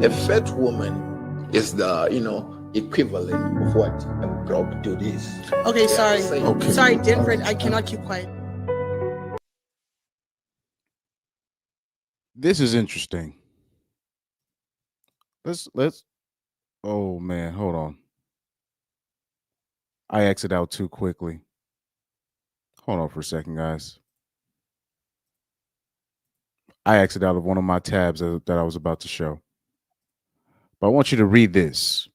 A fat woman is the equivalent of what a broke dude is. Okay, They are the sorry. same. Okay. Sorry, Dinford, I cannot keep quiet. This is interesting. Let's. Oh man, hold on. I exited out too quickly. Hold on for a second, guys. I exited out of one of my tabs that I was about to show. But I want you to read this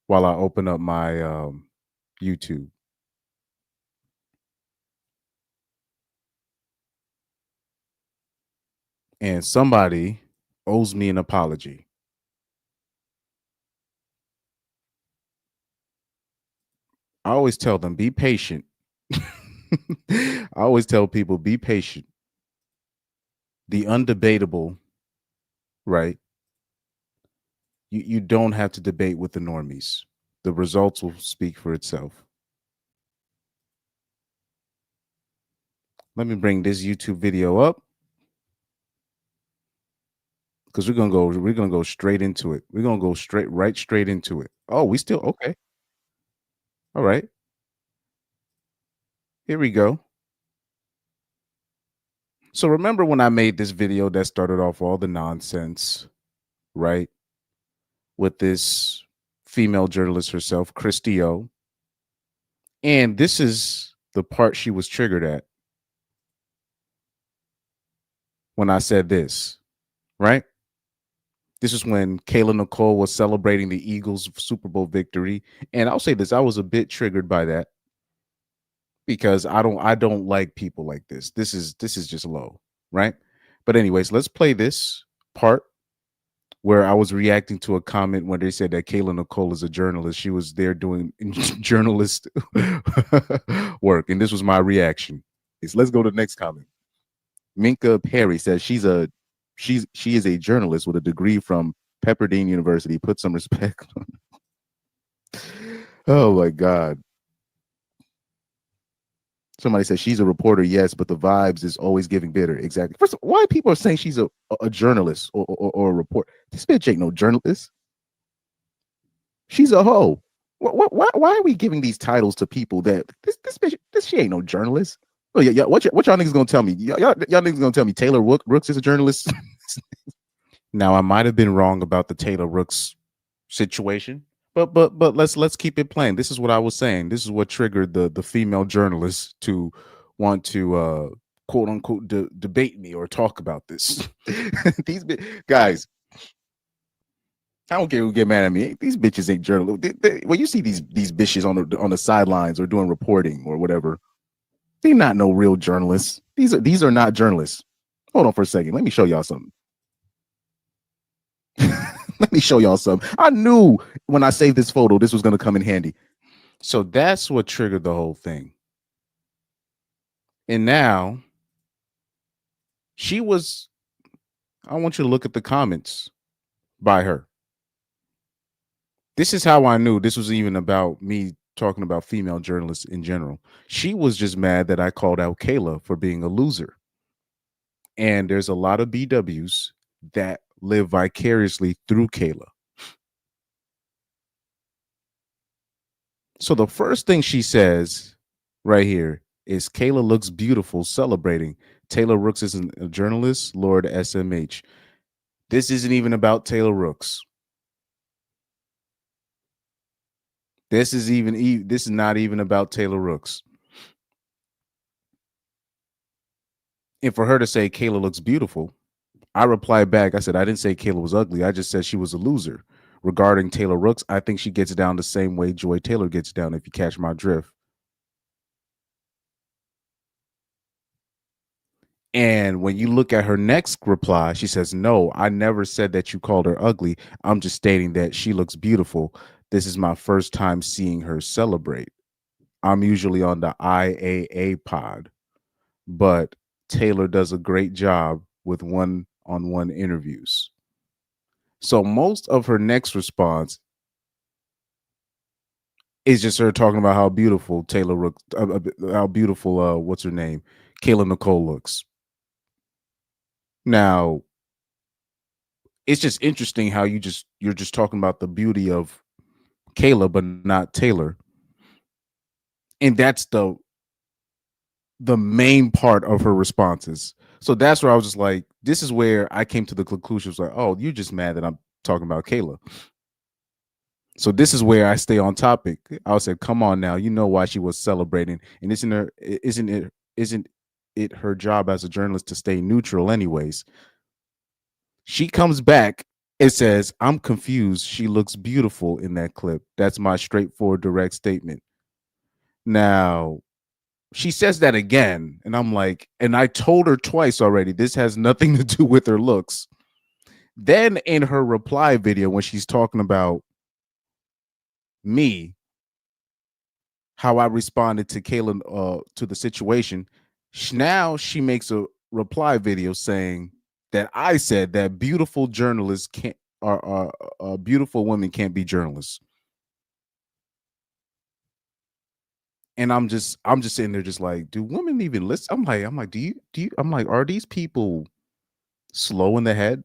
while I open up my YouTube. And somebody owes me an apology. I always tell them, be patient. I always tell people, be patient. The undebatable, right? You don't have to debate with the normies. The results will speak for itself. Let me bring this YouTube video up because we're gonna go straight into it. We're gonna go straight into it. Oh, we still okay. All right. Here we go. So remember when I made this video that started off all the nonsense, right? With this female journalist herself, Christy O. And this is the part she was triggered at when I said this, right? This is when Kayla Nicole was celebrating the Eagles' Super Bowl victory. And I'll say this, I was a bit triggered by that because I don't like people like this. This is just low, right? But anyways, let's play this part where I was reacting to a comment when they said that Kayla Nicole is a journalist. She was there doing journalist work, and this was my reaction. Let's go to the next comment. Minka Perry says she is a journalist with a degree from Pepperdine University. Put some respect on. Oh my God. Somebody says she's a reporter, yes, but the vibes is always giving bitter. Exactly. First, why people are saying she's a journalist or a reporter? This bitch ain't no journalist. She's a hoe. Why are we giving these titles to people that this bitch, she ain't no journalist? Oh yeah, what y'all niggas gonna tell me? Y'all niggas gonna tell me Taylor Rooks is a journalist? Now I might have been wrong about the Taylor Rooks situation, but let's keep it plain. This is what I was saying. This is what triggered the female journalist to want to quote unquote debate me or talk about this. These guys, I don't care who get mad at me. These bitches ain't journalists. When you see these bitches on the sidelines or doing reporting or whatever, they're not no real journalists. These are not journalists. Hold on for a second. Let me show y'all something. Let me show y'all something. I knew when I saved this photo, this was going to come in handy. So that's what triggered the whole thing. And now I want you to look at the comments by her. This is how I knew this was even about me talking about female journalists in general. She was just mad that I called out Kayla for being a loser. And there's a lot of BWs that live vicariously through Kayla. So the first thing she says right here is Kayla looks beautiful celebrating. Taylor Rooks isn't a journalist, Lord SMH. This isn't even about Taylor Rooks. This is not even about Taylor Rooks. And for her to say Kayla looks beautiful, I replied back. I said, I didn't say Kayla was ugly. I just said she was a loser. Regarding Taylor Rooks, I think she gets down the same way Joy Taylor gets down, if you catch my drift. And when you look at her next reply, she says, no, I never said that you called her ugly. I'm just stating that she looks beautiful. This is my first time seeing her celebrate. I'm usually on the IAA pod, but Taylor does a great job with one-on-one interviews. So most of her next response is just her talking about how beautiful Taylor looks, how beautiful, what's her name? Kayla Nicole looks. Now, it's just interesting how you're just talking about the beauty of Kayla, but not Taylor. And that's the main part of her responses. So that's where I was just like, this is where I came to the conclusion. It was like, oh, you're just mad that I'm talking about Kayla. So this is where I stay on topic. I would say, come on now, you know why she was celebrating. And isn't it her job as a journalist to stay neutral anyways? She comes back and says, I'm confused. She looks beautiful in that clip. That's my straightforward, direct statement. Now, she says that again, and I'm like, and I told her twice already, this has nothing to do with her looks. Then in her reply video, when she's talking about me, how I responded to Kayla to the situation, now she makes a reply video saying that I said that beautiful journalists can't, or beautiful women can't be journalists. And I'm just sitting there just like, do women even listen? I'm like, do you I'm like, are these people slow in the head?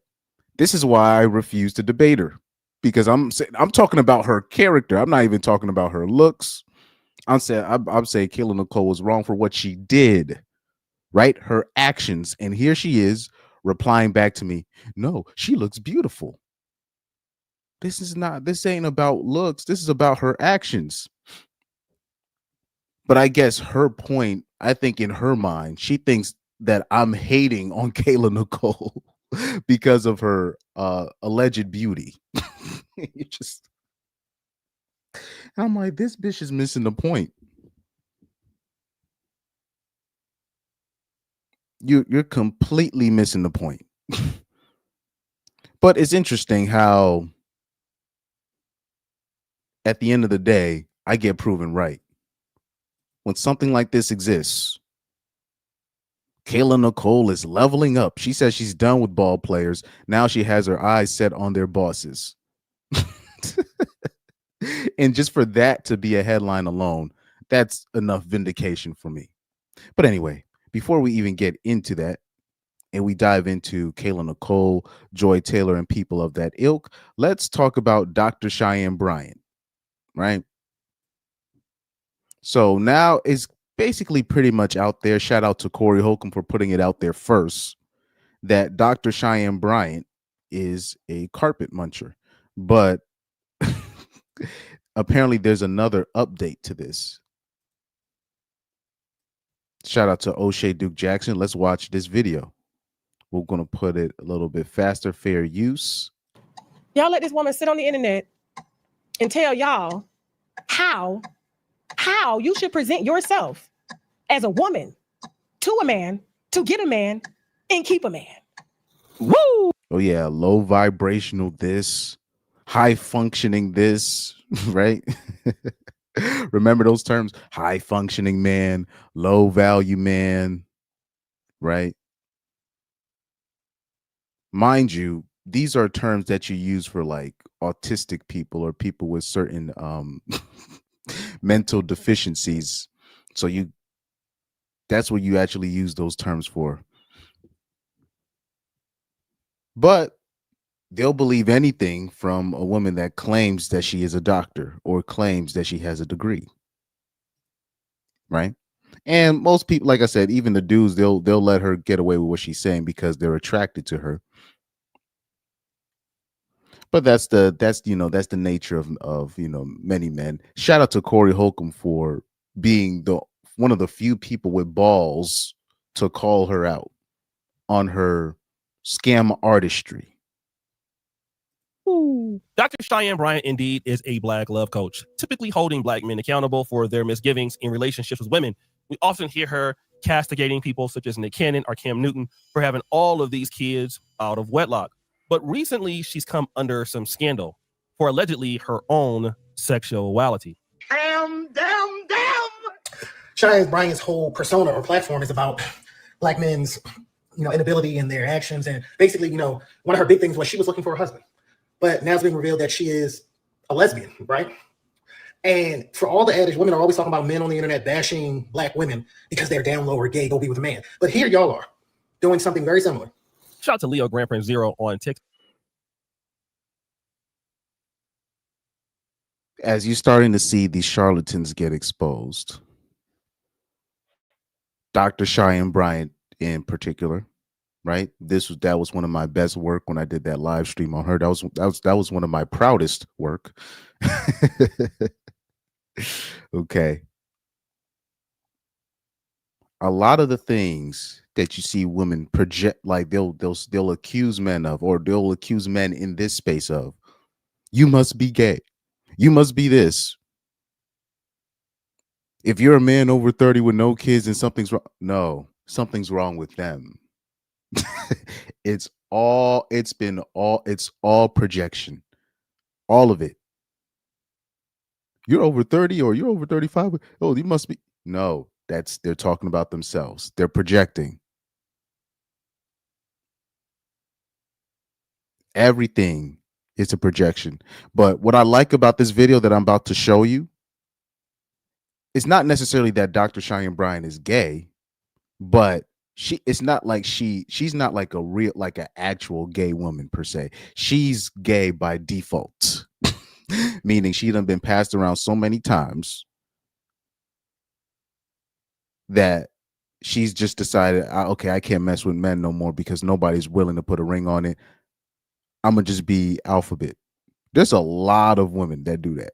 This is why I refuse to debate her, because I'm talking about her character. I'm not even talking about her looks. I'm saying Kayla Nicole was wrong for what she did, right? Her actions. And here she is replying back to me. No, she looks beautiful. This ain't about looks. This is about her actions. But I guess her point, I think in her mind, she thinks that I'm hating on Kayla Nicole because of her alleged beauty. I'm like, this bitch is missing the point. You're completely missing the point. But it's interesting how at the end of the day, I get proven right. When something like this exists, Kayla Nicole is leveling up. She says she's done with ball players. Now she has her eyes set on their bosses. And just for that to be a headline alone, that's enough vindication for me. But anyway, before we even get into that, and we dive into Kayla Nicole, Joy Taylor, and people of that ilk, let's talk about Dr. Cheyenne Bryant, right? So now it's basically pretty much out there. Shout out to Corey Holcomb for putting it out there first, that Dr. Cheyenne Bryant is a carpet muncher. But apparently there's another update to this. Shout out to O'Shea Duke Jackson. Let's watch this video. We're going to put it a little bit faster, fair use. Y'all let this woman sit on the internet and tell y'all how you should present yourself as a woman to a man, to get a man and keep a man. Woo! Oh yeah, low vibrational this, high functioning this, right? Remember those terms? High functioning man, low value man, right? Mind you, these are terms that you use for like autistic people or people with certain mental deficiencies. So that's what you actually use those terms for. But they'll believe anything from a woman that claims that she is a doctor or claims that she has a degree. Right? And most people, like I said, even the dudes, they'll let her get away with what she's saying because they're attracted to her. But that's the nature of many men. Shout out to Corey Holcomb for being one of the few people with balls to call her out on her scam artistry. Ooh. Dr. Cheyenne Bryant indeed is a Black love coach, typically holding Black men accountable for their misgivings in relationships with women. We often hear her castigating people such as Nick Cannon or Cam Newton for having all of these kids out of wedlock. But recently, she's come under some scandal for allegedly her own sexuality. Damn. Cheyenne Bryant's whole persona or platform is about Black men's, inability in their actions. And basically, one of her big things was she was looking for a husband. But now it's being revealed that she is a lesbian, right? And for all the adage, women are always talking about men on the internet bashing Black women because they're down low or gay, go be with a man. But here y'all are doing something very similar. Shout out to Leo Grandparent Zero on TikTok. as you're starting to see these charlatans get exposed, Dr. Cheyenne Bryant in particular, right? That was one of my best work when I did that live stream on her. That was one of my proudest work. Okay. A lot of the things that you see women project, like they'll accuse men of, or they'll accuse men in this space of, you must be gay, you must be this. If you're a man over 30 with no kids and something's wrong, no, something's wrong with them. It's all projection, all of it. You're over 30 or you're over 35. Oh, you must be. No, they're talking about themselves. They're projecting. Everything is a projection. But what I like about this video that I'm about to show you, it's not necessarily that Dr. Cheyenne Bryant is gay, but she's not like a real, like an actual gay woman per se. She's gay by default. Meaning she done been passed around so many times that she's just decided, okay, I can't mess with men no more because nobody's willing to put a ring on it. I'm gonna just be alphabet. There's a lot of women that do that.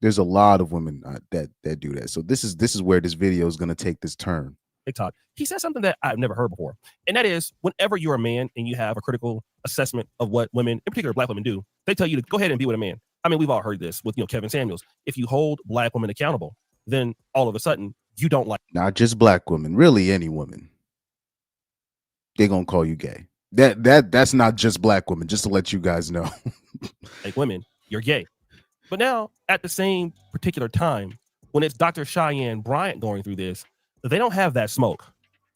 There's a lot of women that do that. So this is where this video is gonna take this turn. TikTok. He said something that I've never heard before, and that is, whenever you're a man and you have a critical assessment of what women, in particular Black women, do, they tell you to go ahead and be with a man. I mean, we've all heard this with Kevin Samuels. If you hold Black women accountable, then all of a sudden you don't like not just Black women, really any woman. They're gonna call you gay. That's not just Black women. Just to let you guys know, like women, you're gay. But now, at the same particular time, when it's Dr. Cheyenne Bryant going through this, they don't have that smoke,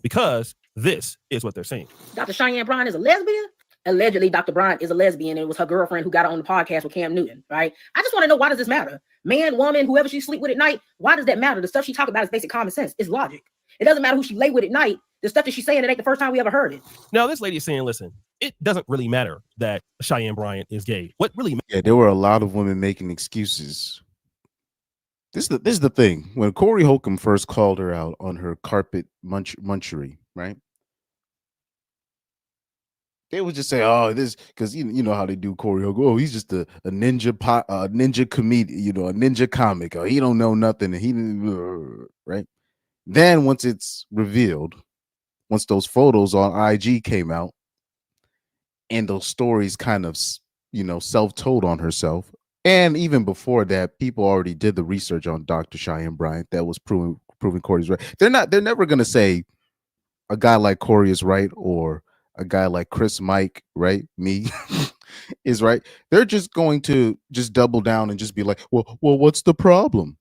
because this is what they're saying. Dr. Cheyenne Bryant is a lesbian? Allegedly, Dr. Bryant is a lesbian, and it was her girlfriend who got her on the podcast with Cam Newton, right? I just want to know, why does this matter? Man, woman, whoever she sleep with at night, why does that matter? The stuff she talk about is basic common sense. It's logic. It doesn't matter who she lay with at night. The stuff that she's saying, it ain't the first time we ever heard it. Now, this lady is saying, listen, it doesn't really matter that Cheyenne Bryant is gay. What really matters? Yeah, there were a lot of women making excuses. This is the thing. When Corey Holcomb first called her out on her carpet munchery, right? They would just say, "Oh, this," because you know how they do Corey Holcomb. Oh, he's just a ninja comedian, a ninja comic. Oh, he don't know nothing, and he right. Then once it's revealed, once those photos on IG came out, and those stories kind of self-told on herself. And even before that, people already did the research on Dr. Cheyenne Bryant that was proving Corey's right. They're never going to say a guy like Corey is right, or a guy like Chris Mike, right? Me is right. They're just going to just double down and just be like, well, what's the problem?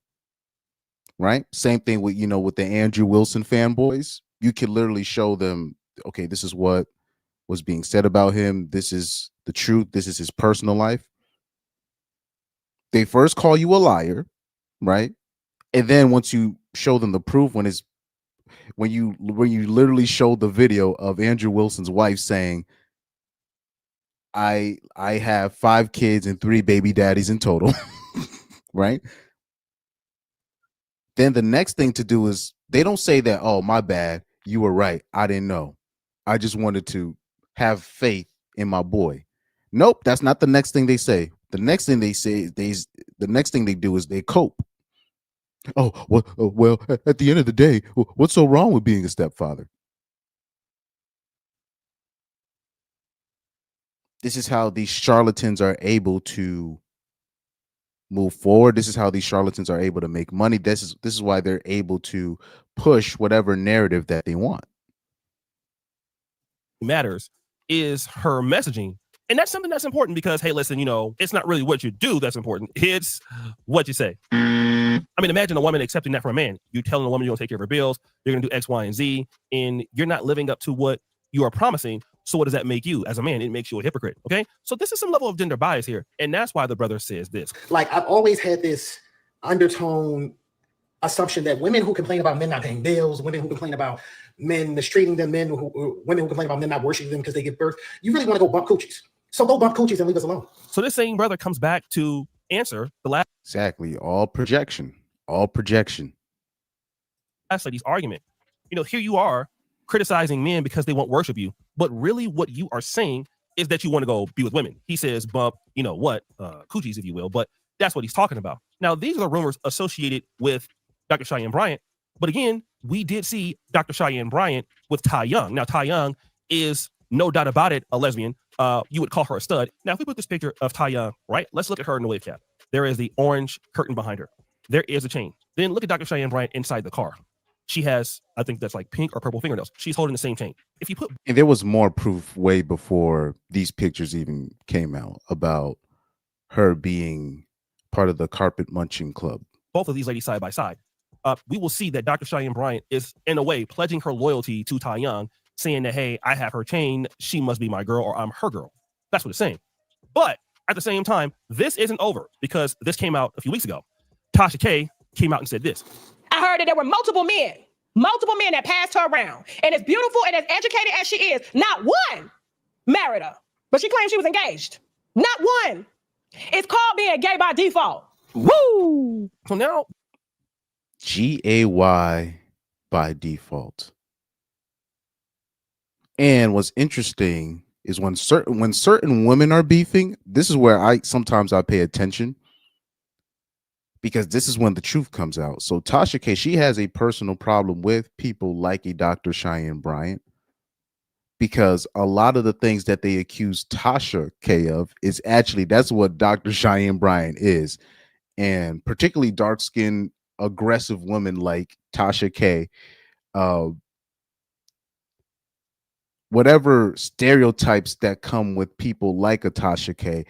Right? Same thing with, with the Andrew Wilson fanboys. You could literally show them, okay, this is what was being said about him. This is the truth. This is his personal life. They first call you a liar, right? And then once you show them the proof, when you literally show the video of Andrew Wilson's wife saying, I have 5 kids and 3 baby daddies in total, right? Then the next thing to do is, they don't say that, oh, my bad, you were right, I didn't know, I just wanted to have faith in my boy. Nope, that's not the next thing they say. The next thing they say, the next thing they do is they cope. Oh, well, at the end of the day, what's so wrong with being a stepfather? This is how these charlatans are able to move forward. This is how these charlatans are able to make money. This is why they're able to push whatever narrative that they want. Matters is her messaging. And that's something that's important, because, hey, listen, it's not really what you do that's important. It's what you say. I mean, imagine a woman accepting that from a man. You telling a woman you're going to take care of her bills, you're going to do X, Y, and Z, and you're not living up to what you are promising. So what does that make you as a man? It makes you a hypocrite. Okay. So this is some level of gender bias here. And that's why the brother says this. Like, I've always had this undertone assumption that women who complain about men not paying bills, women who complain about men mistreating them, women who complain about men not worshiping them because they give birth, you really want to go bump coochies. So go bump coochies and leave us alone. So this same brother comes back to answer the last Exactly. All projection. lady's argument. Here you are criticizing men because they won't worship you, but really what you are saying is that you want to go be with women. He says bump, coochies, if you will, but that's what he's talking about. Now, these are the rumors associated with Dr. Cheyenne Bryant, but again, we did see Dr. Cheyenne Bryant with Ty Young. Now, Ty Young is no doubt about it a lesbian. You would call her a stud. Now, if we put this picture of Ty Young, right, let's look at her in the wave cap. There is the orange curtain behind her. There is a chain. Then look at Dr. Cheyenne Bryant inside the car. She has, I think that's like pink or purple fingernails. She's holding the same chain. If you put, And there was more proof way before these pictures even came out about her being part of the carpet munching club. Both of these ladies side by side, we will see that Dr. Cheyenne Bryant is, in a way, pledging her loyalty to Ty Young, saying that, hey, I have her chain. She must be my girl, or I'm her girl. That's what it's saying. But at the same time, this isn't over, because this came out a few weeks ago. Tasha K came out and said this. I heard that there were multiple men that passed her around. And as beautiful and as educated as she is, not one married her. But she claimed she was engaged. Not one. It's called being gay by default. Woo! So now, GAY by default. And what's interesting is when certain women are beefing, this is where I sometimes pay attention, because this is when the truth comes out. So Tasha K, she has a personal problem with people like a Dr. Cheyenne Bryant, because a lot of the things that they accuse Tasha K of is actually, that's what Dr. Cheyenne Bryant is. And particularly dark-skinned, aggressive women like Tasha K, whatever stereotypes that come with people like a Tasha K,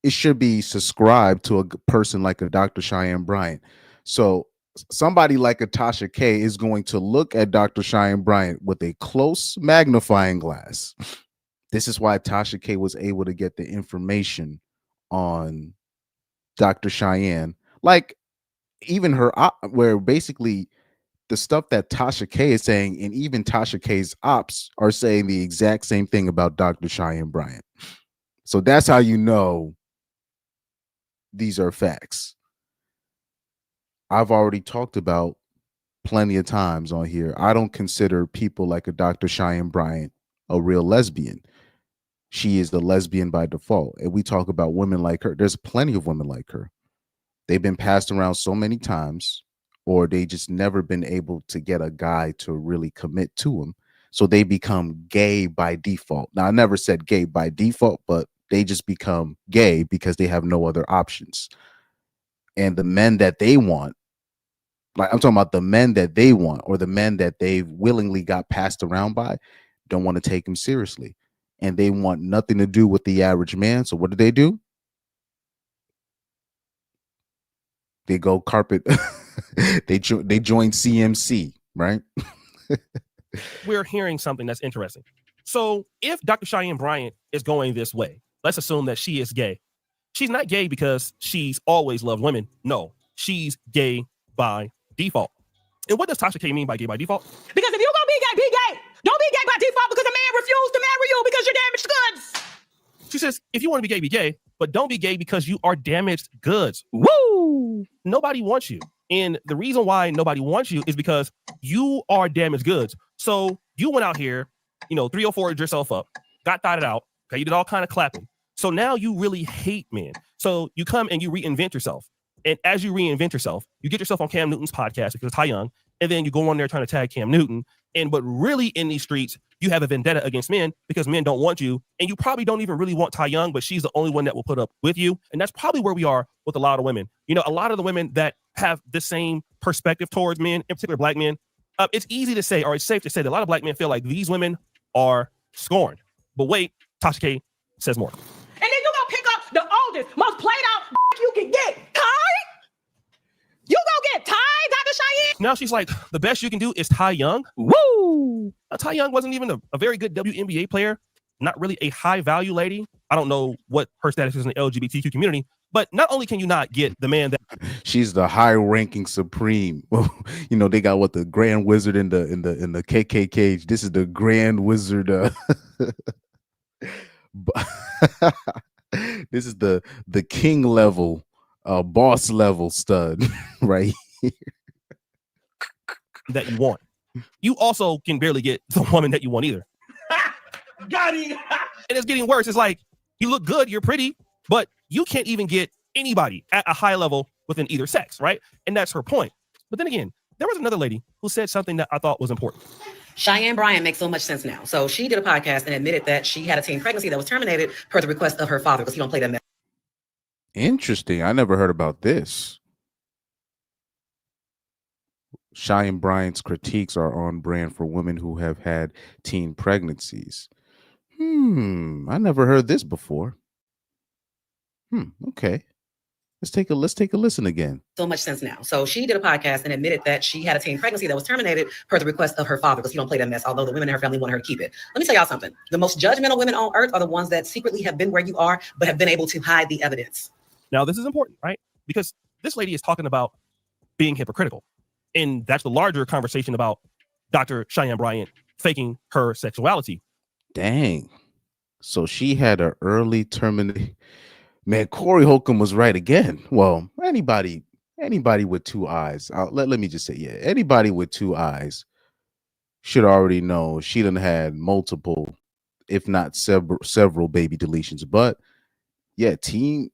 it should be subscribed to a person like a Dr. Cheyenne Bryant. So somebody like a Tasha K is going to look at Dr. Cheyenne Bryant with a close magnifying glass. This is why Tasha K was able to get the information on Dr. Cheyenne. Like even her, where basically the stuff that Tasha K is saying, and even Tasha K's ops are saying the exact same thing about Dr. Cheyenne Bryant. So that's how you know these are facts. I've already talked about plenty of times on here. I don't consider people like a Dr. Cheyenne Bryant a real lesbian. She is the lesbian by default. And we talk about women like her. There's plenty of women like her. They've been passed around so many times, or they just never been able to get a guy to really commit to them. So they become gay by default. Now, I never said gay by default, but they just become gay because they have no other options. And the men that they want, like I'm talking about the men that they want, or the men that they've willingly got passed around by, don't want to take them seriously. And they want nothing to do with the average man. So what do? They go carpet. they join CMC, right? we're hearing something that's interesting. So if Dr. Cheyenne Bryant is going this way, let's assume that she is gay. She's not gay because she's always loved women. No, she's gay by default. And what does Tasha K mean by gay by default? Because if you're going to be gay, be gay. Don't be gay by default because a man refused to marry you because you're damaged goods. She says, if you want to be gay, but don't be gay because you are damaged goods. Woo! Nobody wants you. And the reason why nobody wants you is because you are damaged goods. So you went out here, 304'd yourself up, got thotted out. Okay, you did all kind of clapping. So now you really hate men. So you come and you reinvent yourself. And as you reinvent yourself, you get yourself on Cam Newton's podcast because it's Ty Young. And then you go on there trying to tag Cam Newton. But really in these streets, you have a vendetta against men because men don't want you. And you probably don't even really want Ty Young, but she's the only one that will put up with you. And that's probably where we are with a lot of women. A lot of the women that have the same perspective towards men, in particular black men, it's easy to say, or it's safe to say that a lot of black men feel like these women are scorned. But wait, Tasha K says more. And then you're going to pick up the oldest, most played out you can get. Ty? You go get Ty, Dr. Cheyenne? Now she's like, the best you can do is Ty Young. Woo! Now, Ty Young wasn't even a very good WNBA player, not really a high value lady. I don't know what her status is in the LGBTQ community, but not only can you not get the man that she's the high ranking supreme. They got what, the Grand Wizard in the KKK. This is the Grand Wizard. This is the king level, boss level stud, right? That you want. You also can barely get the woman that you want either. Got him. And it's getting worse. It's like, you look good, you're pretty, but you can't even get anybody at a high level within either sex, right? And that's her point. But then again, there was another lady who said something that I thought was important. Cheyenne Bryant makes so much sense now. So she did a podcast and admitted that she had a teen pregnancy that was terminated per the request of her father because he don't play that mess. Interesting. I never heard about this. Cheyenne Bryant's critiques are on brand for women who have had teen pregnancies. I never heard this before. Okay. Let's take a listen again. So much sense now. So she did a podcast and admitted that she had a teen pregnancy that was terminated per the request of her father because he don't play that mess, although the women in her family wanted her to keep it. Let me tell y'all something. The most judgmental women on earth are the ones that secretly have been where you are, but have been able to hide the evidence. Now, this is important, right? Because this lady is talking about being hypocritical. And that's the larger conversation about Dr. Cheyenne Bryant faking her sexuality. Dang. So she had an early termination. Man, Corey Holcomb was right again. Well, anybody with two eyes. Let me just say, yeah, anybody with two eyes should already know she done had multiple, if not several baby deletions. But yeah, she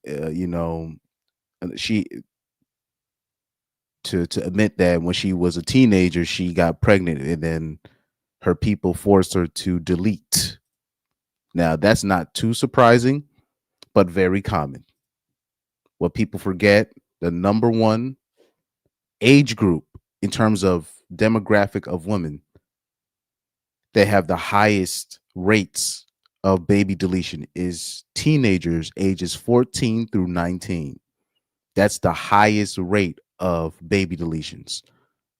to admit that when she was a teenager, she got pregnant and then her people forced her to delete. Now, that's not too surprising, but very common. What people forget, the number one age group in terms of demographic of women that have the highest rates of baby deletion is teenagers ages 14 through 19. That's the highest rate of baby deletions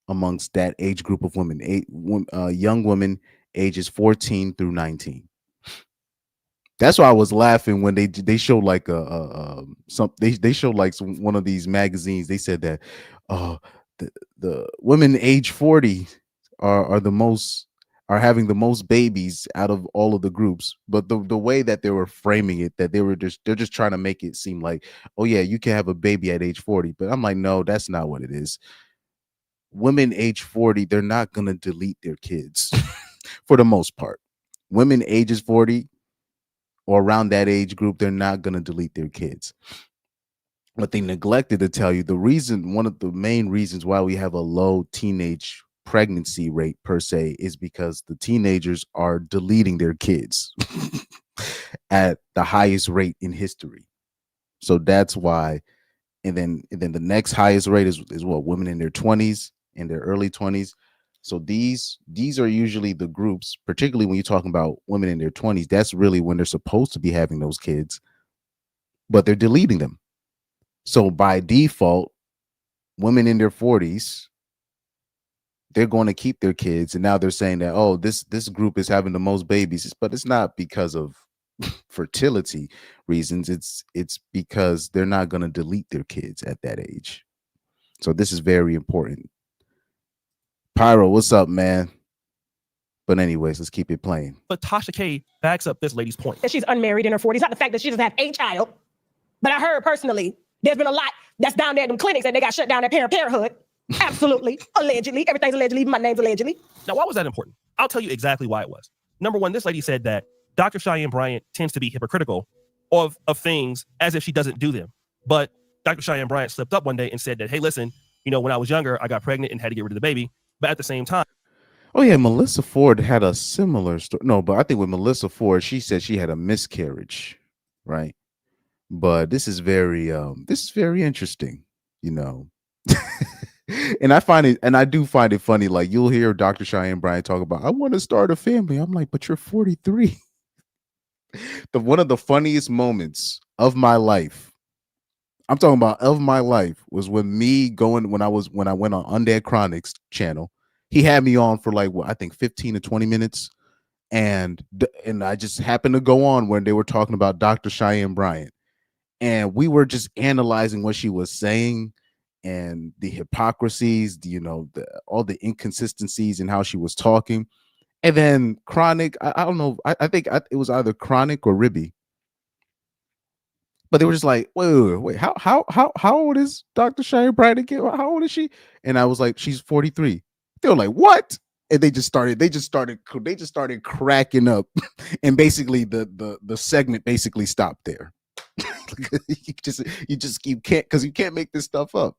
amongst that age group of women, young women ages 14 through 19. That's why I was laughing when they showed like they showed like one of these magazines. They said that the women age 40 are having the most babies out of all of the groups. But the way that they were framing it, that they're just trying to make it seem like, oh yeah, you can have a baby at age 40. But I'm like, no, that's not what it is. Women age 40, they're not gonna delete their kids for the most part. Women ages 40 or around that age group, they're not going to delete their kids. But they neglected to tell you one of the main reasons why we have a low teenage pregnancy rate per se is because the teenagers are deleting their kids at the highest rate in history. So that's why. And then the next highest rate is what, women in their 20s, in their early 20s. So these are usually the groups, particularly when you're talking about women in their 20s, that's really when they're supposed to be having those kids, but they're deleting them. So by default, women in their 40s, they're going to keep their kids. And now they're saying that, oh, this group is having the most babies, but it's not because of fertility reasons. It's because they're not going to delete their kids at that age. So this is very important. Pyro, what's up, man? But anyways, let's keep it playing. But Tasha K backs up this lady's point. That she's unmarried in her 40s. Not the fact that she doesn't have a child. But I heard personally, there's been a lot that's down there in them clinics that they got shut down at Parenthood. Absolutely. Allegedly. Everything's allegedly. Even my name's allegedly. Now, why was that important? I'll tell you exactly why it was. Number one, this lady said that Dr. Cheyenne Bryant tends to be hypocritical of things as if she doesn't do them. But Dr. Cheyenne Bryant slipped up one day and said that, hey, listen, when I was younger, I got pregnant and had to get rid of the baby. But at the same time. Oh, yeah. Melyssa Ford had a similar story. No, but I think with Melyssa Ford, she said she had a miscarriage. Right. But this is very interesting, And I do find it funny. Like, you'll hear Dr. Cheyenne Bryant talk about, I want to start a family. I'm like, but you're 43. One of the funniest moments of my life, I'm talking about of my life, was when I went on Undead Chronics channel. He had me on for like, I think 15 to 20 minutes. And I just happened to go on when they were talking about Dr. Cheyenne Bryant. And we were just analyzing what she was saying and the hypocrisies, all the inconsistencies in how she was talking. And then Chronic, I don't know, I think it was either Chronic or Ribby. But they were just like, wait, how old is Dr. Cheyenne Bryant again? How old is she? And I was like, she's 43. They were like, what? And they just started cracking up. And basically the segment basically stopped there. you can't, because you can't make this stuff up.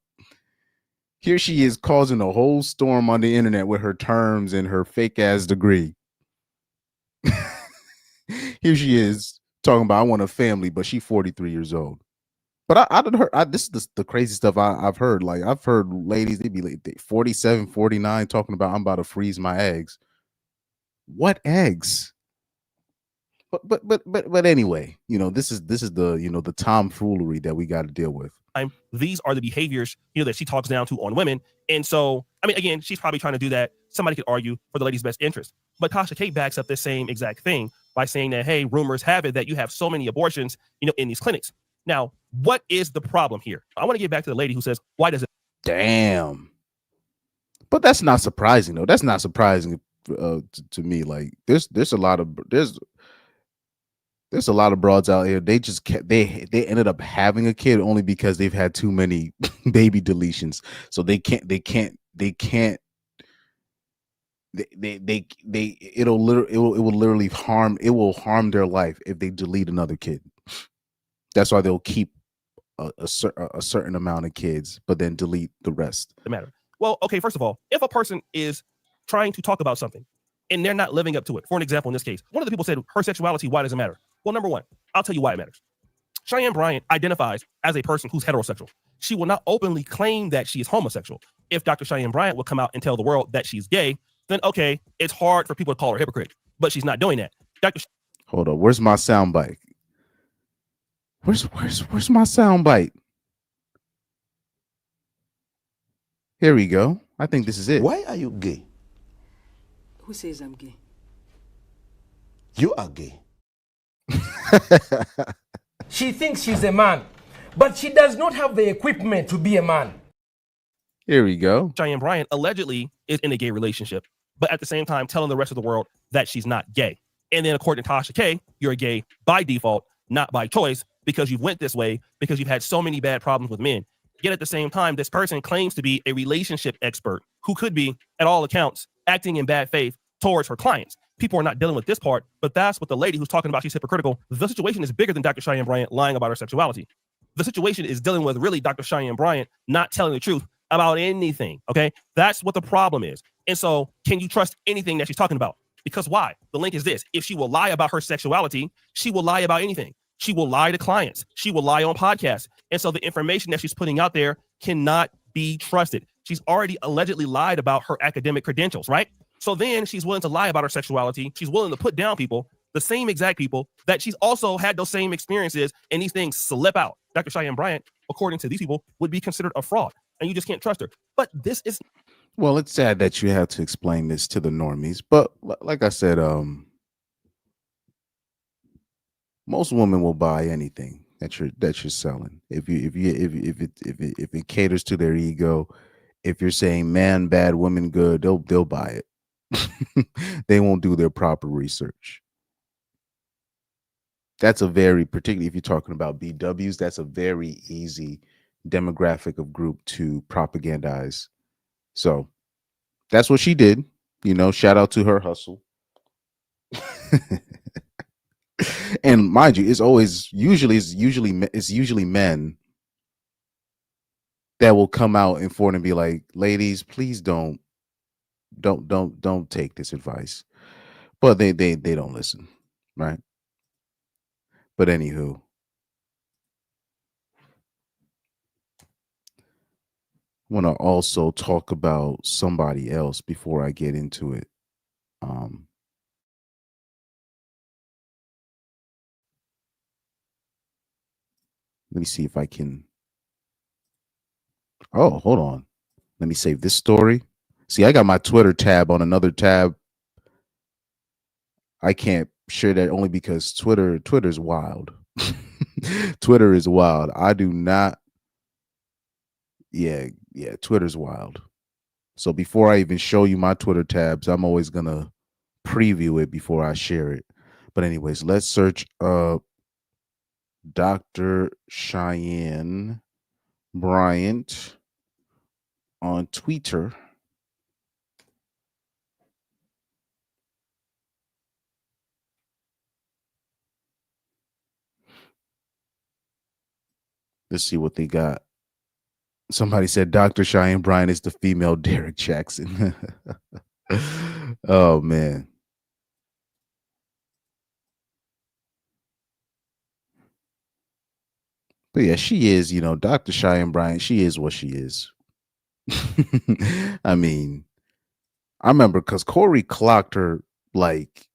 Here she is causing a whole storm on the internet with her terms and her fake ass degree. Here she is talking about I want a family, but she's 43 years old. But I done heard this is the crazy stuff I've heard. Like I've heard ladies, they be like 47, 49 talking about I'm about to freeze my eggs. What eggs? But anyway, this is the the tomfoolery that we got to deal with. These are the behaviors that she talks down to on women. And so, I mean, again, she's probably trying to do that. Somebody could argue for the lady's best interest. But Tasha K backs up this same exact thing by saying that, hey, rumors have it that you have so many abortions, in these clinics. Now, what is the problem here? I want to get back to the lady who says, why does it? Damn. But that's not surprising, though. That's not surprising to me. Like there's a lot of broads out here. They just they ended up having a kid only because they've had too many baby deletions. So it will harm their life if they delete another kid. That's why they'll keep a certain amount of kids, but then delete the rest. The matter. Well, okay, first of all, if a person is trying to talk about something and they're not living up to it, for an example, in this case, one of the people said her sexuality, why does it matter? Well, number one, I'll tell you why it matters. Cheyenne Bryant identifies as a person who's heterosexual. She will not openly claim that she is homosexual. If Dr. Cheyenne Bryant will come out and tell the world that she's gay, then okay, it's hard for people to call her a hypocrite, but she's not doing that. Hold on, where's my sound bite? Where's my sound bite? Here we go. I think this is it. Why are you gay? Who says I'm gay? You are gay. She thinks she's a man, but she does not have the equipment to be a man. Here we go. Cheyenne Bryant allegedly is in a gay relationship, but at the same time telling the rest of the world that she's not gay. And then according to Tasha K, you're gay by default, not by choice, because you've went this way, because you've had so many bad problems with men. Yet at the same time, this person claims to be a relationship expert who could be, at all accounts, acting in bad faith towards her clients. People are not dealing with this part, but that's what the lady who's talking about she's hypocritical. The situation is bigger than Dr. Cheyenne Bryant lying about her sexuality. The situation is dealing with really Dr. Cheyenne Bryant not telling the truth about anything, okay? That's what the problem is. And so can you trust anything that she's talking about? Because why? The link is this. If she will lie about her sexuality, she will lie about anything. She will lie to clients. She will lie on podcasts. And so the information that she's putting out there cannot be trusted. She's already allegedly lied about her academic credentials, right? So then she's willing to lie about her sexuality. She's willing to put down people, the same exact people that she's also had those same experiences, and these things slip out. Dr. Cheyenne Bryant, according to these people, would be considered a fraud, and you just can't trust her. But this is... Well, it's sad that you have to explain this to the normies, but like I said, most women will buy anything that you're selling. If it caters to their ego, if you're saying man bad, woman good, they'll buy it. They won't do their proper research. That's a very, particularly if you're talking about BWs, that's a very easy demographic of group to propagandize. So that's what she did. Shout out to her hustle. And mind you, it's usually men that will come out in front and be like, ladies, please don't take this advice. But they don't listen, right? But anywho, I want to also talk about somebody else before I get into it. Let me see if I can. Oh, hold on. Let me save this story. See, I got my Twitter tab on another tab. I can't share that only because Twitter's wild. Twitter is wild. I do not. Yeah, Twitter's wild. So before I even show you my Twitter tabs, I'm always gonna preview it before I share it. But anyways, let's search up Dr. Cheyenne Bryant on Twitter. Let's see what they got. Somebody said Dr. Cheyenne Bryant is the female Derek Jackson. Oh, man. But yeah, she is, Dr. Cheyenne Bryant, she is what she is. I mean, I remember because Corey clocked her, like,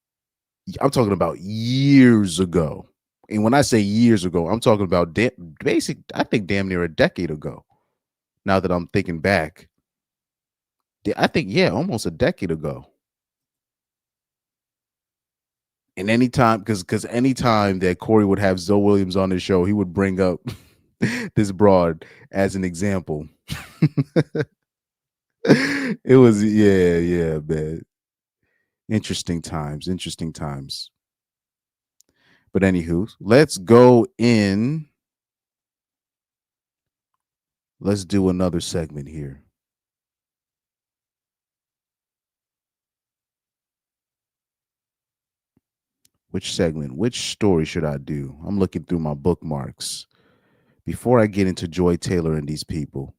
I'm talking about years ago. And when I say years ago, I'm talking about I think damn near a decade ago. Now that I'm thinking back, I think, yeah, almost a decade ago. And anytime, because anytime that Corey would have Zoe Williams on his show, he would bring up this broad as an example. It was, yeah, man. Interesting times. But anywho, let's go in. Let's do another segment here. Which segment? Which story should I do? I'm looking through my bookmarks before I get into Joy Taylor and these people.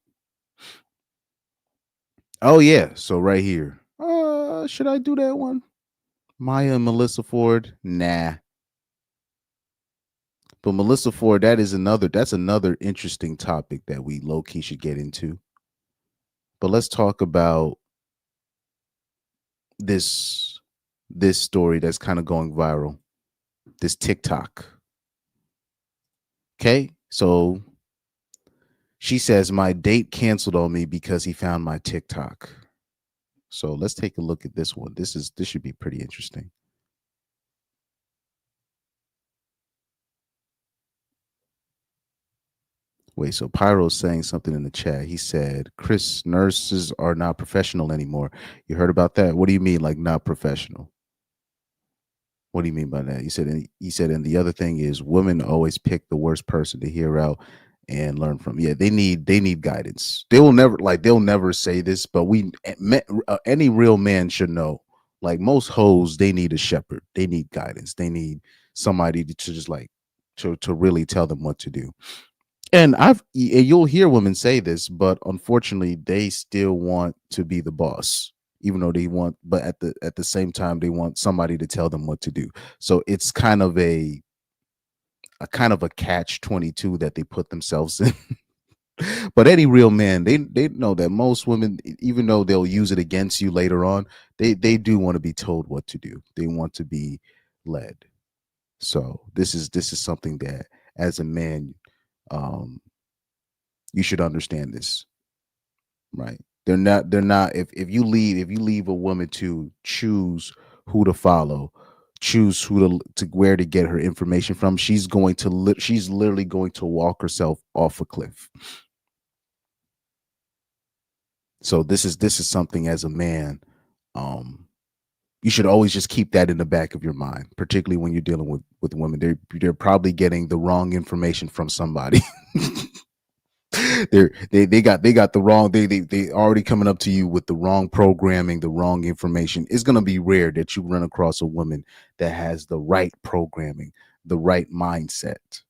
Oh yeah, so right here. Should I do that one? Maya and Melyssa Ford? Nah. But Melyssa Ford, that's another interesting topic that we low-key should get into. But let's talk about this story that's kind of going viral. This TikTok. Okay, so she says my date canceled on me because he found my TikTok. So let's take a look at this one. This should be pretty interesting. Wait, so Pyro's saying something in the chat. He said, Chris, nurses are not professional anymore. You heard about that? What do you mean, like not professional? What do you mean by that? He said, and the other thing is women always pick the worst person to hear out and learn from. Yeah, they need guidance. They'll never say this, but any real man should know. Like most hoes, they need a shepherd. They need guidance. They need somebody to just like to really tell them what to do. And you'll hear women say this, but unfortunately, they still want to be the boss, even though but at the same time, they want somebody to tell them what to do. So it's kind of a catch-22 that they put themselves in. But any real man, they know that most women, even though they'll use it against you later on, they do want to be told what to do. They want to be led. So this is something that as a man, you should understand this, right? They're not if you leave a woman to choose who to follow, choose who to where to get her information from, she's literally going to walk herself off a cliff. So this is something as a man, you should always just keep that in the back of your mind, particularly when you're dealing with women. They're probably getting the wrong information from somebody. they got the wrong, they already coming up to you with the wrong programming, the wrong information. It's going to be rare that you run across a woman that has the right programming, the right mindset.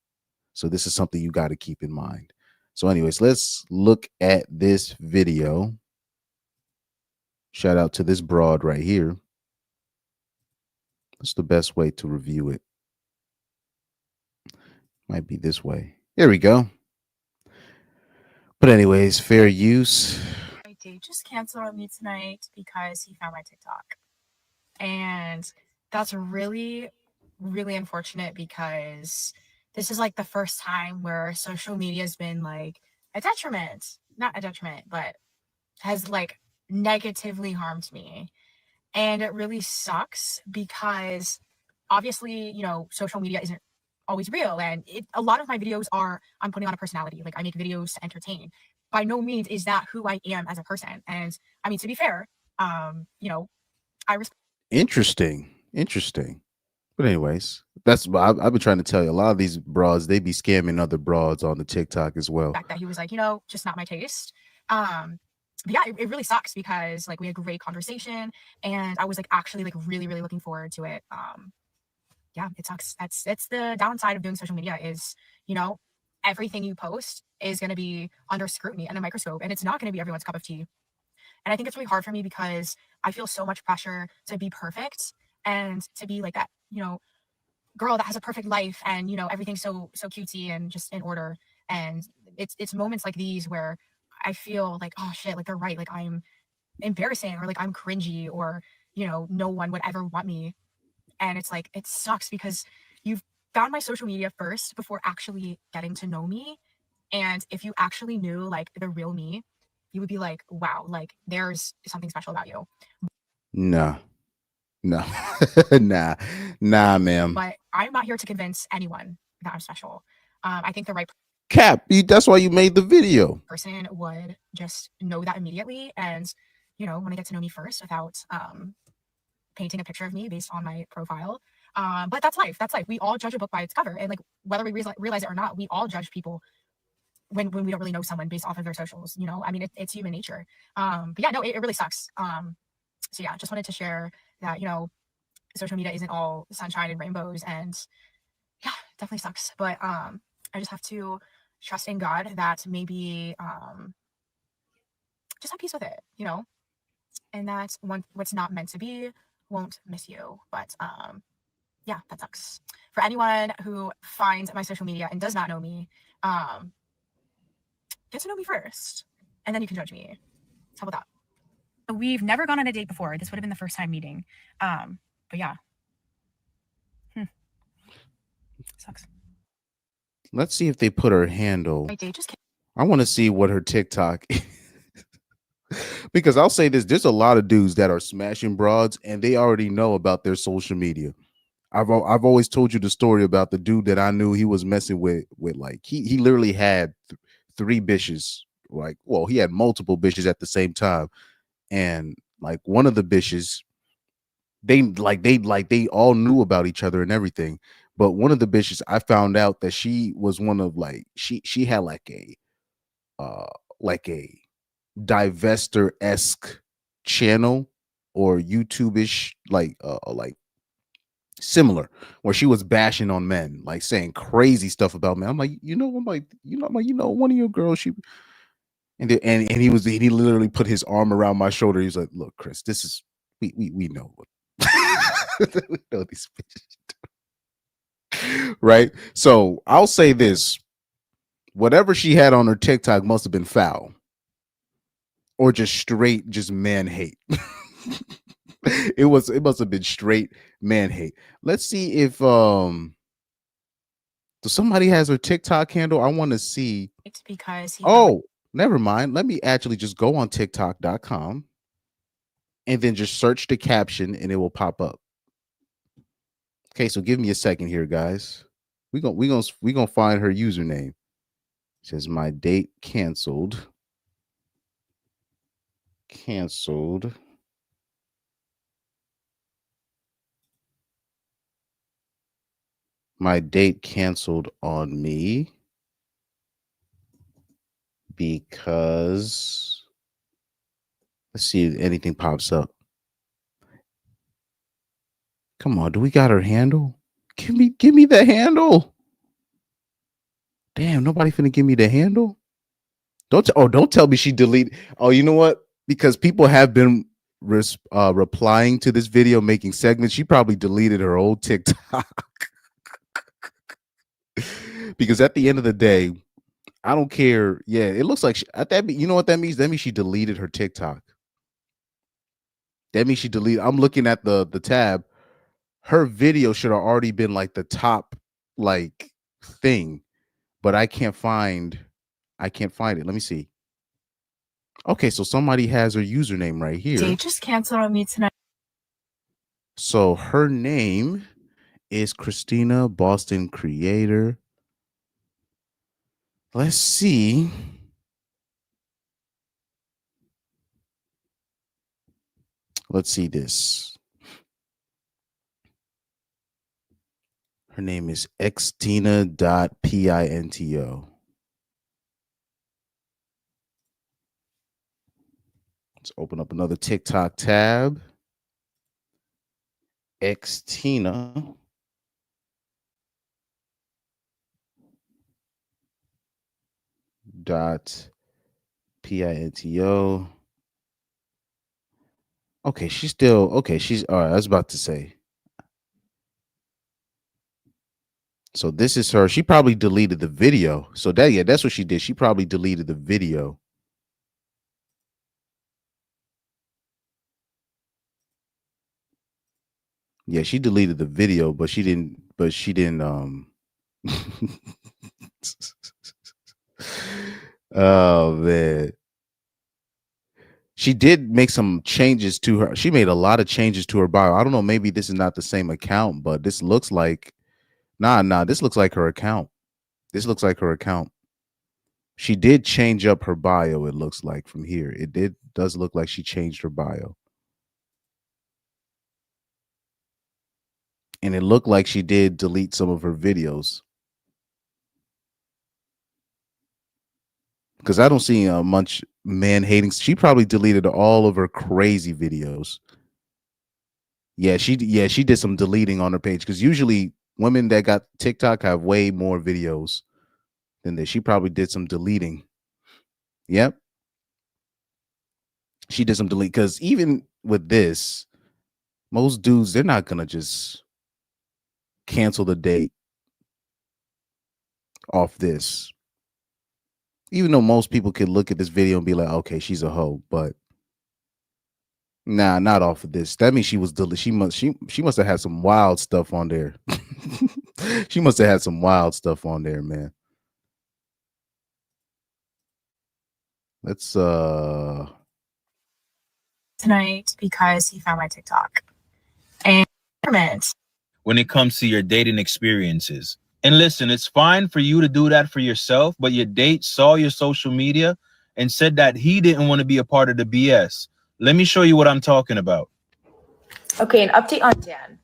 So this is something you got to keep in mind. So anyways, let's look at this video. Shout out to this broad right here. What's the best way to review it? Might be this way. There we go. But anyways, fair use. My date just canceled on me tonight because he found my TikTok. And that's really, really unfortunate because this is like the first time where social media has been like a detriment. Not a detriment, but has like negatively harmed me. And it really sucks because obviously, social media isn't always real. And a lot of my videos I'm putting on a personality. Like I make videos to entertain. By no means is that who I am as a person. And I mean, to be fair, I respect. Interesting. But anyways, that's what I've been trying to tell you. A lot of these broads, they be scamming other broads on the TikTok as well. Fact that he was like, you know, just not my taste. But yeah, it really sucks because like we had great conversation and I was like actually like really, really looking forward to it. Yeah, it sucks. It's the downside of doing social media is, you know, everything you post is going to be under scrutiny and a microscope, and it's not going to be everyone's cup of tea. And I think it's really hard for me because I feel so much pressure to be perfect and to be like that, you know, girl that has a perfect life and, you know, everything's so cutesy and just in order. And it's moments like these where I feel like, oh shit, like they're right, like I'm embarrassing or like I'm cringy or, you know, no one would ever want me. And it's like it sucks because you've found my social media first before actually getting to know me. And if you actually knew like the real me, you would be like, wow, like there's something special about you. No, nah, ma'am. But I'm not here to convince anyone that I'm special. I think the right Cap, that's why you made the video. person would just know that immediately and, you know, want to get to know me first without painting a picture of me based on my profile. But that's life. That's life. We all judge a book by its cover. And like whether we realize it or not, we all judge people when we don't really know someone based off of their socials, you know. I mean, it's human nature. But yeah, no, it really sucks. So yeah, just wanted to share that, you know, social media isn't all sunshine and rainbows, and yeah, definitely sucks. But I just have to trust in God that maybe just have peace with it, you know, and that what's not meant to be won't miss you. But yeah, that sucks. For anyone who finds my social media and does not know me, get to know me first, and then you can judge me. How about that? We've never gone on a date before. This would have been the first time meeting. But yeah. Sucks. Let's see if they put her handle. My date just I want to see what her TikTok because I'll say this, there's a lot of dudes that are smashing broads and they already know about their social media. I've always told you the story about the dude that I knew. He was messing with like he literally had three bitches. Like, well, he had multiple bitches at the same time, and like one of the bitches, they all knew about each other and everything. But one of the bitches, I found out that she was one of like she had like a divester-esque channel or YouTube-ish like similar, where she was bashing on men, like saying crazy stuff about men. I'm like, one of your girls, she and he literally put his arm around my shoulder. He's like, look, Chris, this is we know what we know these bitches, right? So I'll say this: whatever she had on her TikTok must have been foul, or just straight, just man hate. It must have been straight man hate. Let's see if so somebody has her TikTok handle. I want to see. It's because never mind. Let me actually just go on TikTok.com and then just search the caption and it will pop up. Okay, so give me a second here, guys. We gonna find her username. It says my date canceled. Canceled. My date canceled on me because let's see if anything pops up. Come on, do we got her handle? Give me the handle. Damn, nobody finna give me the handle. Don't tell me she deleted. Oh, you know what? Because people have been replying to this video, making segments. She probably deleted her old TikTok. Because at the end of the day, I don't care. Yeah, it looks like you know what that means? That means she deleted her TikTok. That means she deleted. I'm looking at the tab. Her video should have already been like the top like thing, but I can't find it. Let me see. Okay, so somebody has her username right here. date just canceled on me tonight. So her name is Christina Boston Creator. Let's see. Let's see this. Her name is xtina.pinto. Let's open up another TikTok tab. Xtina. .pinto. Okay, she's still okay. She's all right. I was about to say. So this is her. She probably deleted the video. So that's what she did. She probably deleted the video. Yeah, she deleted the video, but she didn't. Oh man. She did make some changes to her. She made a lot of changes to her bio. I don't know. Maybe this is not the same account, but this looks like this looks like her account. This looks like her account. She did change up her bio, it looks like from here. Does look like she changed her bio. And it looked like she did delete some of her videos. Because I don't see much man hating. She probably deleted all of her crazy videos. Yeah, she did some deleting on her page. Because usually women that got TikTok have way more videos than this. She probably did some deleting. Yep. She did some delete. Because even with this, most dudes, they're not gonna just cancel the date off this. Even though most people could look at this video and be like, okay, she's a hoe, but nah, not off of this. That means she was she must have had some wild stuff on there. She must have had some wild stuff on there, man. Let's tonight because he found my TikTok. And when it comes to your dating experiences. And listen, it's fine for you to do that for yourself, but your date saw your social media and said that he didn't want to be a part of the BS. Let me show you what I'm talking about. Okay, an update on Dan.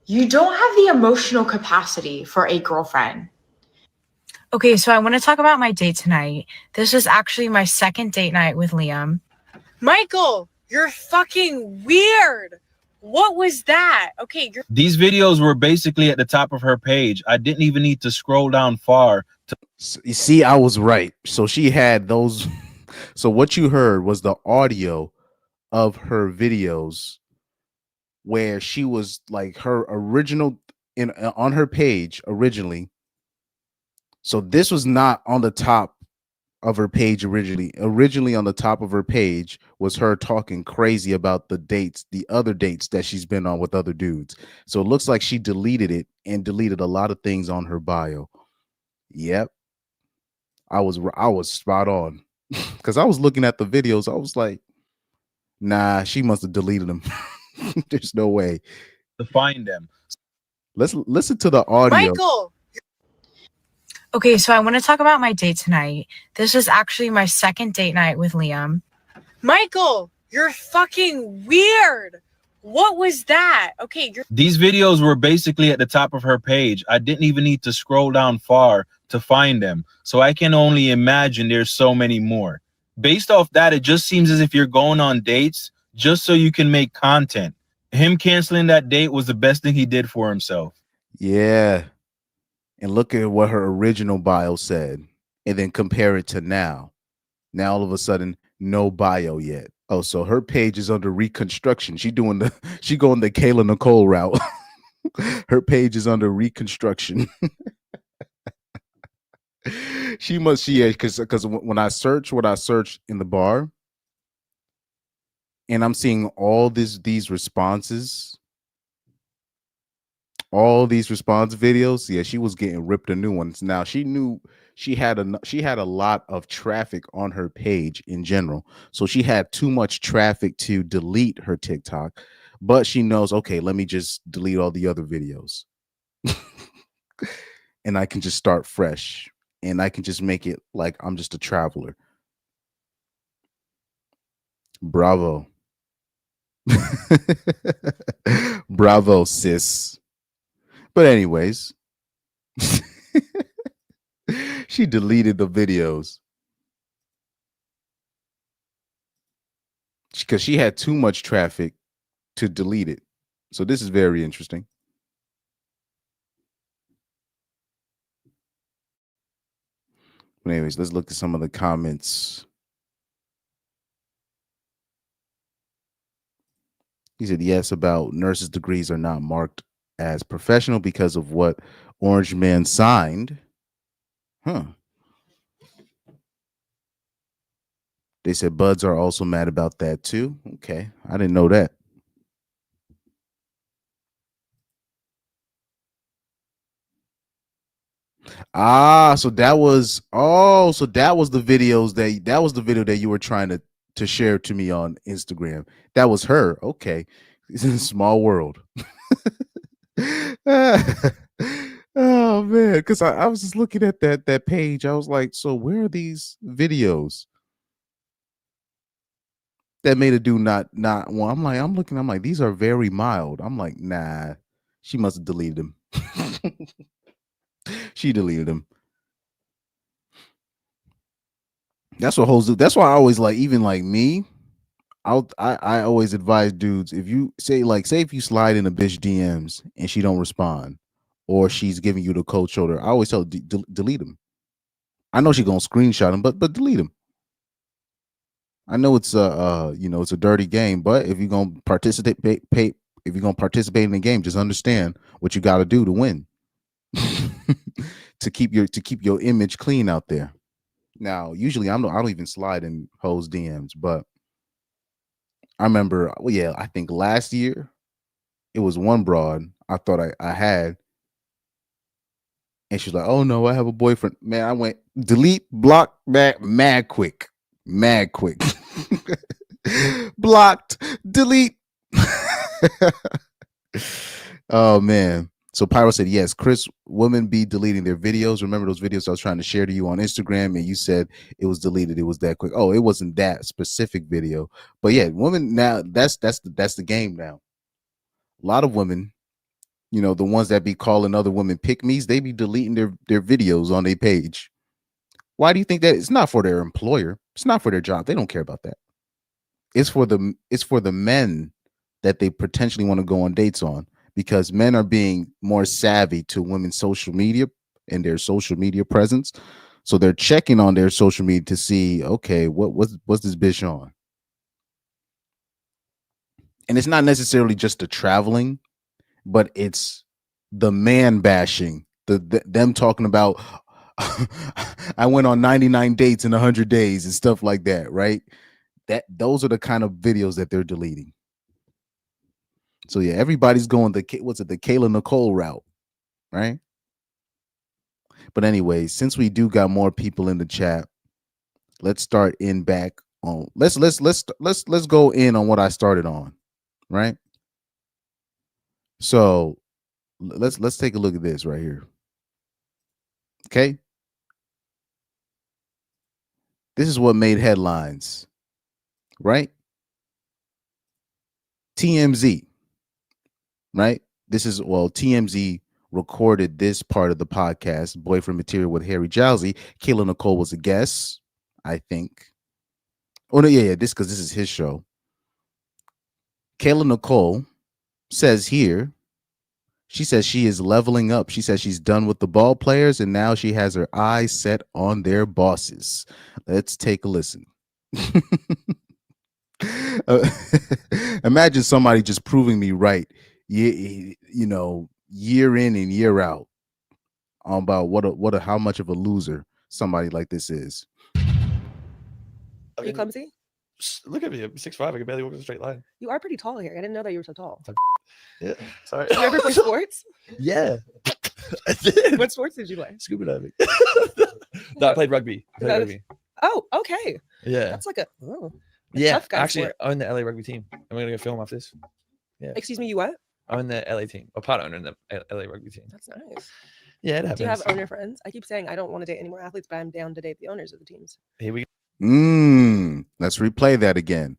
You don't have the emotional capacity for a girlfriend. Okay, so I want to talk about my date tonight. This is actually my second date night with Liam. Michael, you're fucking weird. What was that? Okay, These videos were basically at the top of her page. I didn't even need to scroll down far. You see, I was right. So she had those. So what you heard was the audio of her videos where she was like her original on her page originally. So this was not on the top of her page originally. Originally on the top of her page was her talking crazy about the other dates that she's been on with other dudes. So it looks like she deleted it and deleted a lot of things on her bio. Yep. I was spot on. Because I was looking at the videos. I was like, nah, she must have deleted them. There's no way. To find them. Let's listen to the audio. Michael. Okay, so I want to talk about my date tonight. This is actually my second date night with Liam. Michael, you're fucking weird. What was that? Okay, these videos were basically at the top of her page. I didn't even need to scroll down far to find them. So I can only imagine there's so many more. Based off that, it just seems as if you're going on dates just so you can make content. Him canceling that date was the best thing he did for himself. Yeah. And look at what her original bio said and then compare it to now. Now all of a sudden, no bio yet. Oh, so her page is under reconstruction. She going the Kayla Nicole route. Her page is under reconstruction. Because when I search what I search in the bar, and I'm seeing all these responses. All these response videos, yeah, she was getting ripped a new ones. Now she knew she had a lot of traffic on her page in general, so she had too much traffic to delete her TikTok. But she knows, okay, let me just delete all the other videos, and I can just start fresh, and I can just make it like I'm just a traveler. Bravo, bravo, sis. But anyways, she deleted the videos because she had too much traffic to delete it. So this is very interesting. But anyways, let's look at some of the comments. He said, yes, about nurses' degrees are not marked as professional because of what Orange Man signed. Huh. They said buds are also mad about that too. Okay. I didn't know that. So that was the videos that was the video that you were trying to share to me on Instagram. That was her. Okay. It's in a small world. Oh man, because I was just looking at that page. I was like, so where are these videos that made a dude not well? I'm like, these are very mild. I'm like, nah, she must have deleted them. She deleted them. That's what hoes do. That's why I always like, even like me, I always advise dudes, if you say if you slide in a bitch DMs and she don't respond, or she's giving you the cold shoulder, I always tell her, delete them. I know she's gonna screenshot them, but delete them. I know it's it's a dirty game, but if you're gonna participate in the game, just understand what you got to do to win. to keep your image clean out there. Now, usually I don't even slide in hoes DMs, but I remember, I think last year it was one broad I thought I had, and she's like, "Oh no, I have a boyfriend." Man, I went delete, block, mad quick. Blocked, delete. Oh man. So Pyro said, yes, Chris, women be deleting their videos. Remember those videos I was trying to share to you on Instagram, and you said it was deleted. It was that quick. Oh, it wasn't that specific video. But yeah, women now, that's the game now. A lot of women, the ones that be calling other women pick-me's, they be deleting their videos on their page. Why do you think that? It's not for their employer. It's not for their job. They don't care about that. It's for the men that they potentially want to go on dates on, because men are being more savvy to women's social media and their social media presence. So they're checking on their social media to see, okay, what's this bitch on? And it's not necessarily just the traveling, but it's the man bashing, them talking about I went on 99 dates in 100 days and stuff like that, right? Those are the kind of videos that they're deleting. So yeah, everybody's going the Kayla Nicole route, right? But anyway, since we do got more people in the chat, let's start in back on. Let's go in on what I started on, right? So let's take a look at this right here. Okay. This is what made headlines, right? TMZ, right? TMZ recorded this part of the podcast, Boyfriend Material with Harry Jowsey. Kayla Nicole was a guest, I think. Oh no, yeah, this is his show. Kayla Nicole says here, she says she is leveling up. She says she's done with the ball players and now she has her eyes set on their bosses. Let's take a listen. Imagine somebody just proving me right, year in and year out, about how much of a loser somebody like this is. Are you clumsy? Look at me. I'm 6'5". I can barely walk in a straight line. You are pretty tall here. I didn't know that you were so tall. Yeah. Sorry. Did you ever play sports? Yeah. I did. What sports did you play? Scuba diving. No, I played rugby. Rugby. Oh, okay. Yeah. That's like a tough guy actually, sport. I own the LA rugby team. I'm going to go film off this. Yeah. Excuse me, you what? I own the LA team. Or part owner in the LA rugby team. That's nice. Yeah, it happens. Do you have owner friends? I keep saying I don't want to date any more athletes, but I'm down to date the owners of the teams. Here we go. Let's replay that again.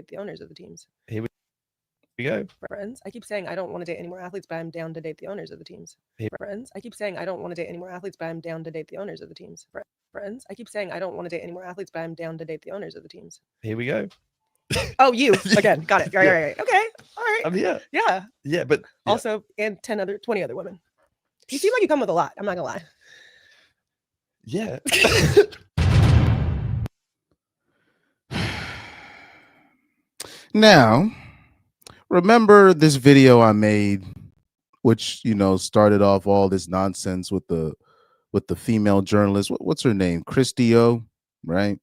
The owners of the teams. Here we Here we go. Friends, I keep saying I don't want to date any more athletes, but I'm down to date the owners of the teams. Here- Friends, I keep saying I don't want to date any more athletes, but I'm down to date the owners of the teams. Friends, I keep saying I don't want to date any more athletes, but I'm down to date the owners of the teams. Here we go. Oh, you again? Got it. Right, Yeah. right. Okay, all right. Yeah. Yeah. Yeah, but yeah. Also, and 20 other women. You seem like you come with a lot. I'm not gonna lie. Yeah. Now, remember this video I made, which started off all this nonsense with the female journalist. What's her name? Christy O, right?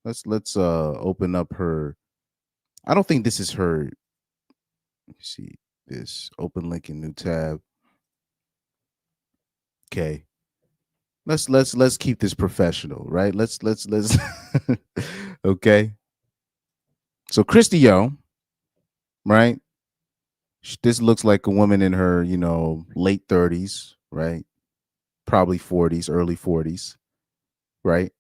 Let's open up her. I don't think this is her. Let me see this. Open link in new tab. Okay. Let's keep this professional, right? Let's okay. So Christy O, right? This looks like a woman in her, late 30s, right? Probably 40s, early 40s, right?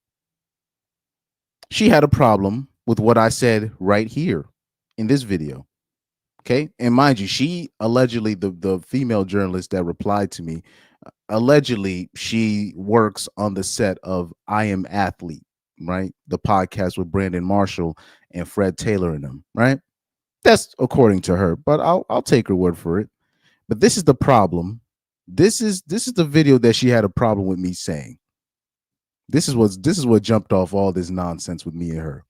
She had a problem with what I said right here in this video. Okay. And mind you, she allegedly, the female journalist that replied to me, allegedly she works on the set of I Am Athlete, right? The podcast with Brandon Marshall and Fred Taylor in them, right? That's according to her, but I'll take her word for it. But this is the problem. This is the video that she had a problem with me saying. This is what jumped off all this nonsense with me and her.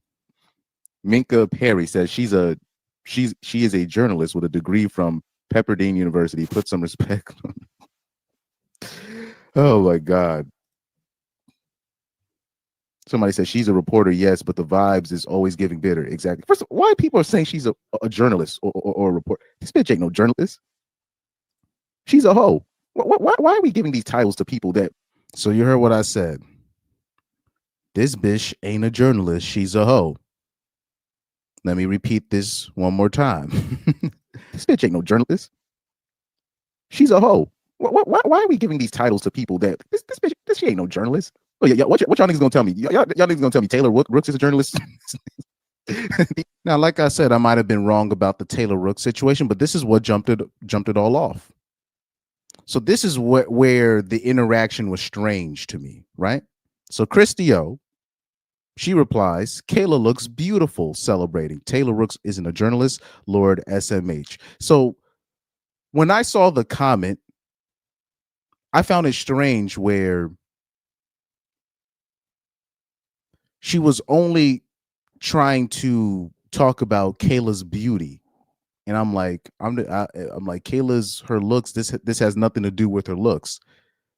Minka Perry says she is a journalist with a degree from Pepperdine University. Put some respect on it. Oh my God. Somebody says she's a reporter, yes, but the vibes is always giving bitter. Exactly. First, why people are saying she's a journalist or a reporter? This bitch ain't no journalist. She's a hoe. Why are we giving these titles to people that? So you heard what I said. This bitch ain't a journalist. She's a hoe. Let me repeat this one more time. This bitch ain't no journalist. She's a hoe. Why are we giving these titles to people that this bitch? She ain't no journalist. Oh yeah, what y'all niggas gonna tell me? Y'all niggas gonna tell me Taylor Rooks is a journalist? Now, like I said, I might have been wrong about the Taylor Rooks situation, but this is what jumped it all off. So this is where the interaction was strange to me, right? So Christy O, she replies, Kayla looks beautiful, celebrating. Taylor Rooks isn't a journalist, Lord SMH. So when I saw the comment, I found it strange where she was only trying to talk about Kayla's beauty. And I'm like, Kayla's her looks. This has nothing to do with her looks,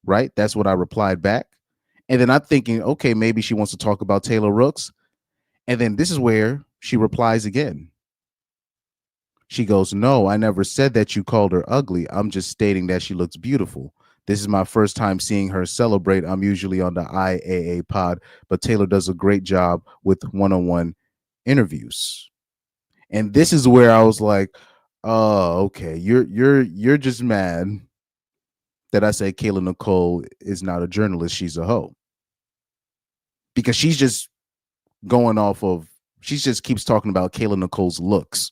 right? That's what I replied back. And then I'm thinking, okay, maybe she wants to talk about Taylor Rooks. And then this is where she replies again. She goes, no, I never said that you called her ugly. I'm just stating that she looks beautiful. This is my first time seeing her celebrate. I'm usually on the IAA pod, but Taylor does a great job with one-on-one interviews. And this is where I was like, oh, okay, you're just mad that I say Kayla Nicole is not a journalist, she's a hoe. Because she's just going off of, she just keeps talking about Kayla Nicole's looks.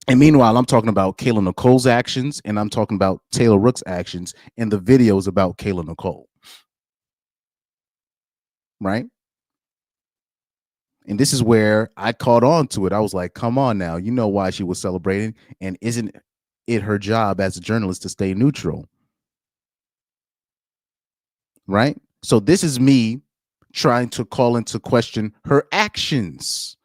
And meanwhile, I'm talking about Kayla Nicole's actions, and I'm talking about Taylor Rooks' actions, and the videos about Kayla Nicole. Right? And this is where I caught on to it. I was like, come on now. You know why she was celebrating. And isn't it her job as a journalist to stay neutral? Right? So this is me trying to call into question her actions.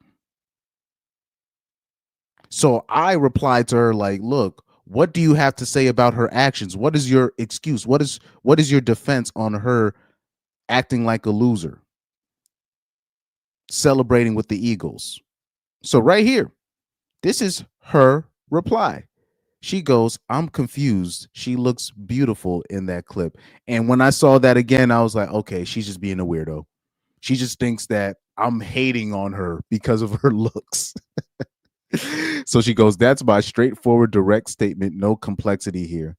So I replied to her like, look, what do you have to say about her actions? What is your excuse? What is your defense on her acting like a loser? Celebrating with the Eagles. So right here, this is her reply. She goes, I'm confused. She looks beautiful in that clip. And when I saw that again, I was like, okay, she's just being a weirdo. She just thinks that I'm hating on her because of her looks. So she goes, that's my straightforward, direct statement. No complexity here.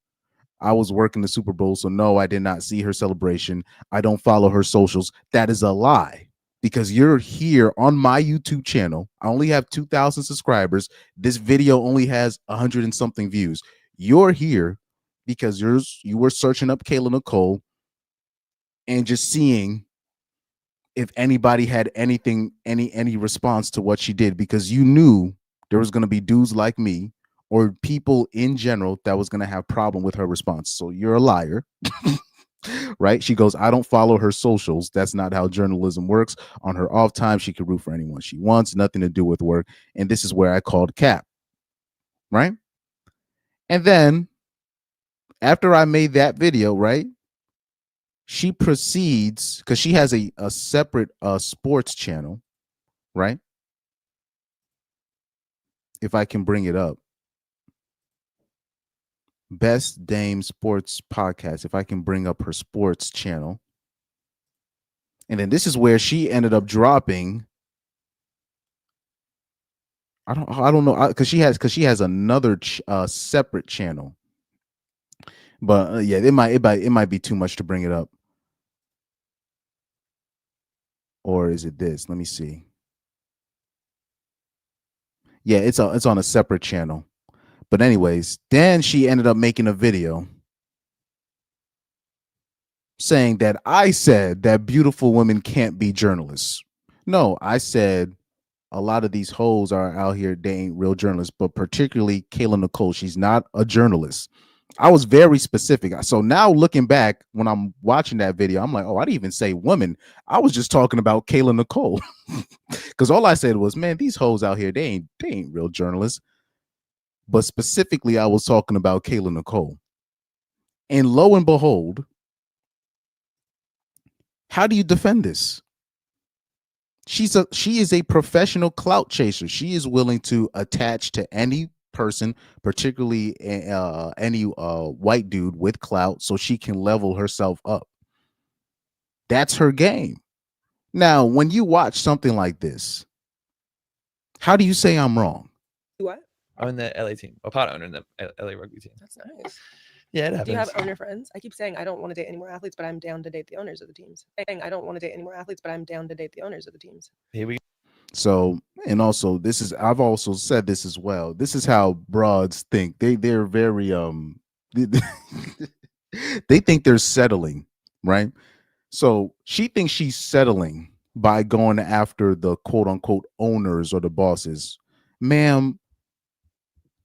I was working the Super Bowl, so no, I did not see her celebration. I don't follow her socials. That is a lie. because you're here on my YouTube channel. I only have 2,000 subscribers. This video only has 100 and something views. You're here because you were searching up Kayla Nicole and just seeing if anybody had anything, any response to what she did, because you knew there was going to be dudes like me or people in general that was going to have problem with her response. So you're a liar. Right? She goes, I don't follow her socials. That's not how journalism works. On her off time, she can root for anyone she wants, nothing to do with work. And this is where I called cap. Right? And then after I made that video, right, she proceeds, because she has a separate sports channel, right? If I can bring it up. Best Dame Sports Podcast. If I can bring up her sports channel. And then this is where she ended up dropping. I don't know, because she has another separate channel. But yeah, it might be too much to bring it up. Or is it this? Let me see. Yeah, it's on a separate channel. But anyways, then she ended up making a video saying that I said that beautiful women can't be journalists. No, I said a lot of these hoes are out here, they ain't real journalists, but particularly Kayla Nicole, she's not a journalist. I was very specific. So now looking back, when I'm watching that video, I'm like, oh, I didn't even say women. I was just talking about Kayla Nicole. Because all I said was, man, these hoes out here, they ain't real journalists. But specifically, I was talking about Kayla Nicole. And lo and behold, how do you defend this? She is a professional clout chaser. She is willing to attach to any person, particularly any white dude with clout, so she can level herself up. That's her game. Now, when you watch something like this, how do you say I'm wrong? What? I'm in the LA team. A part owner in the LA rugby team. That's nice. Yeah, it happens. Do you have owner friends? I keep saying I don't want to date any more athletes, but I'm down to date the owners of the teams. I don't want to date any more athletes, but I'm down to date the owners of the teams. Here we go. So, and also I've also said this as well. This is how broads think. They're very they think they're settling, right? So she thinks she's settling by going after the quote unquote owners or the bosses. Ma'am,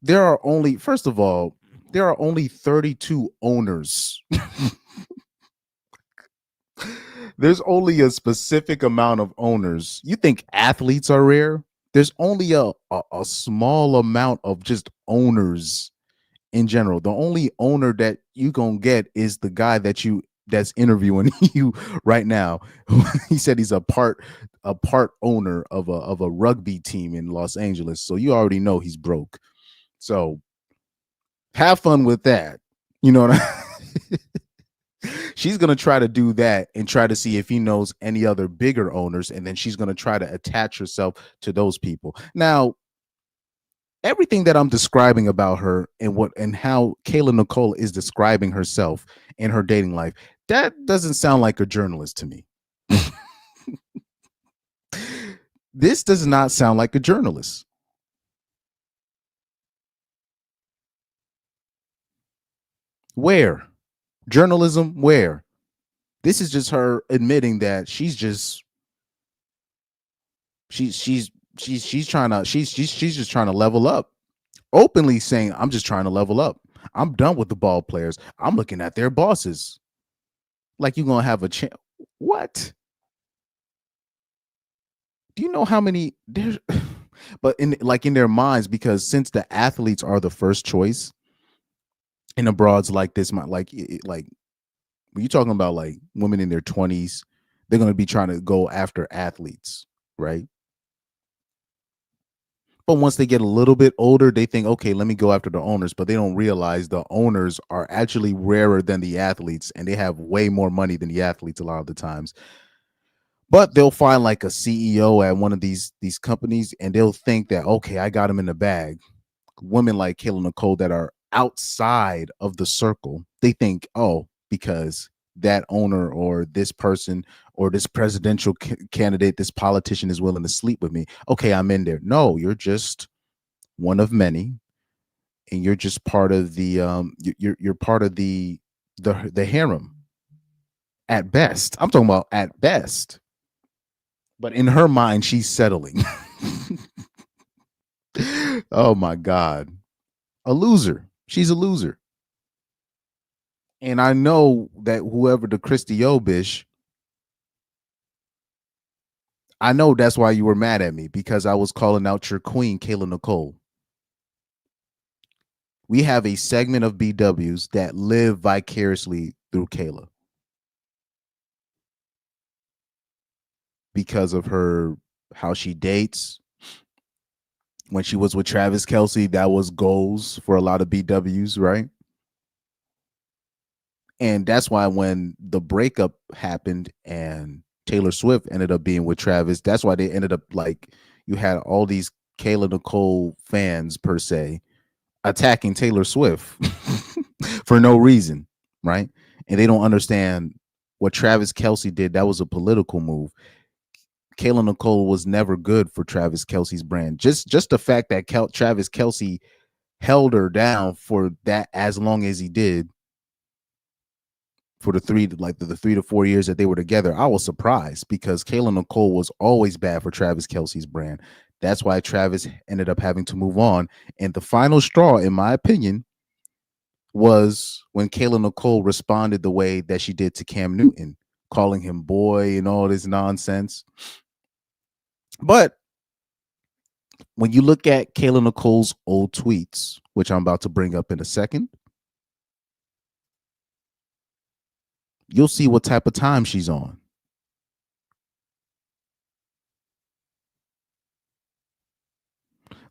there are only 32 owners. There's only a specific amount of owners. You think athletes are rare? There's only a small amount of just owners in general. The only owner that you gonna get is the guy that's interviewing you right now. He said he's a part owner of a rugby team in Los Angeles. So you already know he's broke. So have fun with that. You know what I She's going to try to do that and try to see if he knows any other bigger owners. And then she's going to try to attach herself to those people. Now, everything that I'm describing about her and how Kayla Nicole is describing herself in her dating life, that doesn't sound like a journalist to me. This does not sound like a journalist. Where? Journalism, where? This is just her admitting that she's just trying to level up. Openly saying, I'm just trying to level up. I'm done with the ball players. I'm looking at their bosses. Like you're gonna have a chance. What? Do you know how many there's but in their minds, because since the athletes are the first choice in the broads like this, like when you're talking about like women in their 20s, they're going to be trying to go after athletes, right? But once they get a little bit older, they think, okay, let me go after the owners. But they don't realize the owners are actually rarer than the athletes, and they have way more money than the athletes a lot of the times. But they'll find like a CEO at one of these companies, and they'll think that, okay, I got him in the bag. Women like Kayla Nicole that are outside of the circle, they think, oh, because that owner or this person or this presidential candidate, this politician is willing to sleep with me. Okay, I'm in there. No, you're just one of many, and you're just part of the you're part of the harem at best. I'm talking about at best. But in her mind, she's settling. Oh my God. A loser. She's a loser. And I know that whoever the Christy Obish, I know that's why you were mad at me, because I was calling out your queen, Kayla Nicole. We have a segment of BWs that live vicariously through Kayla because of her, how she dates. When she was with Travis Kelce, that was goals for a lot of BWs, right? And that's why when the breakup happened and Taylor Swift ended up being with Travis, that's why they ended up like, you had all these Kayla Nicole fans per se attacking Taylor Swift for no reason, right? And they don't understand what Travis Kelce did. That was a political move. Kayla Nicole was never good for Travis Kelce's brand. Just the fact that Travis Kelce held her down for that as long as he did, for the 3 to 4 years that they were together, I was surprised, because Kayla Nicole was always bad for Travis Kelce's brand. That's why Travis ended up having to move on. And the final straw, in my opinion, was when Kayla Nicole responded the way that she did to Cam Newton, calling him boy and all this nonsense. But when you look at Kayla Nicole's old tweets, which I'm about to bring up in a second, you'll see what type of time she's on.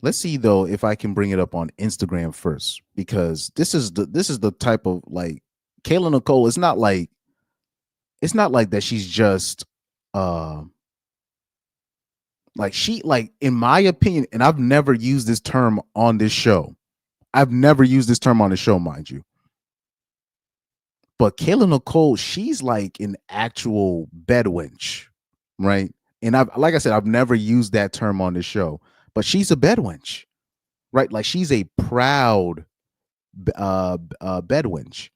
Let's see though if I can bring it up on Instagram first, because this is the type of, like, Kayla Nicole. It's not like that she's just like, she, like, in my opinion, and I've never used this term on this show. I've never used this term on the show, mind you. But Kayla Nicole, she's like an actual bedwench, right? And like I said, I've never used that term on this show, but she's a bedwench, right? Like, she's a proud bedwench.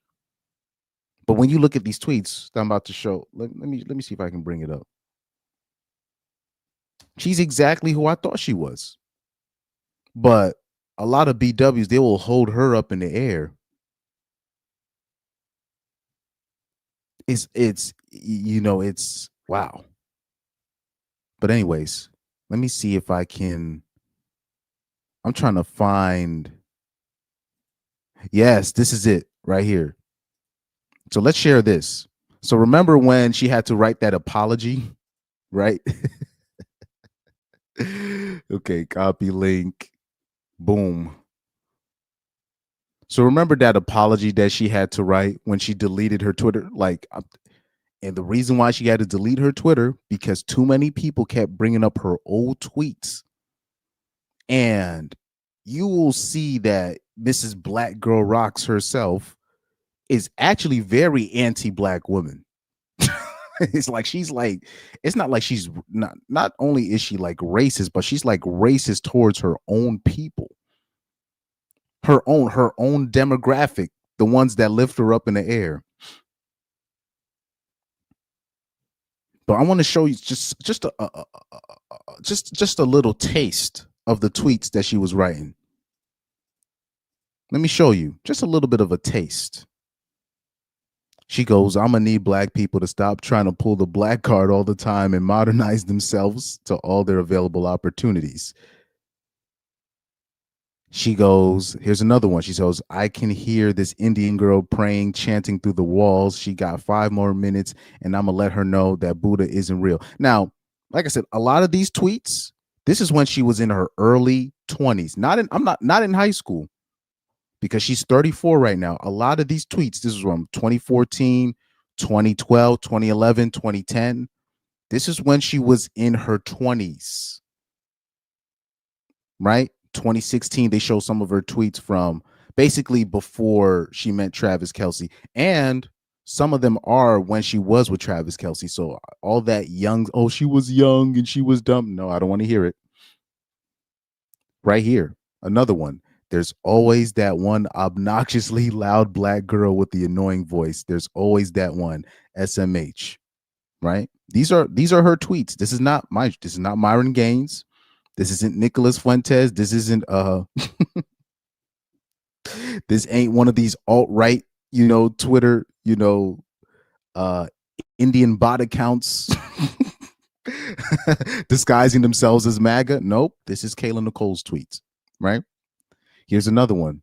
But when you look at these tweets that I'm about to show, let me see if I can bring it up. She's exactly who I thought she was. But a lot of BWs, they will hold her up in the air. It's wow. But anyways, let me see if I can. I'm trying to find. Yes, this is it right here. So let's share this. So remember when she had to write that apology, right? Okay, copy link. Boom. So remember that apology that she had to write when she deleted her Twitter? And the reason why she had to delete her Twitter, because too many people kept bringing up her old tweets. And you will see that Mrs. Black Girl Rocks herself is actually very anti-Black woman. It's like, it's not like she's not only is she like racist, but she's like racist towards her own people. Her own demographic, the ones that lift her up in the air. But I want to show you just a little taste of the tweets that she was writing. Let me show you just a little bit of a taste. She goes, I'm gonna need Black people to stop trying to pull the Black card all the time and modernize themselves to all their available opportunities. She goes, here's another one. She goes, I can hear this Indian girl praying, chanting through the walls. She got 5 more minutes, and I'm going to let her know that Buddha isn't real. Now, like I said, a lot of these tweets, this is when she was in her early 20s. Not in high school, because she's 34 right now. A lot of these tweets, this is from 2014, 2012, 2011, 2010. This is when she was in her 20s, right? 2016, they show some of her tweets from basically before she met Travis Kelce. And some of them are when she was with Travis Kelce. So all that young, oh, she was young and she was dumb. No, I don't want to hear it. Right here, another one. There's always that one obnoxiously loud black girl with the annoying voice. There's always that one. SMH. Right? These are her tweets. This is not Myron Gaines. This isn't Nicholas Fuentes. This isn't this ain't one of these alt-right, Twitter, Indian bot accounts disguising themselves as MAGA. Nope. This is Kayla Nicole's tweets, right? Here's another one.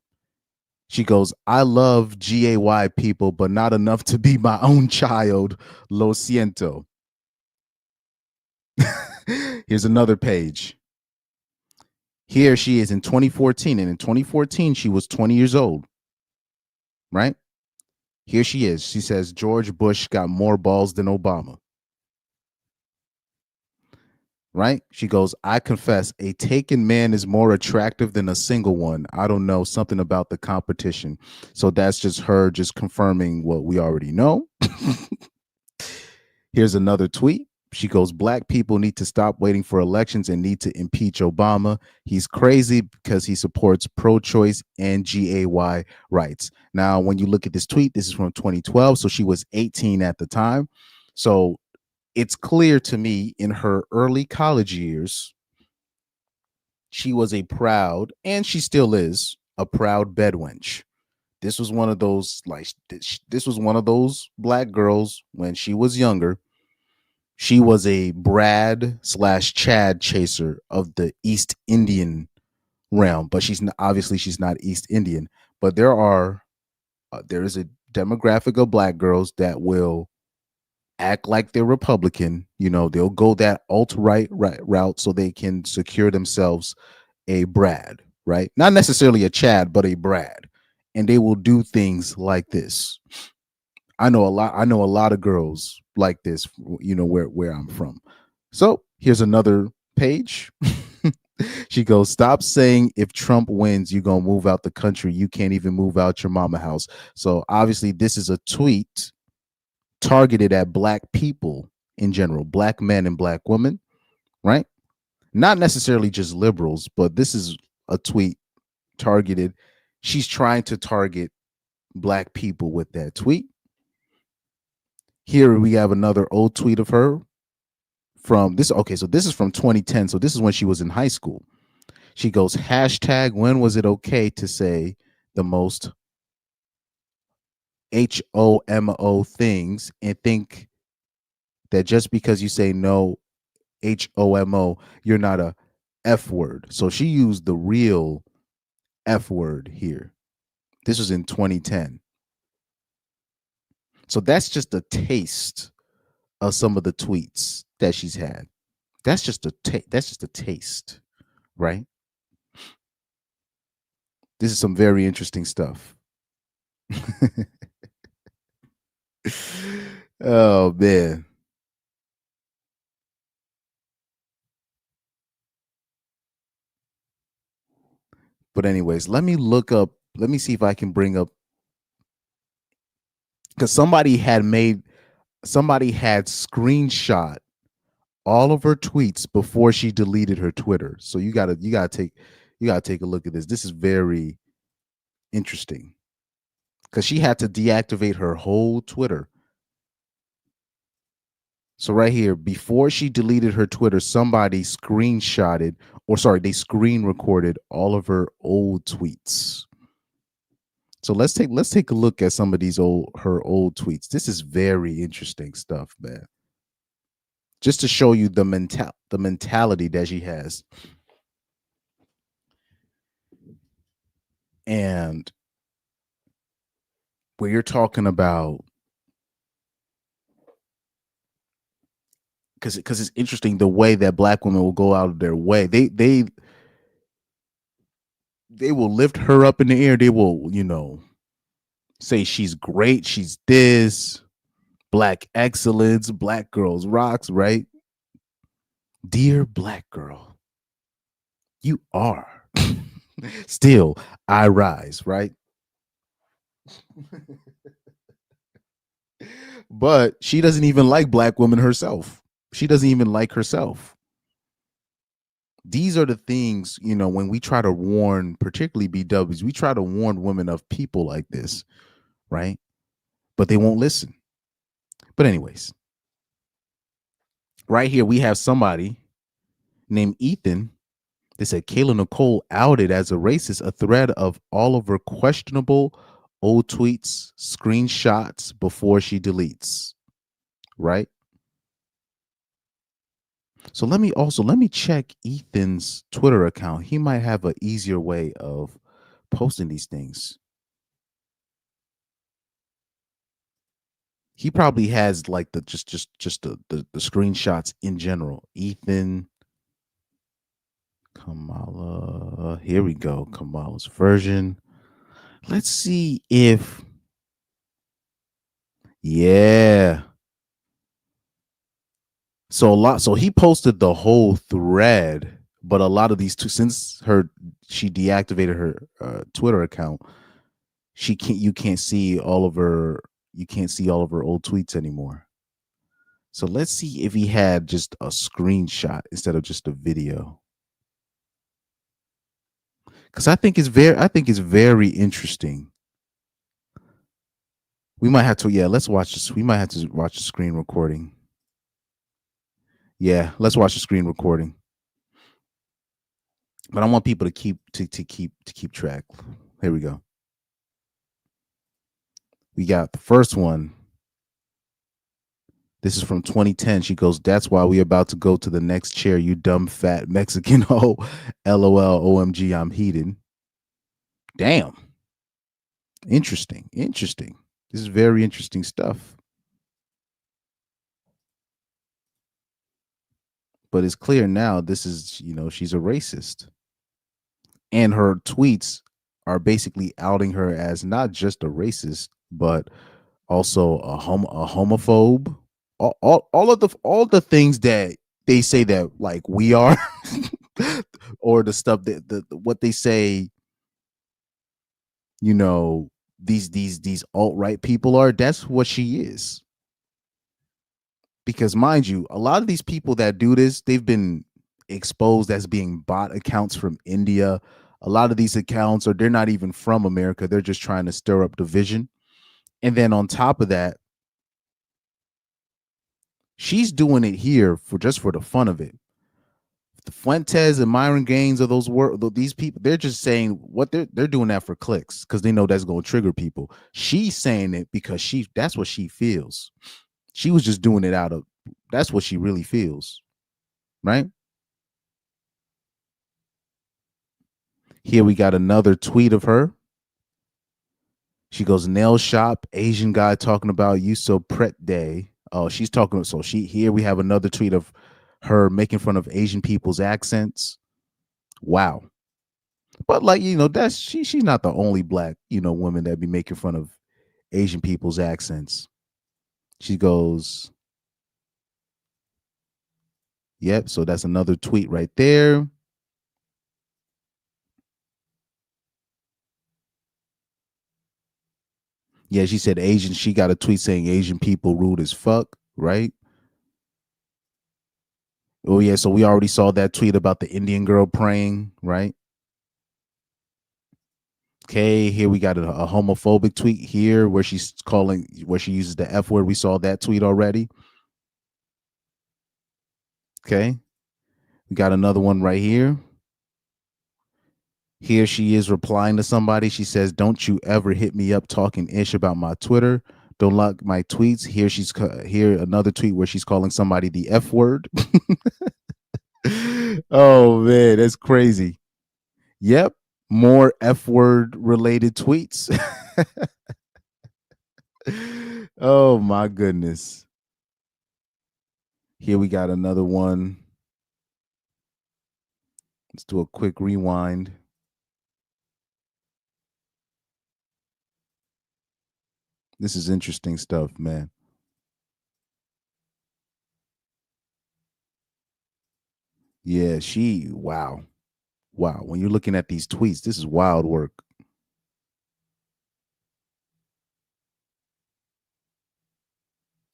She goes, I love GAY people, but not enough to be my own child. Lo siento. Here's another page. Here she is in 2014. And in 2014, she was 20 years old. Right? Here she is. She says, George Bush got more balls than Obama. Right? She goes, I confess, a taken man is more attractive than a single one. I don't know, something about the competition. So that's just her just confirming what we already know. Here's another tweet. She goes, Black people need to stop waiting for elections and need to impeach Obama. He's crazy because he supports pro-choice and GAY rights. Now, when you look at this tweet, this is from 2012. So she was 18 at the time. So it's clear to me in her early college years, she was a proud, and she still is, a proud bedwench. This was one of those, this was one of those Black girls when she was younger. She was a Brad/Chad chaser of the East Indian realm, but she's not East Indian. But there is a demographic of Black girls that will act like they're Republican. They'll go that alt-right route so they can secure themselves a Brad, right? Not necessarily a Chad, but a Brad. And they will do things like this. I know a lot of girls like this, where I'm from. So here's another page. She goes, stop saying if Trump wins, you're going to move out the country. You can't even move out your mama house. So obviously this is a tweet targeted at Black people in general, Black men and Black women, right? Not necessarily just liberals, but this is a tweet targeted. She's trying to target Black people with that tweet. Here we have another old tweet of her from this. Okay, so this is from 2010. So this is when she was in high school. She goes, hashtag when was it okay to say the most HOMO things and think that just because you say no HOMO, you're not a F word. So she used the real F word here. This was in 2010. So that's just a taste of some of the tweets that she's had. That's just a taste, right? This is some very interesting stuff. Oh man. But anyways, let me see if I can bring up, because somebody had screenshot all of her tweets before she deleted her Twitter. So you gotta take a look at this. This is very interesting because she had to deactivate her whole Twitter. So right here, before she deleted her Twitter, somebody screenshotted, they screen recorded all of her old tweets. So let's take a look at some of her old tweets. This is very interesting stuff, man. Just to show you the mentality that she has. And where you're talking about, because it's interesting the way that Black women will go out of their way. They will lift her up in the air. They will, say she's great, she's this, Black excellence, Black girls rocks, right? Dear Black girl, you are still I rise, right? But she doesn't even like black women herself. She doesn't even like herself. These are the things, when we try to warn, particularly BWs, we try to warn women of people like this, right? But they won't listen. But anyways, right here we have somebody named Ethan. They said Kayla Nicole outed as a racist, a thread of all of her questionable old tweets, screenshots before she deletes, right? So let me check Ethan's Twitter account. He might have an easier way of posting these things. He probably has like the just the screenshots in general. Ethan Kamala. Here we go. Kamala's version. Let's see if yeah. So he posted the whole thread, but a lot of these since she deactivated her Twitter account, you can't see all of her old tweets anymore. So let's see if he had just a screenshot instead of just a video. Because I think it's very interesting. We might have to, let's watch this. We might have to watch the screen recording. Yeah, let's watch the screen recording. But I want people to keep track. Here we go. We got the first one. This is from 2010. She goes, "That's why we about to go to the next chair, you dumb fat Mexican hoe. LOL, OMG, I'm heated." Damn. Interesting. This is very interesting stuff. But it's clear now this is, she's a racist. And her tweets are basically outing her as not just a racist, but also a homophobe. All the things that they say that like we are, or the stuff that what they say, these alt-right people are. That's what she is. Because mind you, a lot of these people that do this, they've been exposed as being bot accounts from India. A lot of these accounts they're not even from America. They're just trying to stir up division. And then on top of that, she's doing it here for the fun of it. The Fuentes and Myron Gaines of these people, they're just saying what they're doing that for clicks because they know that's going to trigger people. She's saying it because that's what she feels. She was just doing it that's what she really feels, right? Here we got another tweet of her. She goes, "Nail shop, Asian guy talking about you so pret day." Oh, she's talking. So here we have another tweet of her making fun of Asian people's accents. Wow. But like, that's she's not the only black, woman that be making fun of Asian people's accents. She goes, yep. So that's another tweet right there. Yeah, she said Asian. She got a tweet saying Asian people rude as fuck, right? Oh, yeah. So we already saw that tweet about the Indian girl praying, right? Okay, here we got a homophobic tweet here where she uses the F word. We saw that tweet already. Okay. We got another one right here. Here she is replying to somebody. She says, "Don't you ever hit me up talking ish about my Twitter. Don't like my tweets." Here another tweet where she's calling somebody the F word. Oh man, that's crazy. Yep, more F word related tweets. Oh my goodness. Here we got another one. Let's do a quick rewind. This is interesting stuff, man. Yeah, wow. When you're looking at these tweets, this is wild work.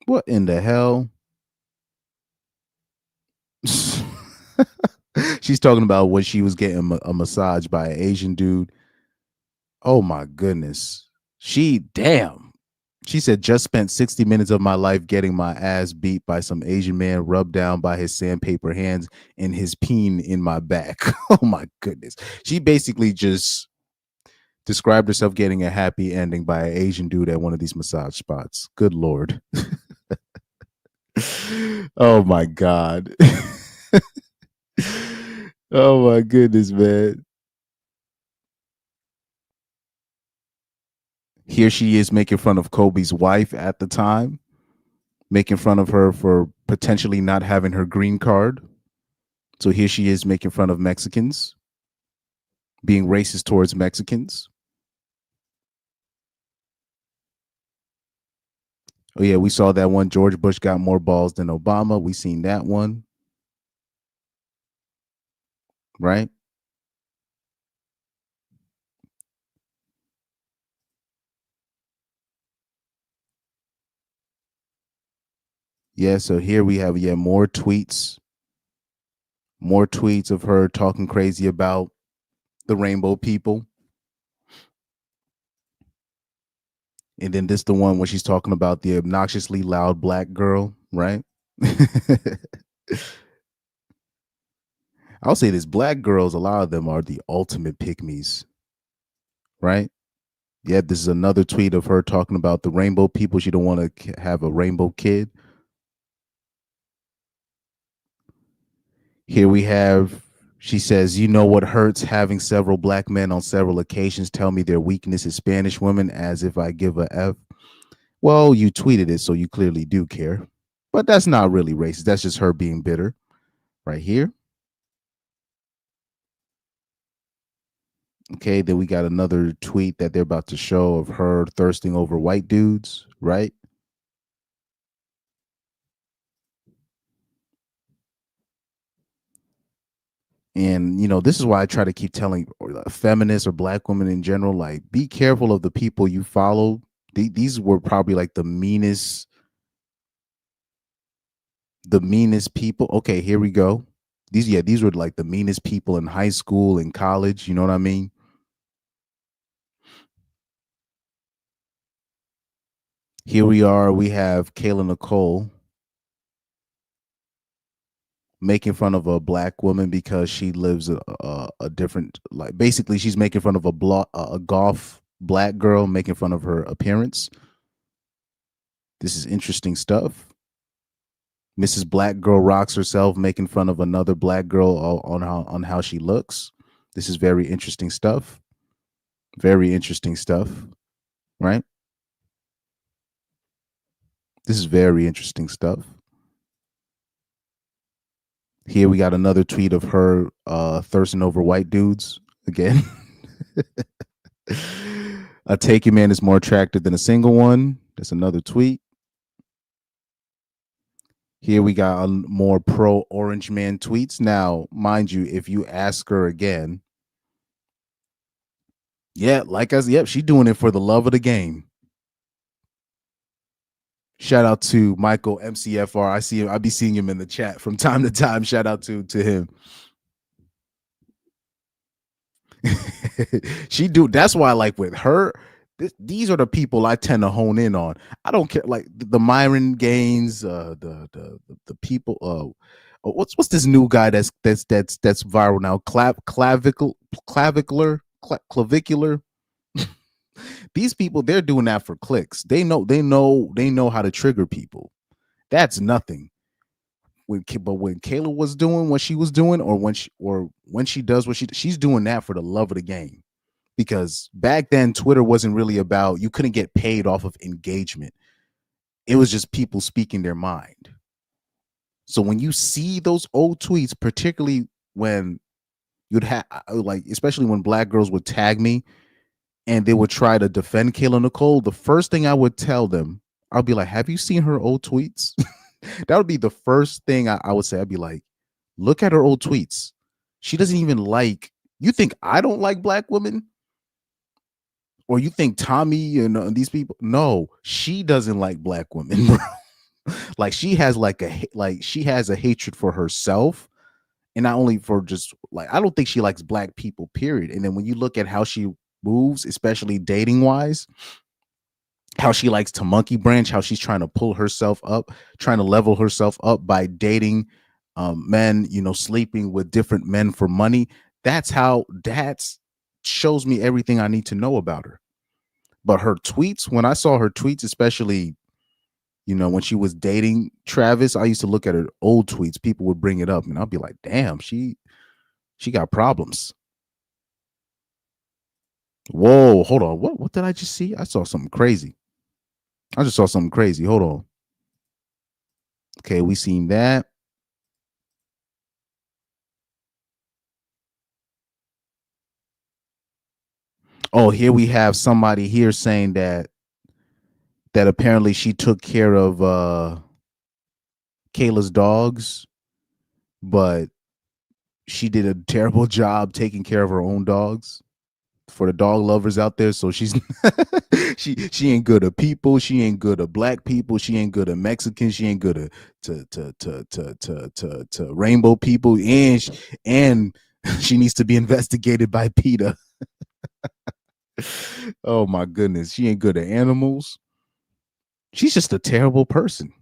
What in the hell? She's talking about when she was getting a massage by an Asian dude. Oh my goodness. Damn. She said, just spent 60 minutes of my life getting my ass beat by some Asian man, rubbed down by his sandpaper hands and his peen in my back. Oh my goodness. She basically just described herself getting a happy ending by an Asian dude at one of these massage spots. Good Lord. Oh my God. Oh my goodness, man. Here she is making fun of Kobe's wife at the time, making fun of her for potentially not having her green card. So here she is making fun of Mexicans, being racist towards Mexicans. Oh yeah, we saw that one. George Bush got more balls than Obama. We seen that one. Right? Yeah, so here we have more tweets. More tweets of her talking crazy about the rainbow people. And then this the one where she's talking about the obnoxiously loud black girl, right? I'll say this, black girls, a lot of them are the ultimate pick-me's, right? Yeah, this is another tweet of her talking about the rainbow people. She don't want to have a rainbow kid. Here we have, she says, you know what hurts? Having several black men on several occasions tell me their weakness is Spanish women, as if I give a F. Well, you tweeted it, so you clearly do care. But that's not really racist. That's just her being bitter. Right here. Okay, then we got another tweet that they're about to show of her thirsting over white dudes, right? And, you know, this is why I try to keep telling feminists or black women in general, like, be careful of the people you follow. These were probably like the meanest people. Okay, here we go. These were like the meanest people in high school and college. You know what I mean? Here we are. We have Kayla Nicole making fun of a black woman because she lives a different, like, basically she's making fun of a golf black girl, making fun of her appearance. This is interesting stuff. Mrs. Black Girl rocks herself, making fun of another black girl on how she looks. This is very interesting stuff. Very interesting stuff, right? This is very interesting stuff. Here we got another tweet of her thirsting over white dudes again. A taken man is more attractive than a single one. That's another tweet. Here we got more pro Orange Man tweets. Now, mind you, if you ask her again, yeah, like us, yep, she's doing it for the love of the game. Shout out to Michael MCFR. I see him. I be seeing him in the chat from time to time. Shout out to him. That's why, like, with her, these are the people I tend to hone in on. I don't care, like the Myron Gaines, the people. What's this new guy that's viral now? Clavicular. These people, they're doing that for clicks. They know how to trigger people. That's nothing. But when Kayla was doing what she was doing, or when she does what she's doing that for the love of the game. Because back then, Twitter wasn't really about, you couldn't get paid off of engagement. It was just people speaking their mind. So when you see those old tweets, particularly when you'd have, like, especially when black girls would tag me and they would try to defend Kayla Nicole, the first thing I would tell them, I'll be like, have you seen her old tweets? That would be the first thing I would say. I'd be like, look at her old tweets. She doesn't even like, you think I don't like black women? Or you think Tommy and these people? No, she doesn't like black women, bro. Like she has she has a hatred for herself, and not only for just like, I don't think she likes black people, period. And then when you look at how she moves, especially dating wise, how she likes to monkey branch, how she's trying to pull herself up, trying to level herself up by dating men, sleeping with different men for money. That's shows me everything I need to know about her. But her tweets, when I saw her tweets, especially, when she was dating Travis, I used to look at her old tweets. People would bring it up, and I'll be like, damn, she got problems. Whoa, hold on. What did I just see? I saw something crazy. I just saw something crazy. Hold on. Okay, we seen that. Oh, here we have somebody here saying that apparently she took care of Kayla's dogs, but she did a terrible job taking care of her own dogs. For the dog lovers out there, so she's she ain't good at people, she ain't good at black people, she ain't good at Mexicans, she ain't good at to rainbow people, and she needs to be investigated by PETA. Oh my goodness, she ain't good at animals. She's just a terrible person.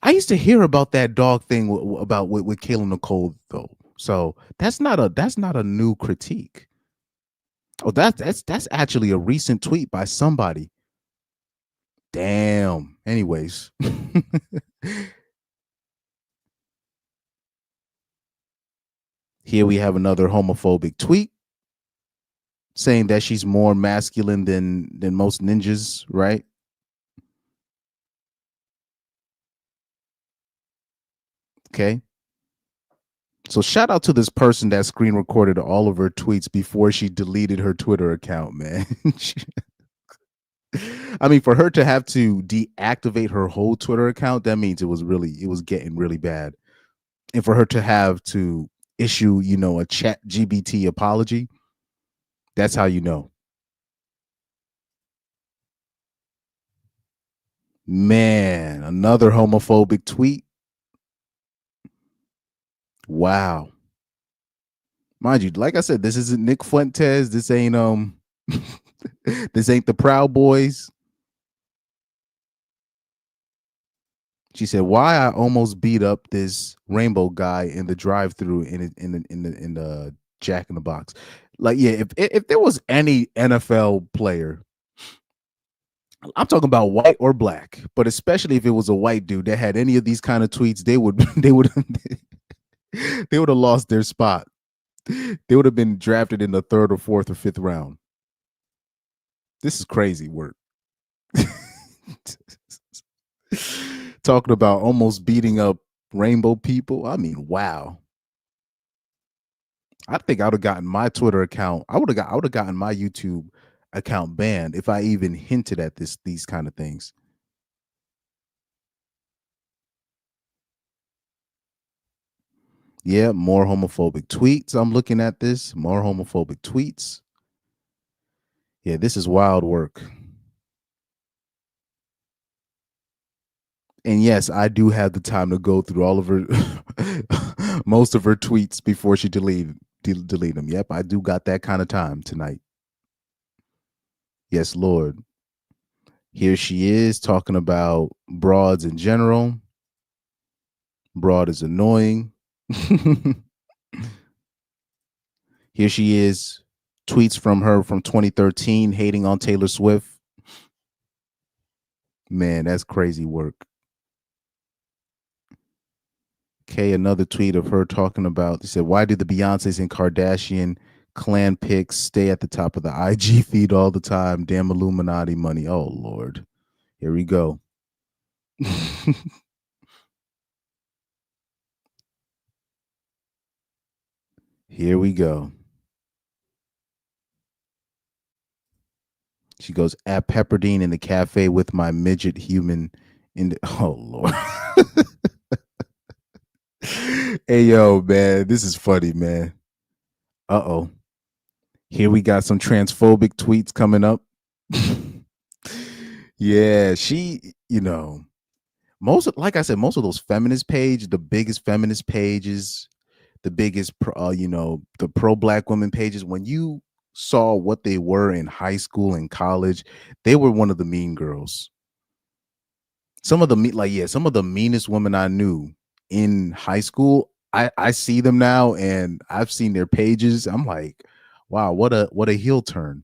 I used to hear about that dog thing with Kayla Nicole though, so that's not a new critique. Oh, that's actually a recent tweet by somebody. Damn. Anyways, here we have another homophobic tweet saying that she's more masculine than most ninjas, right? Okay. So shout out to this person that screen recorded all of her tweets before she deleted her Twitter account, man. I mean, for her to have to deactivate her whole Twitter account, that means it was getting really bad. And for her to have to issue, a chat GBT apology, that's how you know. Man, another homophobic tweet. Wow. Mind you, like I said, this isn't Nick Fuentes. This ain't this ain't the Proud Boys. She said, "Why I almost beat up this rainbow guy in the drive-through in the Jack in the Box." Like, yeah, if there was any NFL player, I'm talking about white or black, but especially if it was a white dude that had any of these kind of tweets, they would they would have lost their spot. They would have been drafted in the 3rd or 4th or 5th round. This is crazy work. Talking about almost beating up rainbow people. I mean, wow. I think I would have gotten my Twitter account. I would have gotten my YouTube account banned if I even hinted at these kind of things. Yeah, more homophobic tweets. I'm looking at this. More homophobic tweets. Yeah, this is wild work. And yes, I do have the time to go through all of her most of her tweets before she delete them. Yep, I do got that kind of time tonight. Yes, Lord. Here she is talking about broads in general. Broad is annoying. Here she is, tweets from her from 2013 hating on Taylor Swift. Man, that's crazy work. Okay, another tweet of her talking about, they said, "Why did the Beyoncés and Kardashian clan pics stay at the top of the IG feed all the time? Damn Illuminati money." Oh, Lord. Here we go. Here we go. She goes, "At Pepperdine in the cafe with my midget human in the." Oh, Lord. Hey, yo, man, this is funny, man. Uh-oh. Here we got some transphobic tweets coming up. Yeah, she, like I said, most of those feminist page, the biggest feminist pages, the biggest, the pro black women pages, when you saw what they were in high school and college, they were one of the mean girls. Some of the some of the meanest women I knew in high school, I see them now and I've seen their pages. I'm like, wow, what a heel turn,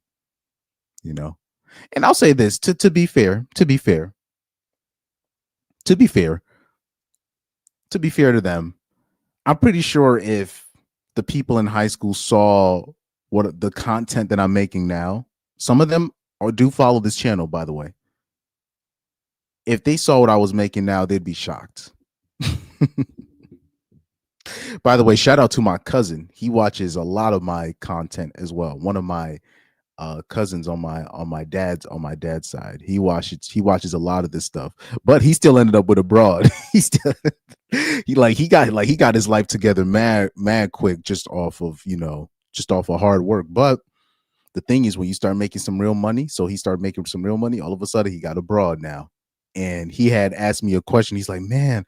And I'll say this to be fair, to be fair to them, I'm pretty sure if the people in high school saw what the content that I'm making now, some of them do follow this channel, by the way. If they saw what I was making now, they'd be shocked. By the way, shout out to my cousin. He watches a lot of my content as well. One of my cousins on my dad's side. He watches a lot of this stuff, but he still ended up with a broad. He got his life together mad quick just off of hard work. But the thing is, when you start making some real money, so he started making some real money, all of a sudden he got a broad now. And he had asked me a question. He's like, man,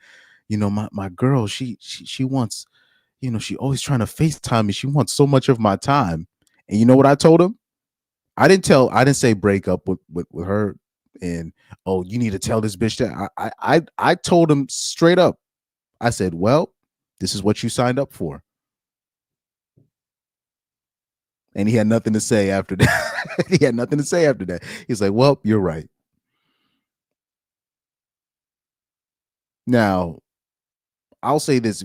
my girl, she wants, she always trying to FaceTime me. She wants so much of my time. And you know what I told him? I didn't say break up with her and, oh, you need to tell this bitch that. I told him straight up. I said, well, this is what you signed up for. And he had nothing to say after that. He's like, well, you're right. Now, I'll say this,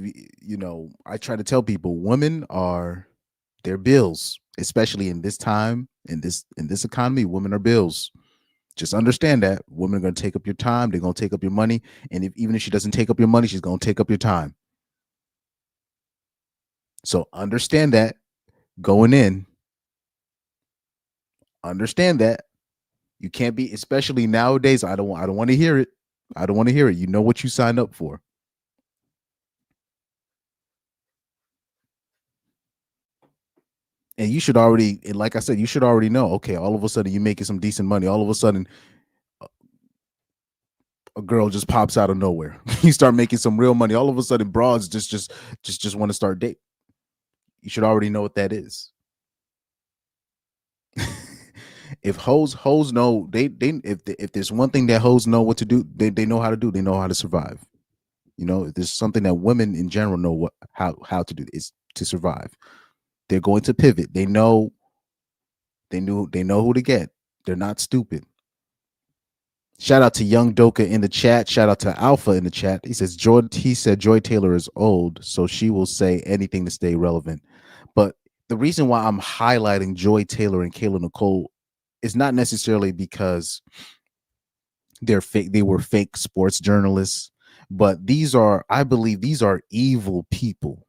I try to tell people women are their bills, especially in this time, in this economy, women are bills. Just understand that women are going to take up your time. They're going to take up your money. And even if she doesn't take up your money, she's going to take up your time. So understand that going in. Understand that you can't be, especially nowadays. I don't want to hear it. I don't want to hear it. You know what you signed up for. And you should already, like I said, you should already know, okay, all of a sudden you're making some decent money. All of a sudden, a girl just pops out of nowhere. You start making some real money. All of a sudden, broads just want to start dating. You should already know what that is. If hoes know, if there's one thing that hoes know what to do, they know how to do. They know how to survive. If there's something that women in general know how to do is to survive. They're going to pivot. They know who to get. They're not stupid. Shout out to Young Doka in the chat. Shout out to Alpha in the chat. He said Joy Taylor is old, so she will say anything to stay relevant. But the reason why I'm highlighting Joy Taylor and Kayla Nicole is not necessarily because they're fake. They were fake sports journalists, but I believe these are evil people.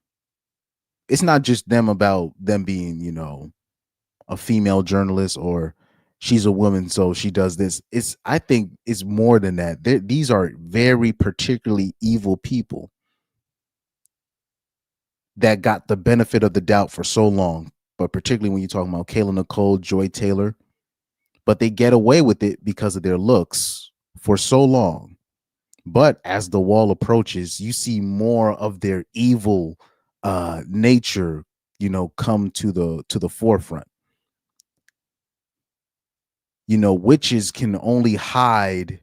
It's not just them about them being, a female journalist or she's a woman, so she does this. I think it's more than that. These are very particularly evil people that got the benefit of the doubt for so long, but particularly when you're talking about Kayla Nicole, Joy Taylor, but they get away with it because of their looks for so long. But as the wall approaches, you see more of their evil nature, come to the forefront. Witches can only hide.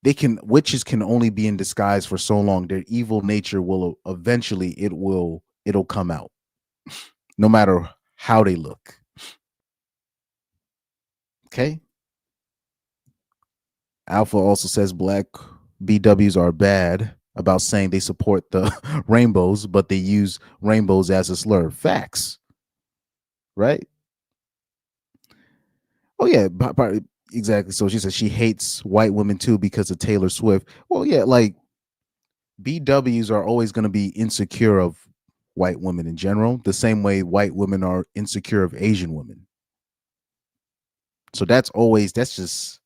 Witches can only be in disguise for so long. Their evil nature will eventually, it'll come out, no matter how they look. Okay. Alpha also says black BWs are bad about saying they support the rainbows, but they use rainbows as a slur. Facts. Right? Oh, yeah. Exactly. So she says she hates white women too because of Taylor Swift. Well, yeah, like BWs are always going to be insecure of white women in general, the same way white women are insecure of Asian women. So that's just,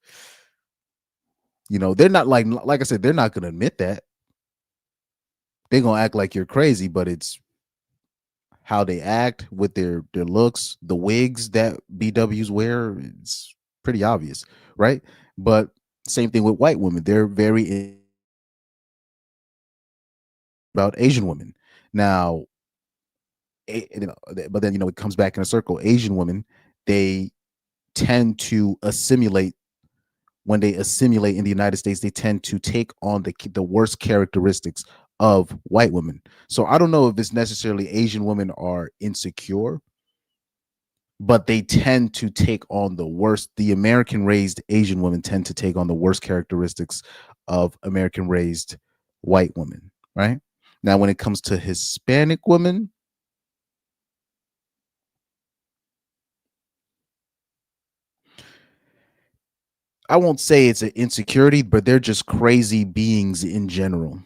they're not like I said, they're not going to admit that. They're going to act like you're crazy, but it's how they act with their looks, the wigs that BWs wear. pretty obvious, right? But same thing with white women. They're very about Asian women. Now, but then it comes back in a circle. Asian women, they tend to assimilate. When they assimilate in the United States, they tend to take on the worst characteristics of white women. So I don't know if it's necessarily Asian women are insecure, but they tend to take on the worst. The American raised Asian women tend to take on the worst characteristics of American raised white women, right? Now, when it comes to Hispanic women, I won't say it's an insecurity, but they're just crazy beings in general.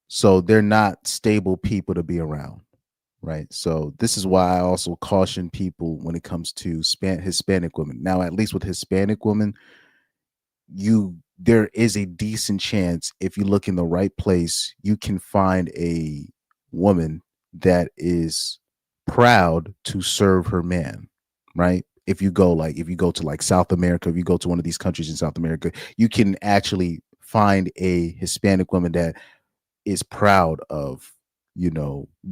So they're not stable people to be around, right? So this is why I also caution people when it comes to Hispanic women. Now, at least with Hispanic women, there is a decent chance, if you look in the right place, you can find a woman that is proud to serve her man, right? If you go to like South America, if you go to one of these countries in South America, you can actually find a Hispanic woman that is proud of,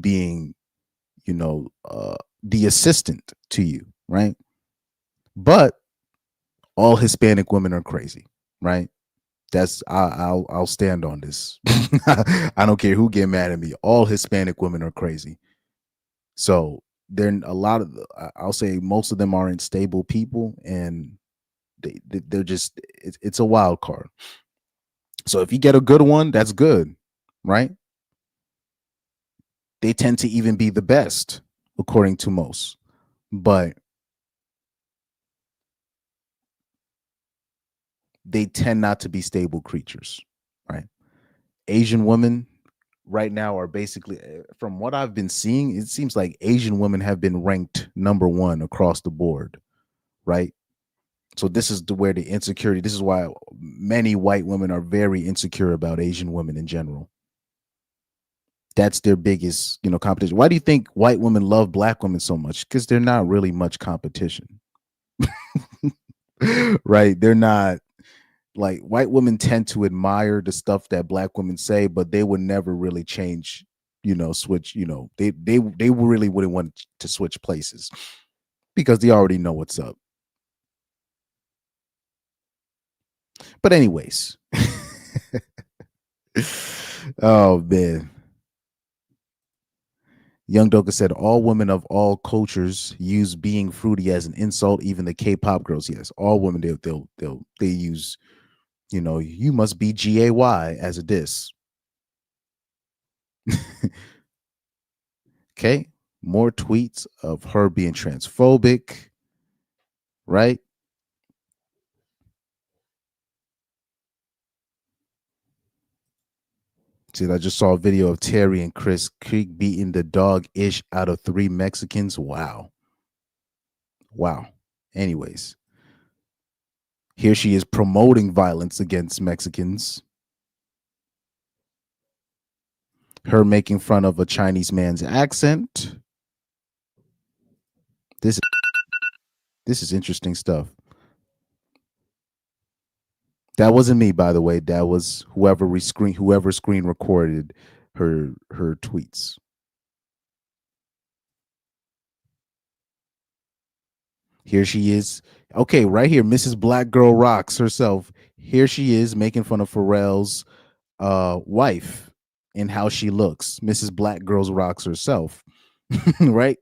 being, the assistant to you, right? But all Hispanic women are crazy, right? I'll stand on this. I don't care who get mad at me. All Hispanic women are crazy. So I'll say most of them aren't stable people, and they're just it's a wild card. So if you get a good one, that's good, right? They tend to even be the best according to most, but they tend not to be stable creatures, right? Asian women right now are basically, from what I've been seeing, it seems like Asian women have been ranked number one across the board, right? So this is where the insecurity, this is why many white women are very insecure about Asian women in general. That's their biggest, competition. Why do you think white women love black women so much? Because they're not really much competition. Right? They're not, like, white women tend to admire the stuff that black women say, but they would never really change, switch, they really wouldn't want to switch places because they already know what's up. But anyways, oh man. Young Doka said all women of all cultures use being fruity as an insult, even the K-pop girls. Yes, all women they use, you must be gay as a diss. Okay, more tweets of her being transphobic, right? See, I just saw a video of Terry and Chris Creek beating the dog-ish out of 3 Mexicans. Wow. Anyways, here she is promoting violence against Mexicans. Her making fun of a Chinese man's accent. This is interesting stuff. That wasn't me, by the way. That was whoever screen recorded her tweets. Here she is. Okay, right here, Mrs. Black Girl Rocks herself. Here she is making fun of Pharrell's wife and how she looks. Mrs. Black Girls Rocks herself. Right?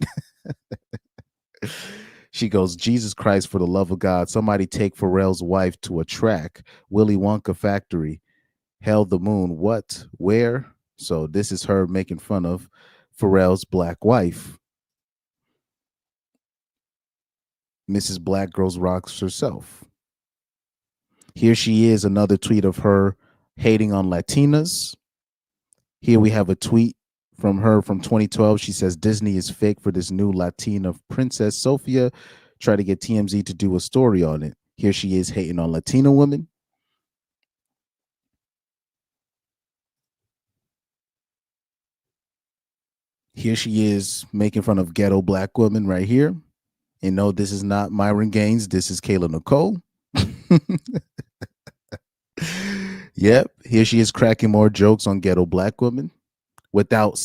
She goes, Jesus Christ, for the love of God, somebody take Pharrell's wife to a track. Willy Wonka factory. Hell the moon. What? Where? So this is her making fun of Pharrell's black wife. Mrs. Black Girls Rocks herself. Here she is, another tweet of her hating on Latinas. Here we have a tweet from her from 2012. She says Disney is fake for this new Latina Princess Sophia. Try to get TMZ to do a story on it. Here she is hating on Latina women. Here she is making fun of ghetto black women right here. And no, this is not Myron Gaines. This is Kayla Nicole. Yep, here she is cracking more jokes on ghetto black women without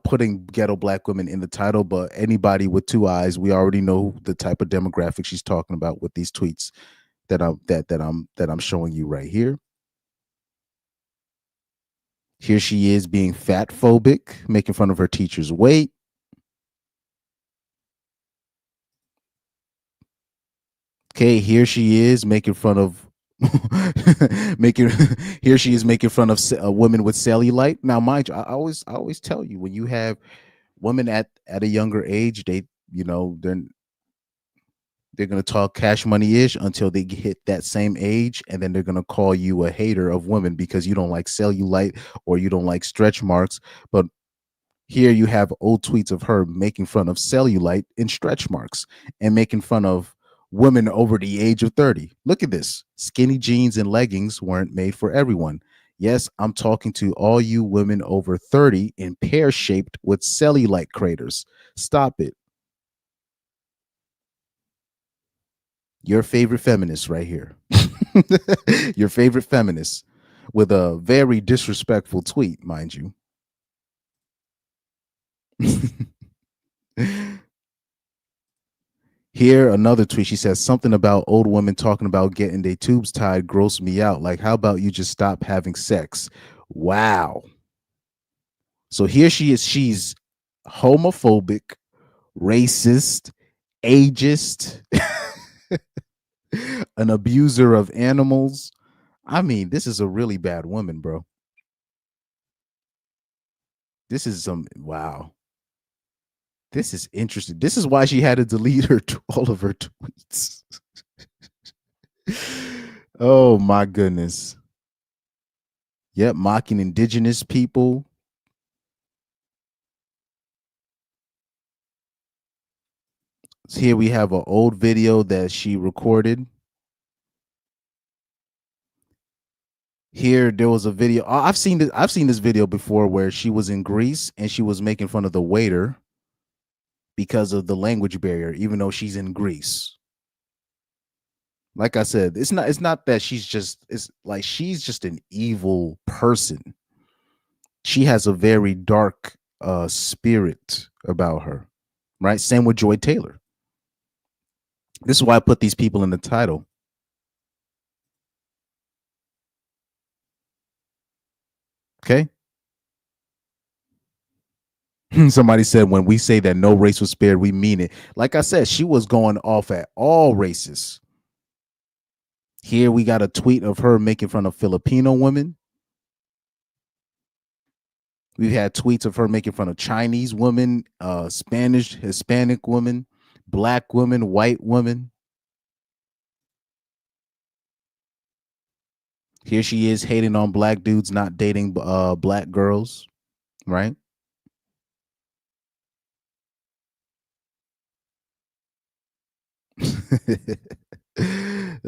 putting ghetto black women in the title, but anybody with two eyes, we already know the type of demographic she's talking about with these tweets that I'm showing you right here. Here she is being fat phobic, making fun of her teacher's weight. Okay, here she is making fun of here she is making fun of a woman with cellulite. Now, mind you, I always tell you, when you have women at a younger age, they're going to talk cash money ish until they hit that same age, and then they're going to call you a hater of women because you don't like cellulite or you don't like stretch marks. But here you have old tweets of her making fun of cellulite and stretch marks and making fun of women over the age of 30. Look at this. Skinny jeans and leggings weren't made for everyone. Yes, I'm talking to all you women over 30 and pear-shaped with cellulite craters. Stop it. Your favorite feminist right here. Your favorite feminist with a very disrespectful tweet, mind you. Here, another tweet. She says something about old women talking about getting their tubes tied gross me out. Like, how about you just stop having sex? Wow. So here she is. She's homophobic, racist, ageist, an abuser of animals. I mean, this is a really bad woman, bro. This is wow. This is interesting. This is why she had to delete all of her tweets. Oh my goodness. Yep, mocking indigenous people. So here we have an old video that she recorded. Here there was a video. I've seen this video before where she was in Greece and she was making fun of the waiter because of the language barrier, even though she's in Greece. Like I said, it's not that she's just an evil person. She has a very dark spirit about her, right? Same with Joy Taylor. This is why I put these people in the title. Okay. Somebody said, when we say that no race was spared, we mean it. Like I said, she was going off at all races. Here we got a tweet of her making fun of Filipino women. We've had tweets of her making fun of Chinese women, Spanish, Hispanic women, black women, white women. Here she is hating on black dudes not dating black girls, right?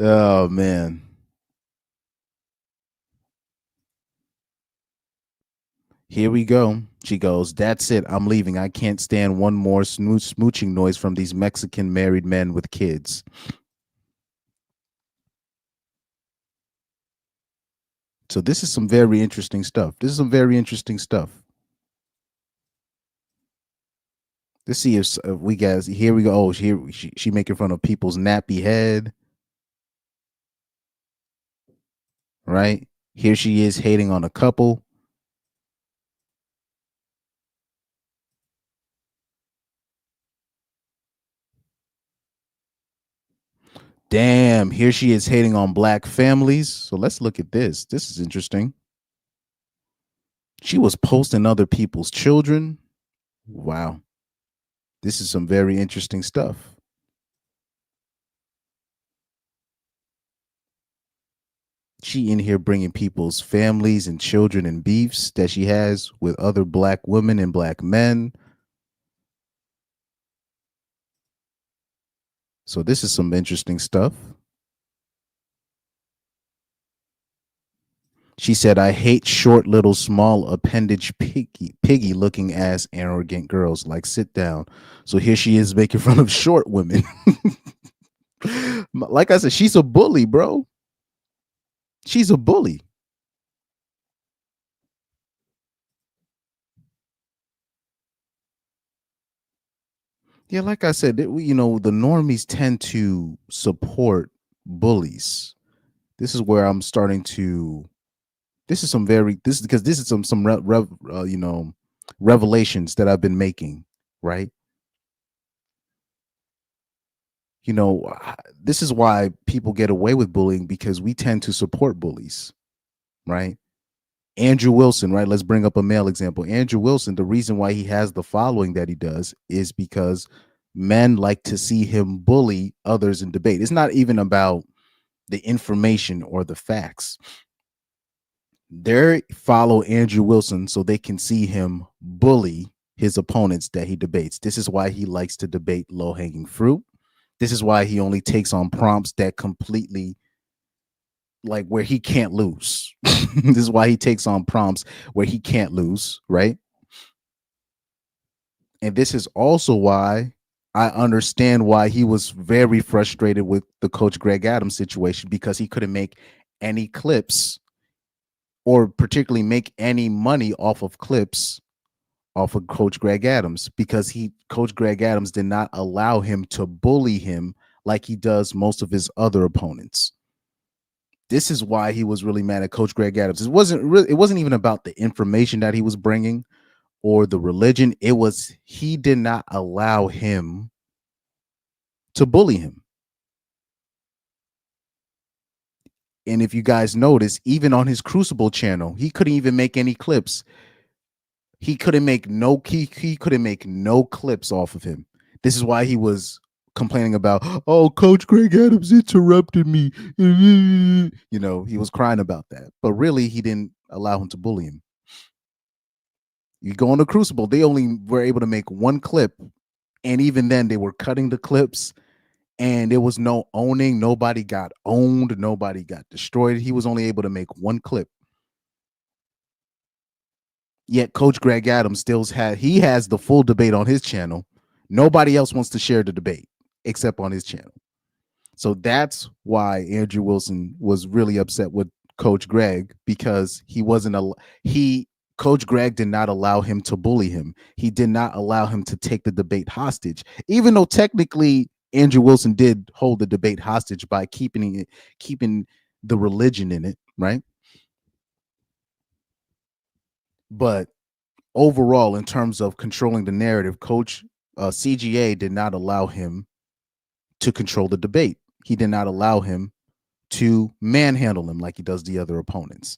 Oh man. Here we go. She goes, that's it. I'm leaving. I can't stand one more smooching noise from these Mexican married men with kids. So this is some very interesting stuff. Let's see if we guys, here we go. Oh, she making fun of people's nappy head. Right? Here she is hating on a couple. Damn, here she is hating on black families. So let's look at this. This is interesting. She was posting other people's children. Wow. This is some very interesting stuff. She in here bringing people's families and children and beefs that she has with other black women and black men. So this is some interesting stuff. She said, I hate short, little, small appendage piggy looking ass arrogant girls. Like, sit down. So here she is making fun of short women. Like I said, she's a bully, bro. She's a bully. Yeah, like I said, the normies tend to support bullies. This is where I'm starting to. This is some revelations that I've been making, right? This is why people get away with bullying, because we tend to support bullies, right? Andrew Wilson, right? Let's bring up a male example. Andrew Wilson, the reason why he has the following that he does is because men like to see him bully others in debate. It's not even about the information or the facts. They follow Andrew Wilson so they can see him bully his opponents that he debates. This is why he likes to debate low-hanging fruit. This is why he only takes on prompts that completely, like, where he can't lose. This is why he takes on prompts where he can't lose, right? And this is also why I understand why he was very frustrated with the Coach Greg Adams situation, because he couldn't make any clips, or particularly make any money off of clips off of Coach Greg Adams, because Coach Greg Adams did not allow him to bully him like he does most of his other opponents. This is why he was really mad at Coach Greg Adams. It wasn't even about the information that he was bringing or the religion. It was, he did not allow him to bully him. And if you guys notice, even on his Crucible channel, he couldn't even make any clips. He couldn't make no clips off of him. This is why he was complaining about, oh, Coach Greg Adams interrupted me. He was crying about that. But really, he didn't allow him to bully him. You go on the Crucible, they only were able to make one clip. And even then, they were cutting the clips. And there was no owning. Nobody got owned. Nobody got destroyed. He was only able to make one clip. Yet Coach Greg Adams he has the full debate on his channel. Nobody else wants to share the debate except on his channel. So that's why Andrew Wilson was really upset with Coach Greg, because Coach Greg did not allow him to bully him. He did not allow him to take the debate hostage, even though technically Andrew Wilson did hold the debate hostage by keeping the religion in it, right? But overall, in terms of controlling the narrative, Coach CGA did not allow him to control the debate. He did not allow him to manhandle him like he does the other opponents.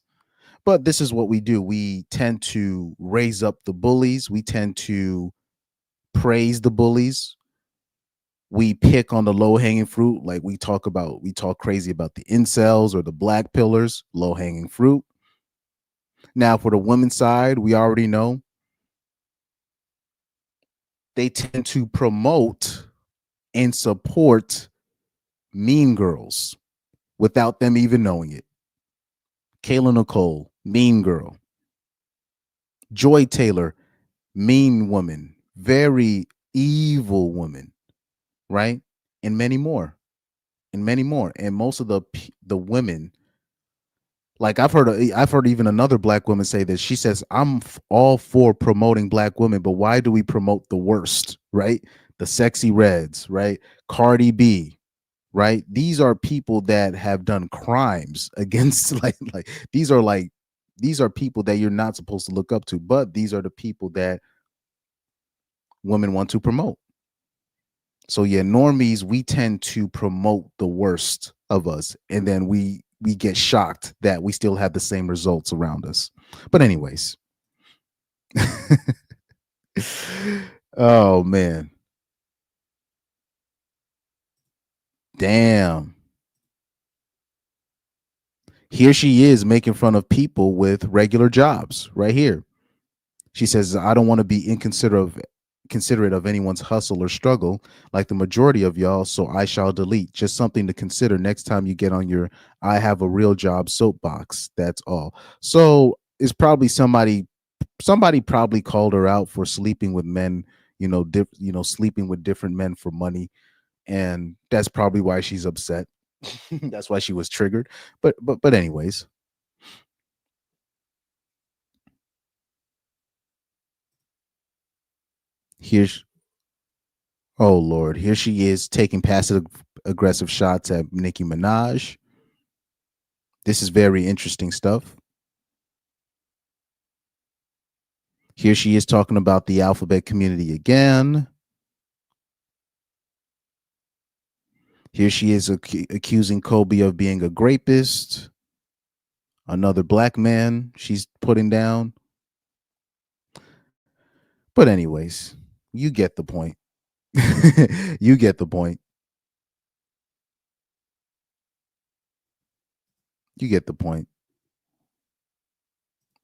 But this is what we do. We tend to raise up the bullies. We tend to praise the bullies. We pick on the low-hanging fruit. Like we talk crazy about the incels or the black pillars, low-hanging fruit. Now, for the women's side, we already know they tend to promote and support mean girls without them even knowing it. Kayla Nicole, mean girl. Joy Taylor, mean woman, very evil woman, right? And many more. And most of the women, like I've heard even another black woman say this. She says, I'm all for promoting black women, but why do we promote the worst, right? The Sexy Reds, right? Cardi B, right? These are people that have done crimes against these are people that you're not supposed to look up to, but these are the people that women want to promote. So yeah, normies, we tend to promote the worst of us, and then we get shocked that we still have the same results around us. But anyways, oh man, damn. Here she is making fun of people with regular jobs right here. She says, I don't want to be considerate of anyone's hustle or struggle like the majority of y'all, so I shall delete. Just something to consider next time you get on your I have a real job soapbox. That's all. So it's probably somebody probably called her out for sleeping with men, sleeping with different men for money. and that's probably why she's upset. That's why she was triggered. But anyways. Here's oh Lord, here she is taking passive aggressive shots at Nicki Minaj. This is very interesting stuff. Here she is talking about the alphabet community again. Here she is accusing Kobe of being a rapist. Another black man she's putting down. But anyways, you get the point. You get the point. You get the point.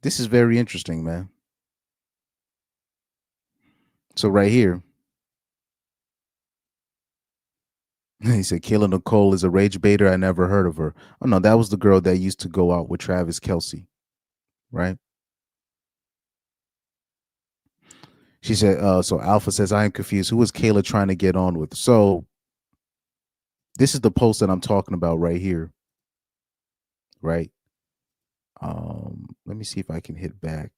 This is very interesting, man. So right here, he said, Kayla Nicole is a rage baiter. I never heard of her. Oh, no, that was the girl that used to go out with Travis Kelce, right? She said, so Alpha says, I am confused. Who is Kayla trying to get on with? So this is the post that I'm talking about right here, right? Let me see if I can hit back.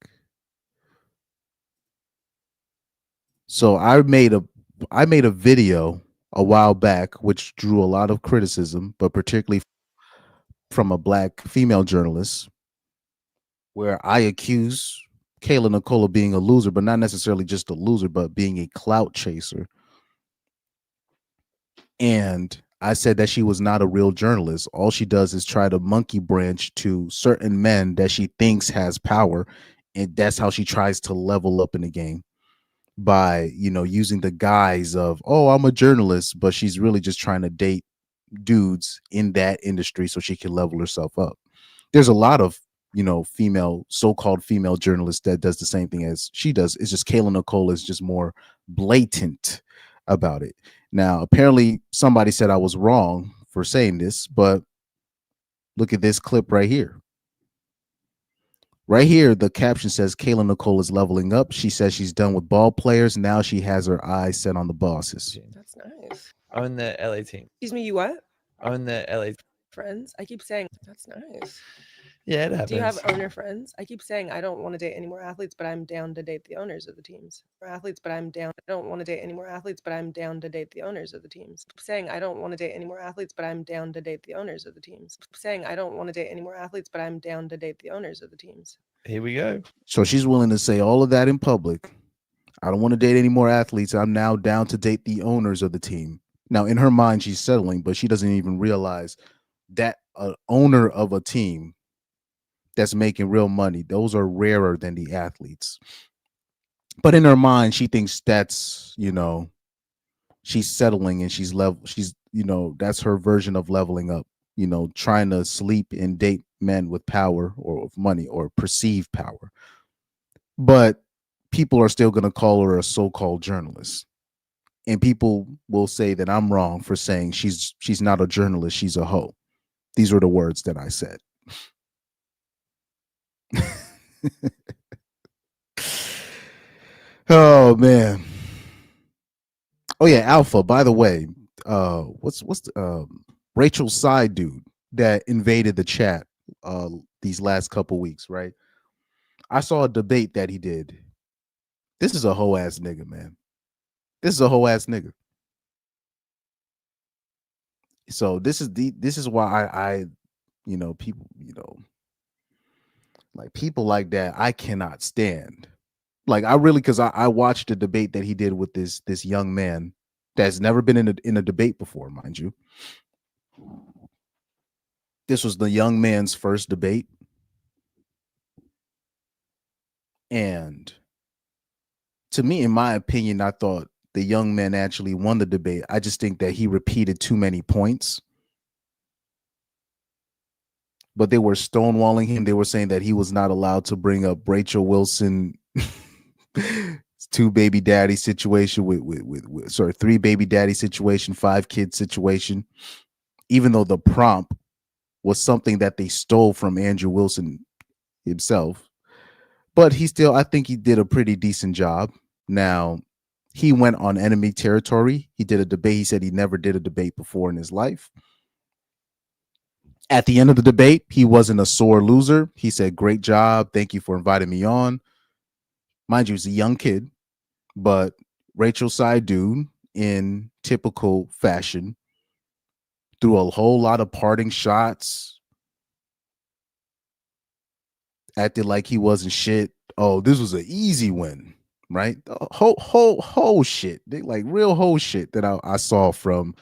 So I made a video a while back, which drew a lot of criticism, but particularly from a black female journalist, where I accuse Kayla Nicole of being a loser, but not necessarily just a loser, but being a clout chaser. And I said that she was not a real journalist. All she does is try to monkey branch to certain men that she thinks has power. And that's how she tries to level up in the game, by, using the guise of, oh, I'm a journalist, but she's really just trying to date dudes in that industry so she can level herself up. There's a lot of, female, so-called female journalists that does the same thing as she does. It's just Kayla Nicole is just more blatant about it. Now, apparently somebody said I was wrong for saying this, but look at this clip right here. Right here, the caption says Kayla Nicole is leveling up. She says she's done with ball players. Now she has her eyes set on the bosses. That's nice. Own the LA team. Excuse me, you what? Own the LA Friends? I keep saying that's nice. Yeah, it happens. Do you have owner friends? I keep saying I don't want to date any more athletes, but I'm down to date the owners of the teams. Or athletes, but I'm down. I don't want to date any more athletes, but I'm down to date the owners of the teams. Saying I don't want to date any more athletes, but I'm down to date the owners of the teams. Saying I don't want to date any more athletes, but I'm down to date the owners of the teams. Here we go. So she's willing to say all of that in public. I don't want to date any more athletes. I'm now down to date the owners of the team. Now, in her mind, she's settling, but she doesn't even realize that an owner of a team that's making real money, those are rarer than the athletes. But in her mind, she thinks that's, she's settling and she's that's her version of leveling up, trying to sleep and date men with power or with money or perceived power. But people are still going to call her a so-called journalist. And people will say that I'm wrong for saying she's not a journalist, she's a hoe. These were the words that I said. Oh man. Oh yeah, Alpha, by the way, what's the Rachel's side dude that invaded the chat these last couple weeks, right? I saw a debate that he did. This is a hoe ass nigga, man. This is a hoe ass nigga. So this is why I people, like people like that I cannot stand. Like I really, because I watched the debate that he did with this young man that's never been in a debate before, mind you. This was the young man's first debate. And to me, in my opinion, I thought the young man actually won the debate. I just think that he repeated too many points. But they were stonewalling him. They were saying that he was not allowed to bring up Rachel Wilson two baby daddy situation with three baby daddy situation, 5 kid situation, even though the prompt was something that they stole from Andrew Wilson himself. But I think he did a pretty decent job. Now, He went on enemy territory. He did a debate. He said he never did a debate before in his life. At the end of the debate, he wasn't a sore loser. He said, "Great job. Thank you for inviting me on." Mind you, he's a young kid, but Rachel Saidu, in typical fashion, threw a whole lot of parting shots, acted like he wasn't shit. Oh, this was an easy win, right? Whole shit, like real whole shit that I saw from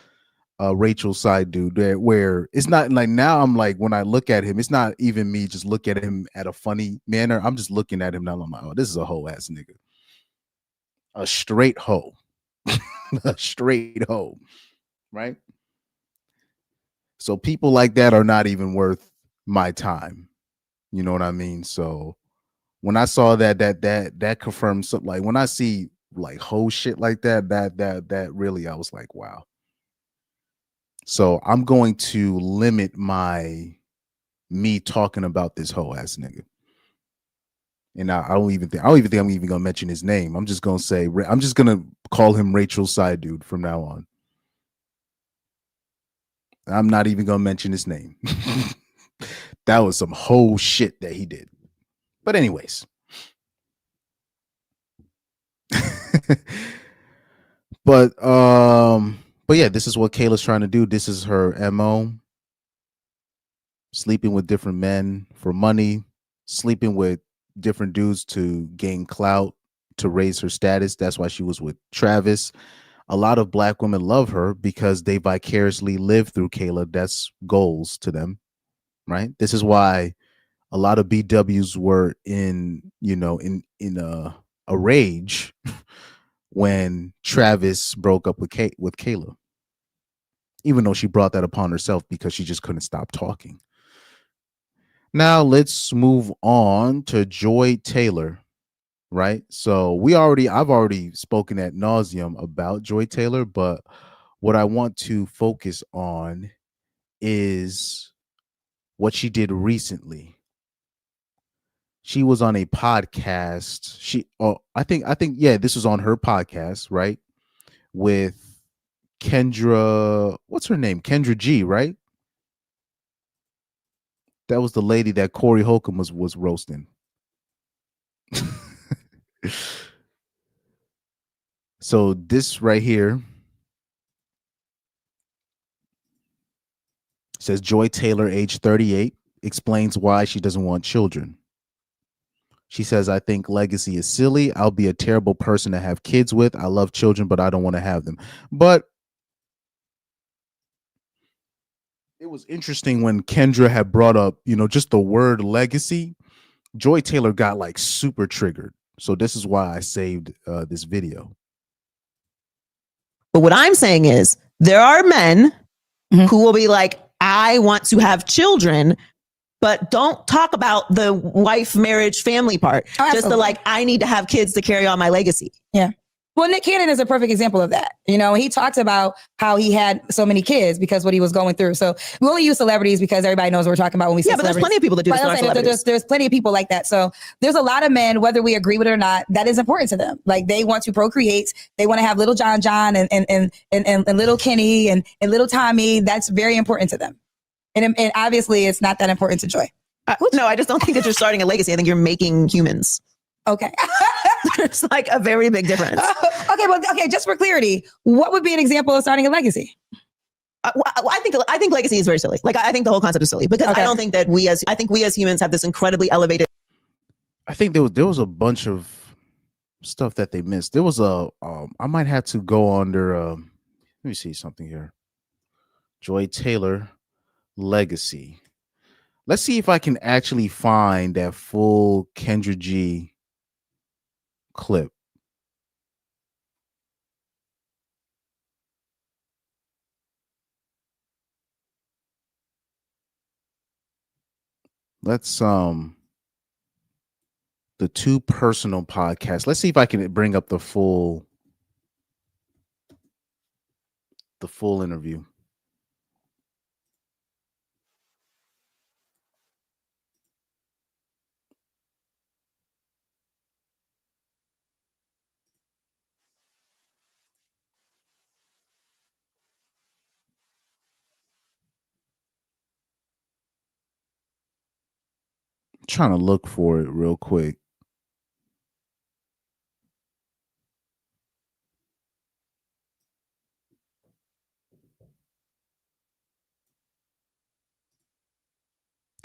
Rachel Saidu, that where it's not like, now I'm like, when I look at him, it's not even me just look at him at a funny manner. I'm just looking at him now. I'm like, oh, this is a whole ass nigga, a straight hoe, a straight hoe, right? So people like that are not even worth my time. You know what I mean? So when I saw that confirmed something. Like when I see like whole shit like that really, I was like, wow. So I'm going to limit me talking about this whole ass nigga. And I don't even think I'm even gonna mention his name. I'm just gonna call him Rachel Saidu from now on. I'm not even gonna mention his name. That was some whole shit that he did. But anyways. but yeah, this is what Kayla's trying to do. This is her MO. Sleeping with different men for money, sleeping with different dudes to gain clout, to raise her status. That's why she was with Travis. A lot of black women love her because they vicariously live through Kayla. That's goals to them, right? This is why a lot of BWs were in a rage when Travis broke up with Kayla, even though she brought that upon herself because she just couldn't stop talking. Now let's move on to Joy Taylor, right? So I've already spoken ad nauseum about Joy Taylor, but what I want to focus on is what she did recently. She was on a podcast. This was on her podcast, right? With Kendra, what's her name? Kendra G, right? That was the lady that Corey Holcomb was roasting. So this right here says Joy Taylor, age 38, explains why she doesn't want children. She says, "I think legacy is silly. I'll be a terrible person to have kids with. I love children, but I don't want to have them." But it was interesting when Kendra had brought up, just the word legacy. Joy Taylor got like super triggered. So this is why I saved this video. But what I'm saying is there are men who will be like, I want to have children, but don't talk about the wife, marriage, family part. Just the like, I need to have kids to carry on my legacy. Yeah. Well, Nick Cannon is a perfect example of that. He talked about how he had so many kids because what he was going through. So we only use celebrities because everybody knows what we're talking about when we say but there's plenty of people that do this. There's plenty of people like that. So there's a lot of men, whether we agree with it or not, that is important to them. Like they want to procreate. They want to have little John and little Kenny and little Tommy. That's very important to them. And obviously it's not that important to Joy. No, I just don't think that you're starting a legacy. I think you're making humans. Okay. There's like a very big difference. Okay, just for clarity, what would be an example of starting a legacy? I think legacy is very silly. Like I think the whole concept is silly because I don't think that we as humans have this incredibly elevated. I think there was a bunch of stuff that they missed. There was I might have to go under let me see something here. Joy Taylor legacy. Let's see if I can actually find that full Kendra G clip. Let's the Too Personal podcast. Let's see if I can bring up the full interview. Trying to look for it real quick.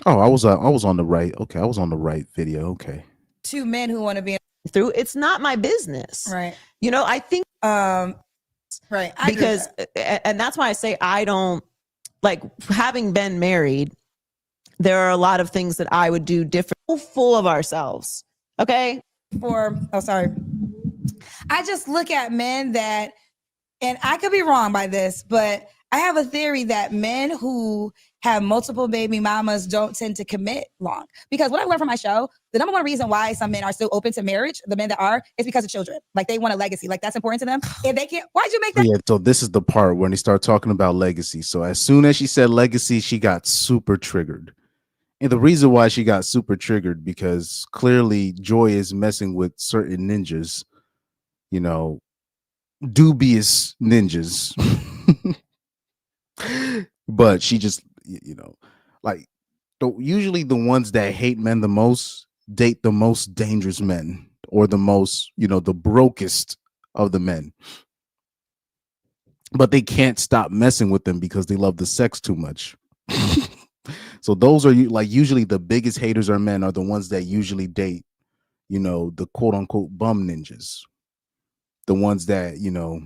Oh, I was on the right. Okay, I was on the right video. Okay. Two men who want to be through. It's not my business. right. You know, I think Right. I agree with because and that's why I say I don't like having been married. There are a lot of things that I would do different. Full of ourselves. Okay. I just look at men that, and I could be wrong by this, but I have a theory that men who have multiple baby mamas don't tend to commit long. Because what I learned from my show, the number one reason why some men are still open to marriage, the men that are, is because of children. Like they want a legacy. Like that's important to them. If they can't, why'd you make that? Yeah, so this is the part when they start talking about legacy. So as soon as she said legacy, she got super triggered. And the reason why she got super triggered, because clearly Joy is messing with certain ninjas, you know, dubious ninjas. But she just, you know, like usually the ones that hate men the most date the most dangerous men, or the most, you know, the brokest of the men. But they can't stop messing with them because they love the sex too much. So those are like usually the biggest haters are men, are the ones that usually date, you know, the quote unquote bum ninjas. The ones that, you know,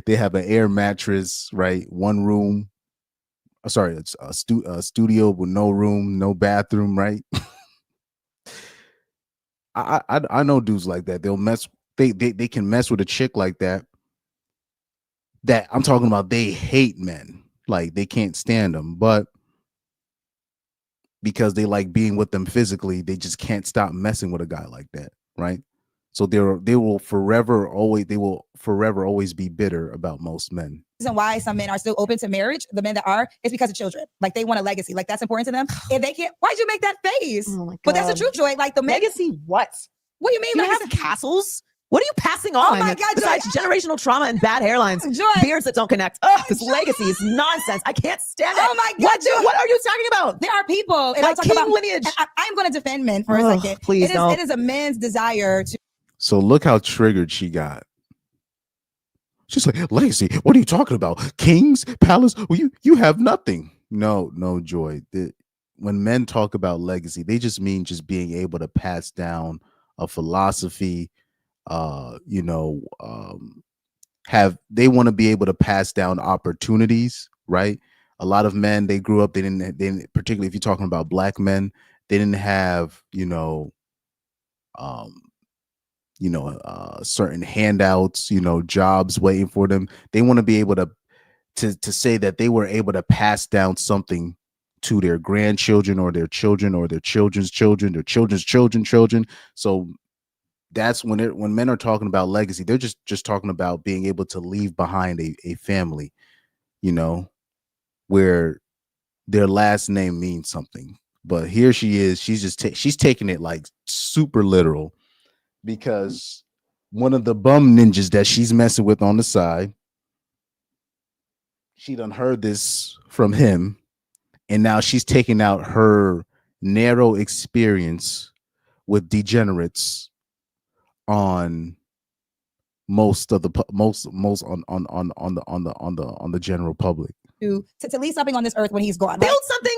they have an air mattress, right? One room. Sorry, it's a studio with no room, no bathroom, right? I know dudes like that. They'll mess. They can mess with a chick like that. That I'm talking about. They hate men. Like they can't stand them, but because they like being with them physically, they just can't stop messing with a guy like that, right? So they will forever always be bitter about most men. Reason why some men are still open to marriage, the men that are, is because of children. Like they want a legacy. Like that's important to them. If they can't, why'd you make that face? Oh my God. But that's the truth, Joy. Like the legacy. What? What do you mean? Do you have castles? What are you passing on? Oh my God, besides Joy. generational trauma and bad hairlines, Joy. beards that don't connect. Oh, this legacy is nonsense. I can't stand it. Oh my God, Joy. What are you talking about? There are people, and Like I'm talking king about lineage. I'm going to defend men for a Oh, second. please don't. It is a man's desire to. So look how triggered she got. She's like, legacy, what are you talking about? Kings, palace? Well, you have nothing. No, Joy. When men talk about legacy, they just mean just being able to pass down a philosophy. You know, they want to be able to pass down opportunities, right? A lot of men, they grew up, they didn't particularly if you're talking about black men, they didn't have, certain handouts, jobs waiting for them. They want to be able to say that they were able to pass down something to their grandchildren or their children or their children's children, their children's children. So that's when men are talking about legacy, they're just talking about being able to leave behind a family, where their last name means something. But here she is, she's taking it like super literal, because one of the bum ninjas that she's messing with on the side, she done heard this from him, and now she's taking out her narrow experience with degenerates on most of the on the general public. To leave something on this earth when he's gone. Build something.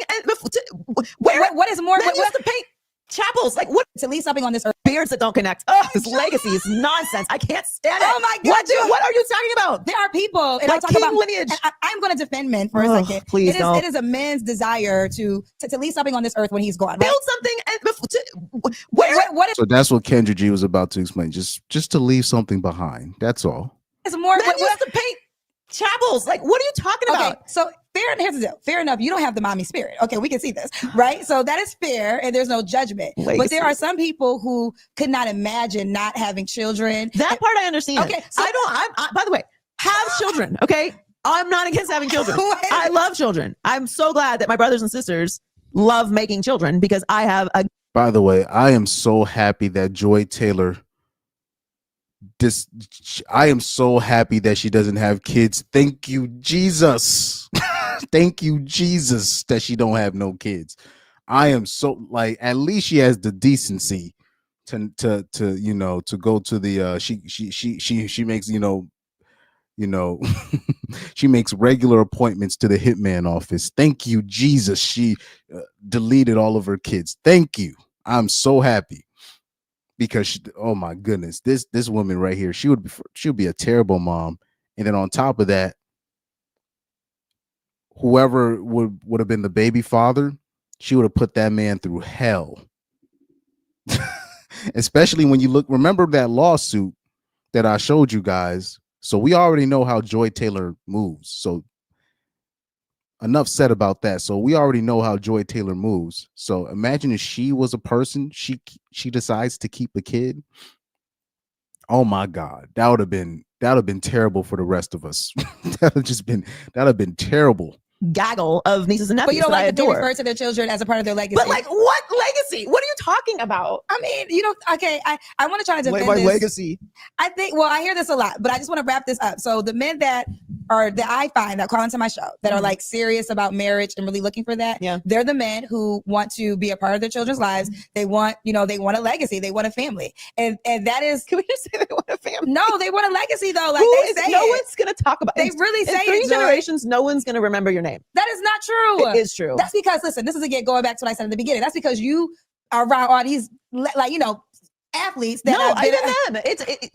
What is more? What used to paint chapels? Like what? To leave something on this earth. Beards that don't connect. Oh, this legacy is nonsense. I can't stand it. Oh my God! What are you talking about? There are people, and like I'm talking king about lineage. I'm going to defend men for a second. Please don't. It is a man's desire to leave something on this earth when he's gone. Build something. What is? So that's what Kendra G was about to explain. Just to leave something behind. That's all. It's more. Men used to paint chapels. Like what are you talking about? Okay, so here's the deal. Fair enough. You don't have the mommy spirit. Okay, we can see this, right? So that is fair, and there's no judgment. Legacy. But there are some people who could not imagine not having children. That part I understand. Okay, so I by the way, have children. Okay, I'm not against having children. I love children. I'm so glad that my brothers and sisters love making children, because I have a. By the way, I am so happy that Joy Taylor. I am so happy that she doesn't have kids. Thank you, Jesus. Thank you, Jesus, that she don't have no kids. I am so like, at least she has the decency to to go to the she makes she makes regular appointments to the hitman office. Thank you, Jesus. She deleted all of her kids. Thank you. I'm so happy because oh my goodness, this woman right here, she would be a terrible mom. And then on top of that, whoever would have been the baby father, she would have put that man through hell. Especially when you remember that lawsuit that I showed you guys. So we already know how Joy Taylor moves. So enough said about that. So we already know how Joy Taylor moves. So imagine if she was a person, she decides to keep a kid. Oh my God, that would have been terrible for the rest of us. That would have been terrible. Gaggle of nieces and nephews. But you don't that I like that they adore. refer to their children as a part of their legacy. But like, what legacy? What are you talking about? I mean, you know, okay, I want to try to defend by this. legacy. I think, well, I hear this a lot, but I just want to wrap this up. So the men that I find that call into my show that are like serious about marriage and really looking for that, they're the men who want to be a part of their children's lives. They want, they want a legacy. They want a family. And that is, can we just say they want a family? No, they want a legacy though. Like no one's going to talk about They really say in 3 it, generations, no one's going to remember your name. That is not true. It is true. That's because, listen, this is again going back to what I said in the beginning. That's because you are around all these, athletes that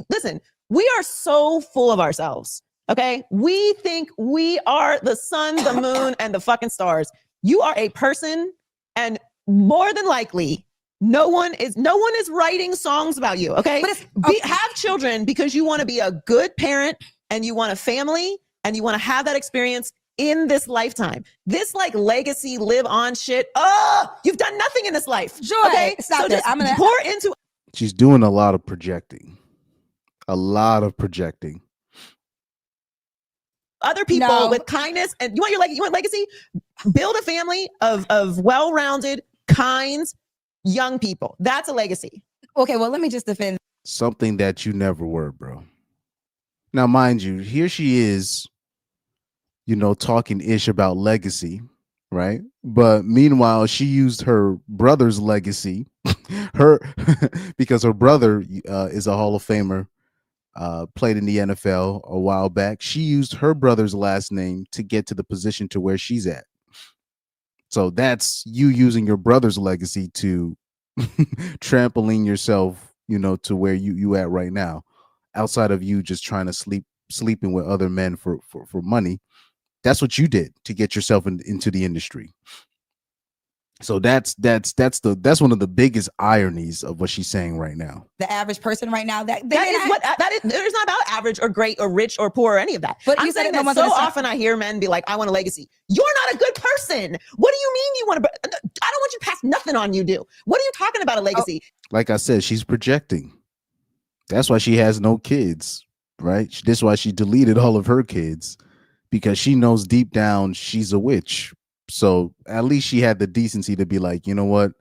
listen, we are so full of ourselves. Okay. We think we are the sun, the moon, and the fucking stars. You are a person, and more than likely, no one is writing songs about you. Okay. Have children because you want to be a good parent and you want a family and you want to have that experience in this lifetime. This like legacy live on shit. Oh, you've done nothing in this life. Joy, okay. stop so it. just I'm gonna pour into. She's doing a lot of projecting. Other people with kindness, and you want legacy. Build a family of well-rounded, kind, young people. That's a legacy. Okay, well, let me just defend something that you never were, bro. Now, mind you, here she is, talking ish about legacy, right? But meanwhile, she used her brother's legacy, because her brother is a Hall of Famer. Played in the NFL a while back. She used her brother's last name to get to the position to where she's at. So that's you using your brother's legacy to trampoline yourself, to where you at right now, outside of you just trying to sleeping with other men for money. That's what you did to get yourself into the industry. So that's one of the biggest ironies of what she's saying right now. the average person right now. That is it's not about average or great or rich or poor or any of that. But I'm you said saying it that so often I hear men be like, I want a legacy. You're not a good person. What do you mean you want to? I don't want you to pass nothing on you do. What are you talking about a legacy? Like I said, she's projecting. That's why she has no kids, right? That's why she deleted all of her kids, because she knows deep down she's a witch. So at least she had the decency to be like, you know what?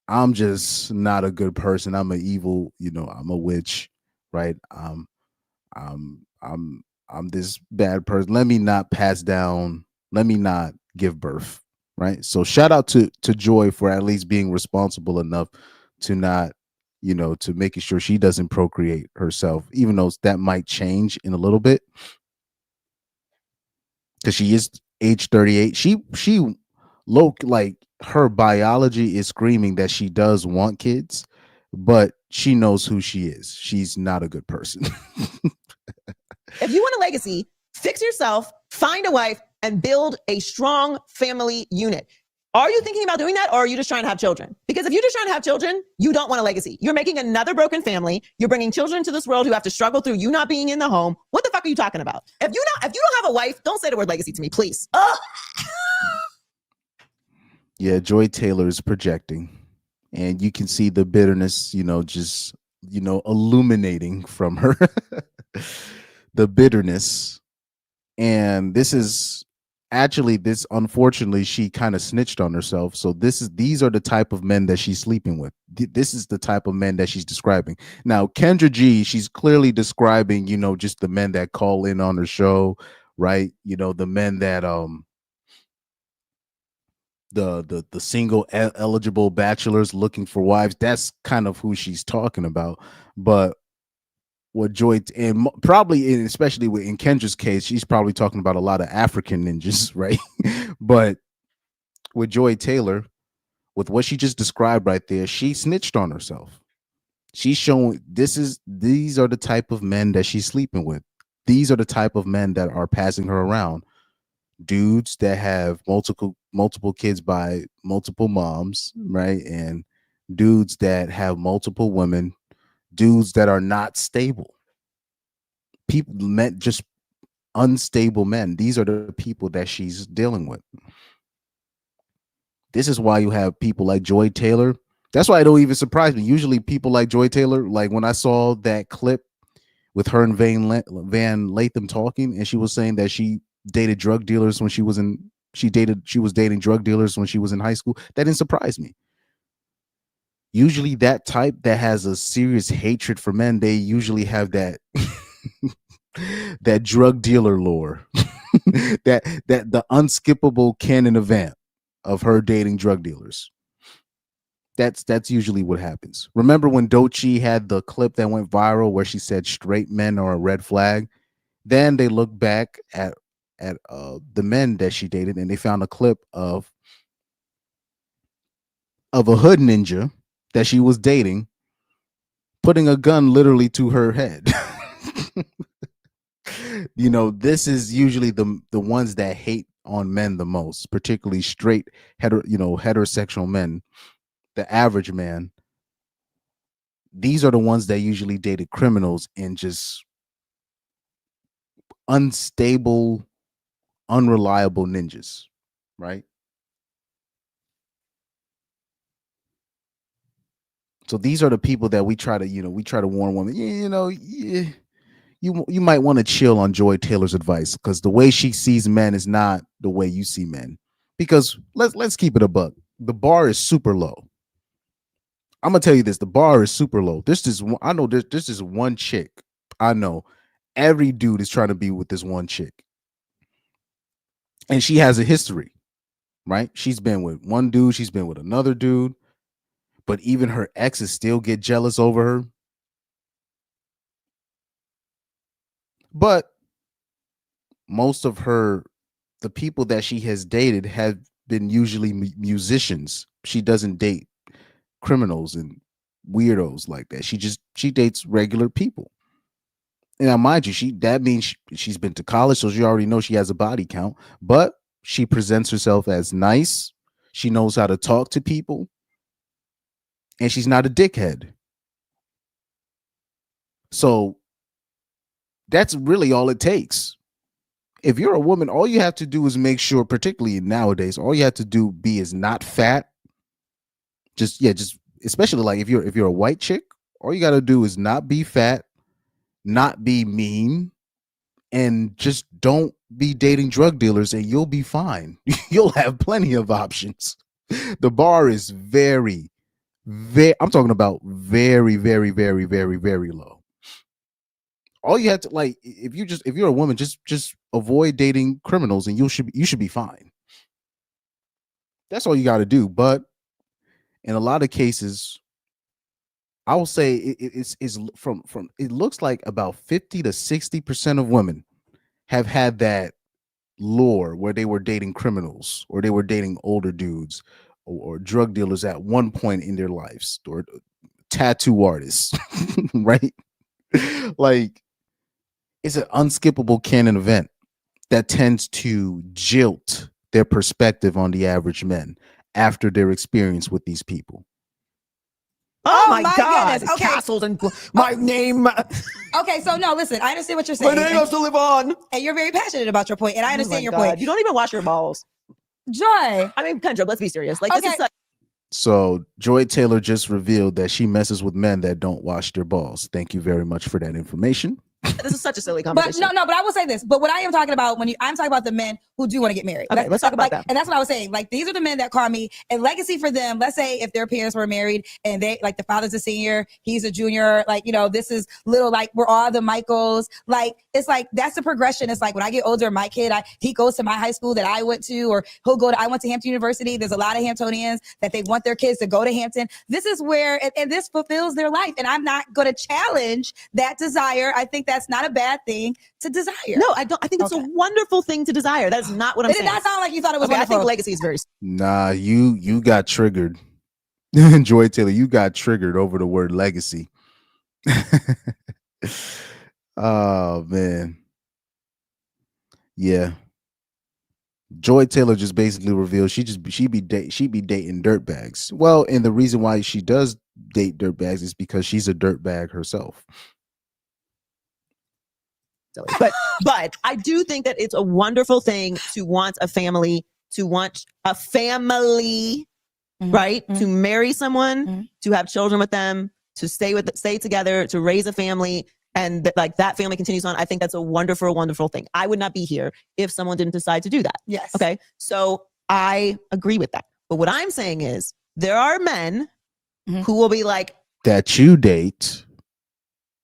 I'm just not a good person. I'm an evil, I'm a witch, right? I'm this bad person. Let me not pass down. Let me not give birth, right? So shout out to Joy for at least being responsible enough to not, to making sure she doesn't procreate herself, even though that might change in a little bit. Because she is age 38. She like her biology is screaming that she does want kids, but she knows who she is. She's not a good person. If you want a legacy, fix yourself, find a wife, and build a strong family unit. Are you thinking about doing that, or are you just trying to have children? Because if you're just trying to have children, you don't want a legacy. You're making another broken family. You're bringing children into this world who have to struggle through you not being in the home. What the fuck are you talking about? If you don't have a wife, don't say the word legacy to me, please. Yeah, Joy Taylor is projecting, and you can see the bitterness, just illuminating from her. The bitterness. And unfortunately, she kind of snitched on herself. So these are the type of men that she's sleeping with. This is the type of men that she's describing. Now, Kendra G, she's clearly describing, just the men that call in on her show, right? The men that the single eligible bachelors looking for wives. That's kind of who she's talking about. But what Joy and probably especially in Kendra's case, she's probably talking about a lot of African ninjas, right? But with Joy Taylor, with what she just described right there, she snitched on herself. She's showing these are the type of men that she's sleeping with. These are the type of men that are passing her around. Dudes that have multiple kids by multiple moms, right? And dudes that have multiple women, dudes that are not stable. People met just unstable men. These are the people that she's dealing with. This is why you have people like Joy Taylor. That's why it don't even surprise me. Usually people like Joy Taylor, like when I saw that clip with her and Van Lathan talking, and she was saying that she dated drug dealers when she was dating drug dealers when she was in high school. That didn't surprise me. Usually that type that has a serious hatred for men, they usually have that that drug dealer lore. that the unskippable canon event of her dating drug dealers. That's usually what happens. Remember when Doechii had the clip that went viral where she said straight men are a red flag? Then they looked back at the men that she dated, and they found a clip of a hood ninja that she was dating putting a gun literally to her head. You know, this is usually the ones that hate on men the most, particularly straight heterosexual men, the average man. These are the ones that usually dated criminals and just unstable, unreliable ninjas, right? So these are the people that we try to warn women. You might want to chill on Joy Taylor's advice, because the way she sees men is not the way you see men. Because let's keep it a buck. The bar is super low. I'm gonna tell you this: the bar is super low. I know there's this one chick. I know every dude is trying to be with this one chick, and she has a history, right? She's been with one dude, she's been with another dude, but even her exes still get jealous over her. But most of the people that she has dated have been usually musicians. She doesn't date criminals and weirdos like that. She dates regular people. And now, mind you, that means she's been to college, so she already knows she has a body count, but she presents herself as nice. She knows how to talk to people, and she's not a dickhead. So that's really all it takes. If you're a woman, all you have to do is make sure, particularly nowadays, all you have to do is not fat. Just especially like if you're a white chick, all you got to do is not be fat, not be mean, and just don't be dating drug dealers, and you'll be fine. You'll have plenty of options. The bar is very, I'm talking about very, very, very, very, very low. All you have to, like, if you're a woman, just avoid dating criminals, and you should be fine. That's all you got to do. But in a lot of cases, I will say it's from it looks like about 50 to 60% of women have had that lore where they were dating criminals, or they were dating older dudes, or drug dealers at one point in their lives, or tattoo artists, right? Like, it's an unskippable canon event that tends to jilt their perspective on the average men after their experience with these people. Oh my God! goodness. Okay. Castles and my name. Okay, so no, listen, I understand what you're saying. My name has to live on. And you're very passionate about your point, and I understand your God. point. You don't even wash your balls. Joy. I mean, Kendra, let's be serious. Like, this is such. So Joy Taylor just revealed that she messes with men that don't wash their balls. Thank you very much for that information. This is such a silly But conversation. but I will say this. But what I am talking about I'm talking about the men who do want to get married. Okay, let's talk about that. And that's what I was saying. Like, these are the men that call me. And legacy for them, let's say if their parents were married and they, like, the father's a senior, he's a junior, like, you know, this is little, like, we're all the Michaels. Like, it's like, that's the progression. It's like, when I get older, my kid, he goes to my high school that I went to, or I went to Hampton University. There's a lot of Hamptonians that they want their kids to go to Hampton. This is where, and this fulfills their life. And I'm not going to challenge that desire. I think that's not a bad thing to desire. No, I don't. I think it's a wonderful thing to desire. That's not what I'm saying. It did not sound like you thought it was Okay, I wonderful. think legacy is very. Nah, you got triggered. Joy Taylor, you got triggered over the word legacy. Oh man. Yeah. Joy Taylor just basically revealed she be dating dirtbags. Well, and the reason why she does date dirtbags is because she's a dirtbag herself. But I do think that it's a wonderful thing to want a family, right? To marry someone, to have children with them, to stay together, to raise a family, and like that family continues on. I think that's a wonderful, wonderful thing. I would not be here if someone didn't decide to do that. Yes. Okay. So I agree with that. But what I'm saying is there are men who will be like, that you date,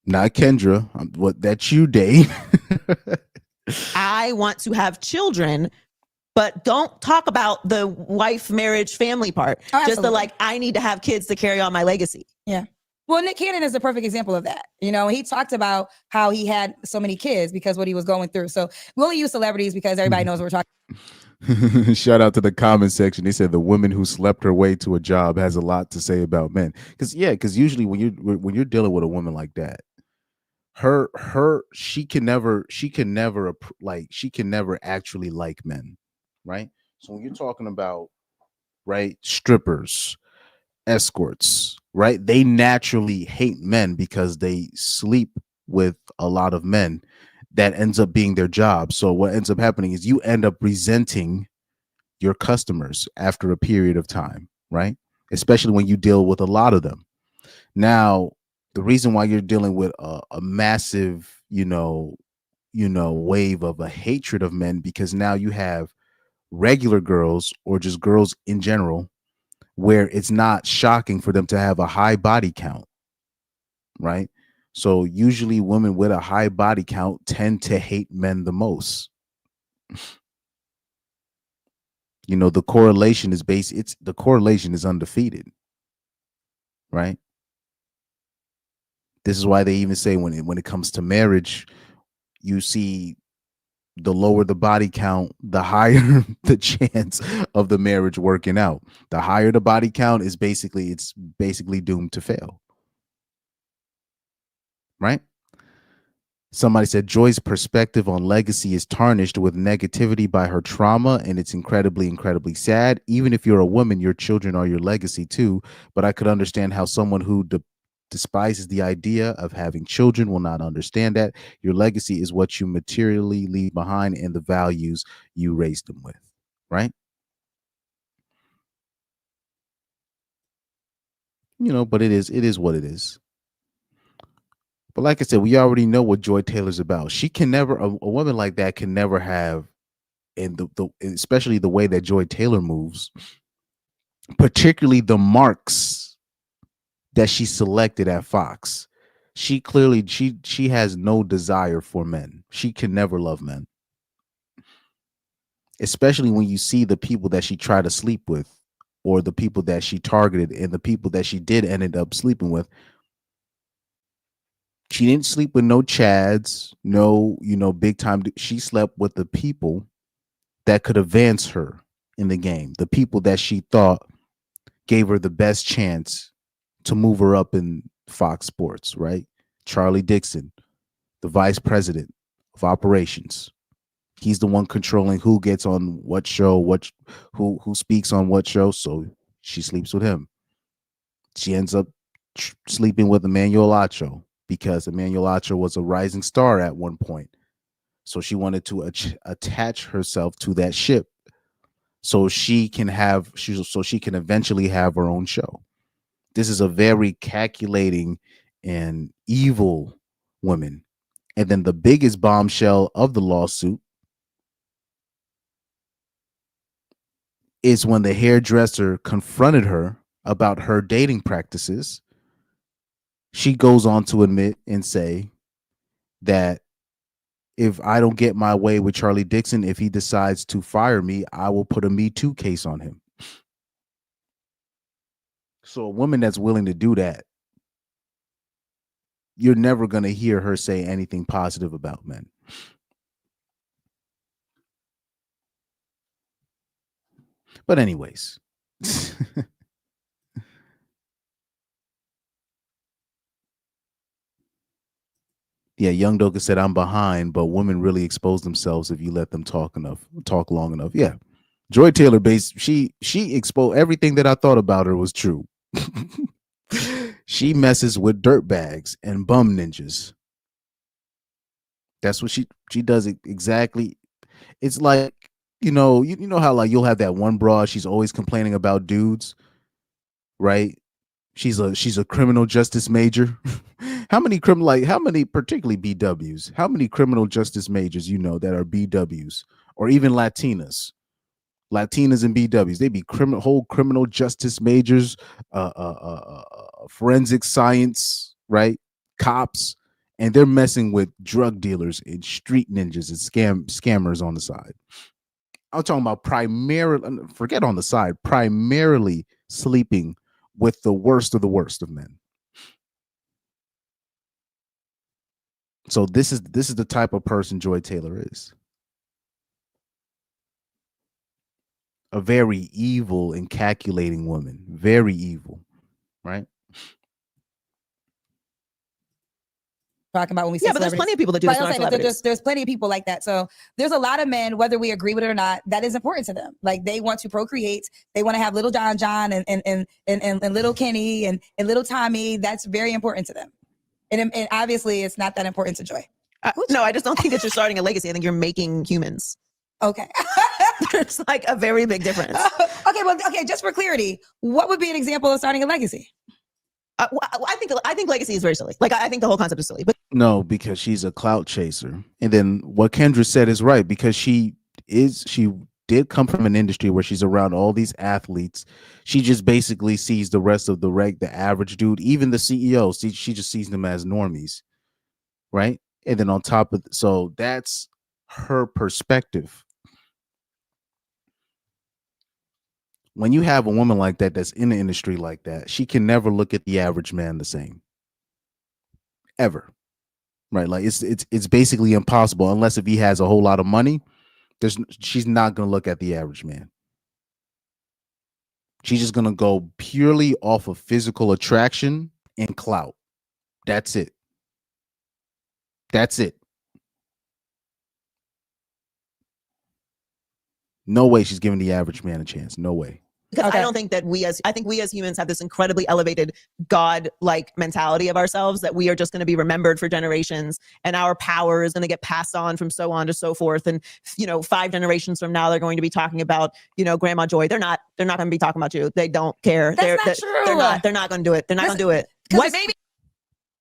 not Kendra, what that you date. I want to have children, but don't talk about the wife, marriage, family part. Oh, just the absolutely. like, I need to have kids to carry on my legacy. Yeah. Well, Nick Cannon is a perfect example of that. You know, he talked about how he had so many kids because what he was going through. So we only use celebrities because everybody knows what we're talking. Shout out to the comment section. They said the woman who slept her way to a job has a lot to say about men. Because usually when you're dealing with a woman like that, she can never actually like men, right? So when you're talking about, right, strippers, escorts, right, they naturally hate men because they sleep with a lot of men. That ends up being their job. So what ends up happening is you end up resenting your customers after a period of time, right? Especially when you deal with a lot of them. Now, the reason why you're dealing with a massive, wave of a hatred of men, because now you have regular girls or just girls in general where it's not shocking for them to have a high body count, right? So usually women with a high body count tend to hate men the most. The correlation is the correlation is undefeated, right? This is why they even say when it comes to marriage, you see the lower the body count, the higher the chance of the marriage working out. The higher the body count is basically doomed to fail. Right? Somebody said Joy's perspective on legacy is tarnished with negativity by her trauma, and it's incredibly, incredibly sad. Even if you're a woman, your children are your legacy too. But I could understand how someone who despises the idea of having children will not understand that. Your legacy is what you materially leave behind and the values you raised them with, right? But it is what it is. But like I said, we already know what Joy Taylor's about. She can never, a woman like that can never have, and especially the way that Joy Taylor moves, particularly the marks that she selected at Fox. She clearly, she has no desire for men. She can never love men. Especially when you see the people that she tried to sleep with, or the people that she targeted, and the people that she did ended up sleeping with. She didn't sleep with no Chads, no, big time. She slept with the people that could advance her in the game, the people that she thought gave her the best chance to move her up in Fox Sports, right? Charlie Dixon, the vice president of operations. He's the one controlling who gets on what show, who speaks on what show. So she sleeps with him. She ends up sleeping with Emmanuel Acho, because Emmanuel Acho was a rising star at one point. So she wanted to attach herself to that ship so she can eventually have her own show. This is a very calculating and evil woman. And then the biggest bombshell of the lawsuit is when the hairdresser confronted her about her dating practices. She goes on to admit and say that if I don't get my way with Charlie Dixon, if he decides to fire me, I will put a Me Too case on him. So a woman that's willing to do that, you're never going to hear her say anything positive about men. But anyways, yeah, Young Doka said, I'm behind, but women really expose themselves if you let them talk long enough. Yeah. Joy Taylor she exposed everything that I thought about her was true. She messes with dirtbags and bum ninjas. That's what she does exactly. It's like, you know how like you'll have that one broad, she's always complaining about dudes, right? She's a criminal justice major. How many particularly BWs, how many criminal justice majors that are BWs or even Latinas and BWs? They be whole criminal justice majors, forensic science, right? Cops, and they're messing with drug dealers and street ninjas and scammers on the side. I'm talking about forget on the side, primarily sleeping with the worst of men. So this is the type of person Joy Taylor is. A very evil and calculating woman. Very evil, right? Talking about when we say but there's plenty of people that do this. There's plenty of people like that. So there's a lot of men, whether we agree with it or not, that is important to them. Like they want to procreate, they want to have little John and little Kenny and little Tommy. That's very important to them. And obviously, it's not that important to Joy. No, I just don't think that you're starting a legacy. I think you're making humans. Okay. There's like a very big difference. Okay, just for clarity, what would be an example of starting a legacy? I think legacy is very silly. Like I think the whole concept is silly. But no, because she's a clout chaser. And then what Kendra said is right, because she did come from an industry where she's around all these athletes. She just basically sees the rest of the average dude, even the CEO. She just sees them as normies, right? And then on top of so that's her perspective. When you have a woman like that that's in the industry like that, she can never look at the average man the same. Ever. Right? Like it's basically impossible unless if he has a whole lot of money. She's not going to look at the average man. She's just going to go purely off of physical attraction and clout. That's it. That's it. No way she's giving the average man a chance. No way. Because I don't think that I think we as humans have this incredibly elevated God-like mentality of ourselves that we are just going to be remembered for generations and our power is going to get passed on from so on to so forth. And, 5 generations from now, they're going to be talking about, Grandma Joy. They're not going to be talking about you. They don't care. That's not true. They're not going to do it. They're not going to do it. What?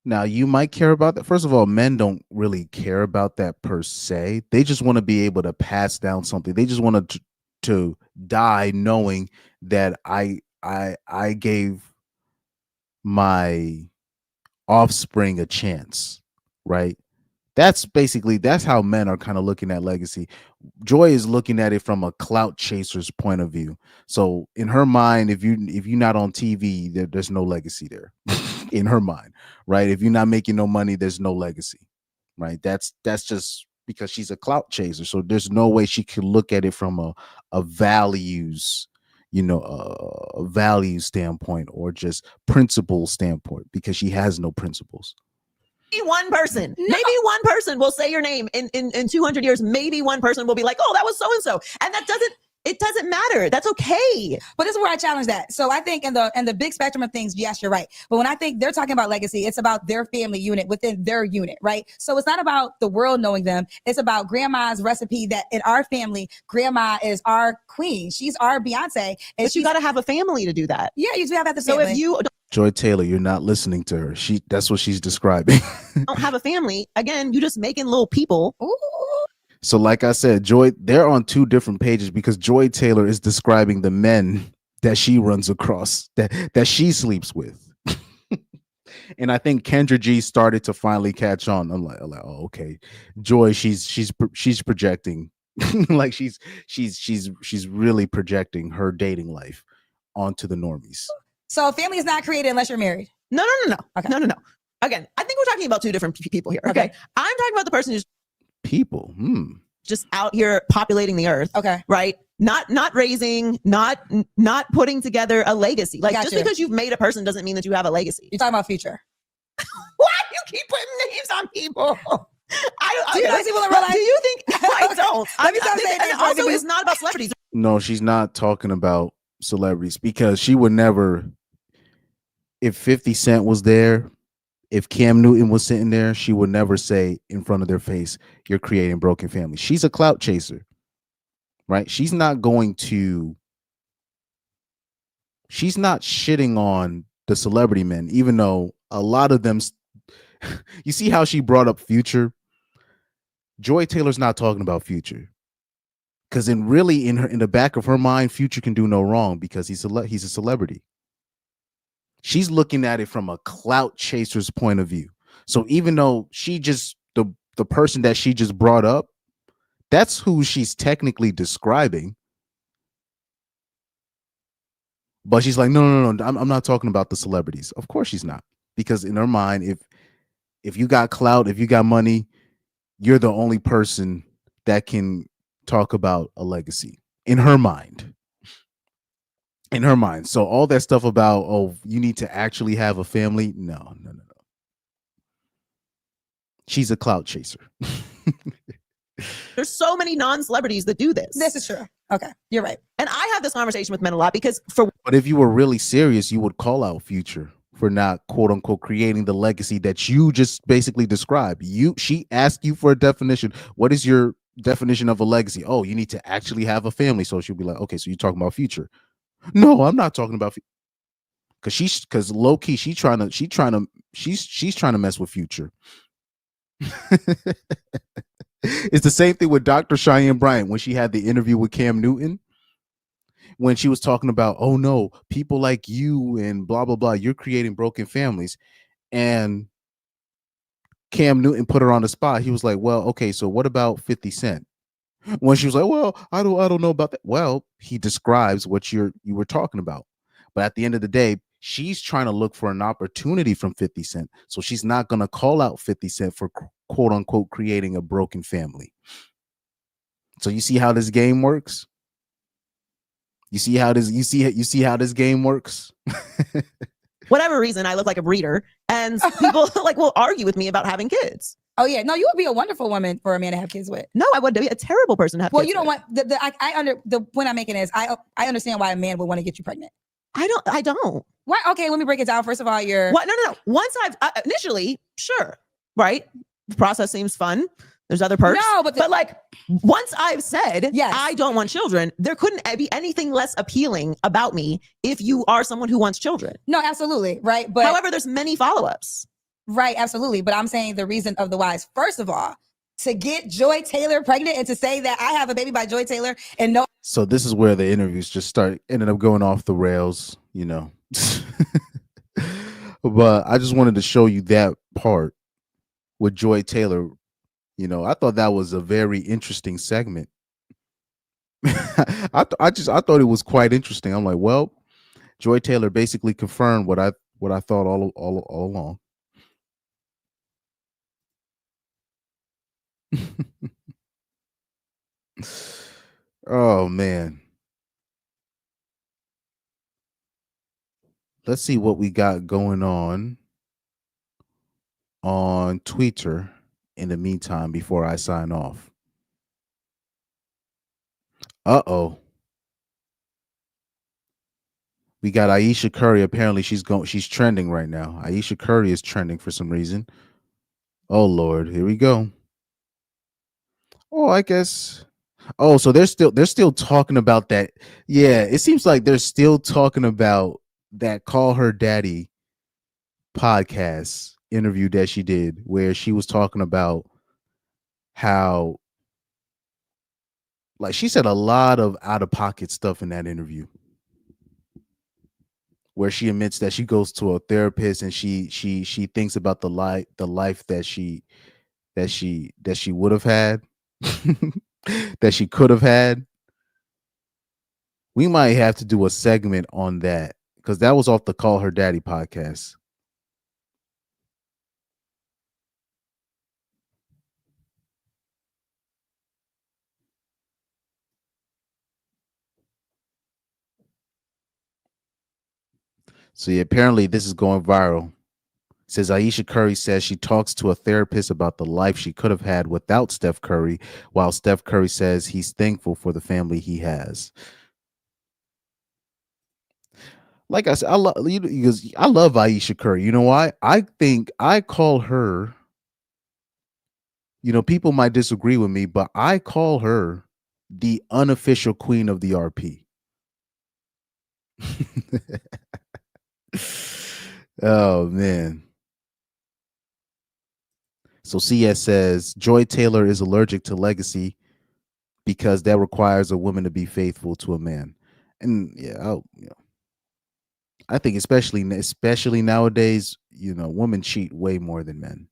Now, you might care about that. First of all, men don't really care about that per se. They just want to be able to pass down something. They just want to die knowing that I gave my offspring a chance, right? That's how men are kind of looking at legacy. Joy is looking at it from a clout chaser's point of view. So in her mind, if you're not on TV, there's no legacy there. In her mind, right? If you're not making no money, there's no legacy, right? That's just because she's a clout chaser. So there's no way she could look at it from a values, a value standpoint or just principle standpoint, because she has no principles. Maybe one person will say your name in 200 years. Maybe one person will be like, oh, that was so-and-so. And it doesn't matter. That's okay. But this is where I challenge that. So I think in the big spectrum of things, yes, you're right. But when I think they're talking about legacy, it's about their family unit within their unit, right? So it's not about the world knowing them. It's about grandma's recipe that in our family, grandma is our queen. She's our Beyonce. And but you got to have a family to do that. Yeah, you do have the family. So if you Joy Taylor, you're not listening to her. That's what she's describing. don't have a family, again, you just making little people. Ooh. So, like I said, they're on two different pages because Joy Taylor is describing the men that she runs across, that she sleeps with. And I think Kendra G started to finally catch on. I'm like, oh, okay. Joy, she's projecting. Like she's really projecting her dating life onto the normies. So family is not created unless you're married. No. Okay. No. Again, I think we're talking about two different people here. Okay. I'm talking about the person who's people just out here populating the earth. Okay. Right. Not raising, not putting together a legacy. Like just because you've made a person doesn't mean that you have a legacy. You're talking about future. Why you keep putting names on people? Do you know people in real life? Do you think I don't? Let me stop saying and also, it's not about celebrities. No, she's not talking about celebrities because she would never. If 50 Cent was there, if Cam Newton was sitting there, she would never say in front of their face, "You're creating broken families." She's a clout chaser, right? She's not shitting on the celebrity men, even though a lot of them. You see how she brought up Future? Joy Taylor's not talking about Future, because in the back of her mind, Future can do no wrong because he's a celebrity. She's looking at it from a clout chaser's point of view. So even though the person that she just brought up, that's who she's technically describing. But she's like, no, I'm not talking about the celebrities. Of course she's not, because in her mind, if you got clout, if you got money, you're the only person that can talk about a legacy in her mind. In her mind. So all that stuff about, oh, you need to actually have a family. No. She's a clout chaser. There's so many non-celebrities that do this. This is true. Okay, you're right. And I have this conversation with men a lot because but if you were really serious, you would call out Future for not quote unquote creating the legacy that you just basically described. She asked you for a definition. What is your definition of a legacy? Oh, you need to actually have a family. So she'll be like, okay, so you're talking about Future. No, I'm not talking about because low key she's trying to mess with Future. It's the same thing with Dr. Cheyenne Bryant when she had the interview with Cam Newton, when she was talking about, oh no, people like you and blah blah blah, you're creating broken families. And Cam Newton put her on the spot. He was like, well, okay, so what about 50 Cent? When she was like, well, I don't know about that. Well, he describes what you were talking about. But at the end of the day, she's trying to look for an opportunity from 50 Cent. So she's not going to call out 50 Cent for quote unquote creating a broken family. So you see how this game works? You see how this game works? Whatever reason, I look like a breeder, and people will argue with me about having kids. Oh yeah, no, you would be a wonderful woman for a man to have kids with. No, I would be a terrible person to have. Well, kids you don't with. want the point I'm making is I understand why a man would want to get you pregnant. I don't. Why? Okay, let me break it down. First of all, No. Once I've initially, sure, right. The process seems fun. There's other perks. No, but once I've said, yes, I don't want children, there couldn't be anything less appealing about me if you are someone who wants children. No, absolutely. Right. But however, there's many follow-ups. Right. Absolutely. But I'm saying the reason of the whys, first of all, to get Joy Taylor pregnant and to say that I have a baby by Joy Taylor and no. So this is where the interviews just ended up going off the rails, you know. But I just wanted to show you that part with Joy Taylor. You know, I thought that was a very interesting segment. I thought it was quite interesting. I'm like, well, Joy Taylor basically confirmed what I thought all along. Oh man. Let's see what we got going on Twitter in the meantime before I sign off. Uh-oh. We got Ayesha Curry. Apparently she's trending right now. Ayesha Curry is trending for some reason. Oh Lord, here we go. Oh, I guess. Oh, so they're still talking about that. Yeah, it seems like they're still talking about that Call Her Daddy podcast interview that she did, where she was talking about how Like she said a lot of out of pocket stuff in that interview, where she admits that she goes to a therapist and she thinks about the life that she would have had, that she could have had. We might have to do a segment on that because that was off the Call Her Daddy podcast. So yeah, apparently this is going viral. It says Ayesha Curry says she talks to a therapist about the life she could have had without Steph Curry, while Steph Curry says he's thankful for the family he has. Like I said, I love Ayesha Curry. You know why? I think I call her. You know, people might disagree with me, but I call her the unofficial queen of the RP. Oh man. So CS says Joy Taylor is allergic to legacy because that requires a woman to be faithful to a man. And yeah, I think especially nowadays, women cheat way more than men.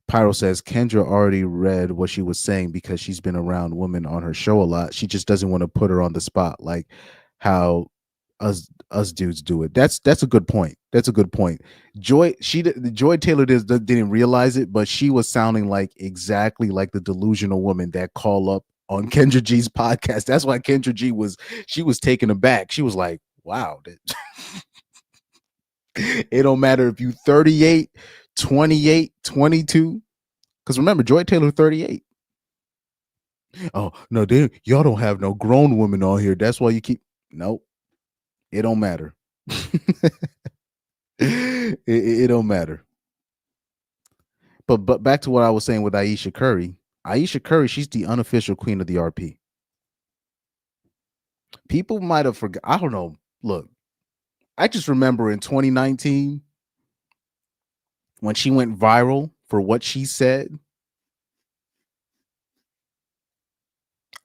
Pyro says Kendra already read what she was saying because she's been around women on her show a lot. She just doesn't want to put her on the spot like how us dudes do it. That's a good point. That's a good point. Joy Taylor didn't realize it, but she was sounding like exactly like the delusional woman that call up on Kendra G's podcast. That's why Kendra G was taken aback. She was like, wow. It don't matter if you 38, 28, 22. Because remember, Joy Taylor 38. Oh, no, y'all don't have no grown women on here. That's why you keep. Nope. It don't matter. it don't matter. But back to what I was saying with Ayesha Curry. Ayesha Curry, she's the unofficial queen of the RP. People might have forgot. I don't know. Look, I just remember in 2019 when she went viral for what she said.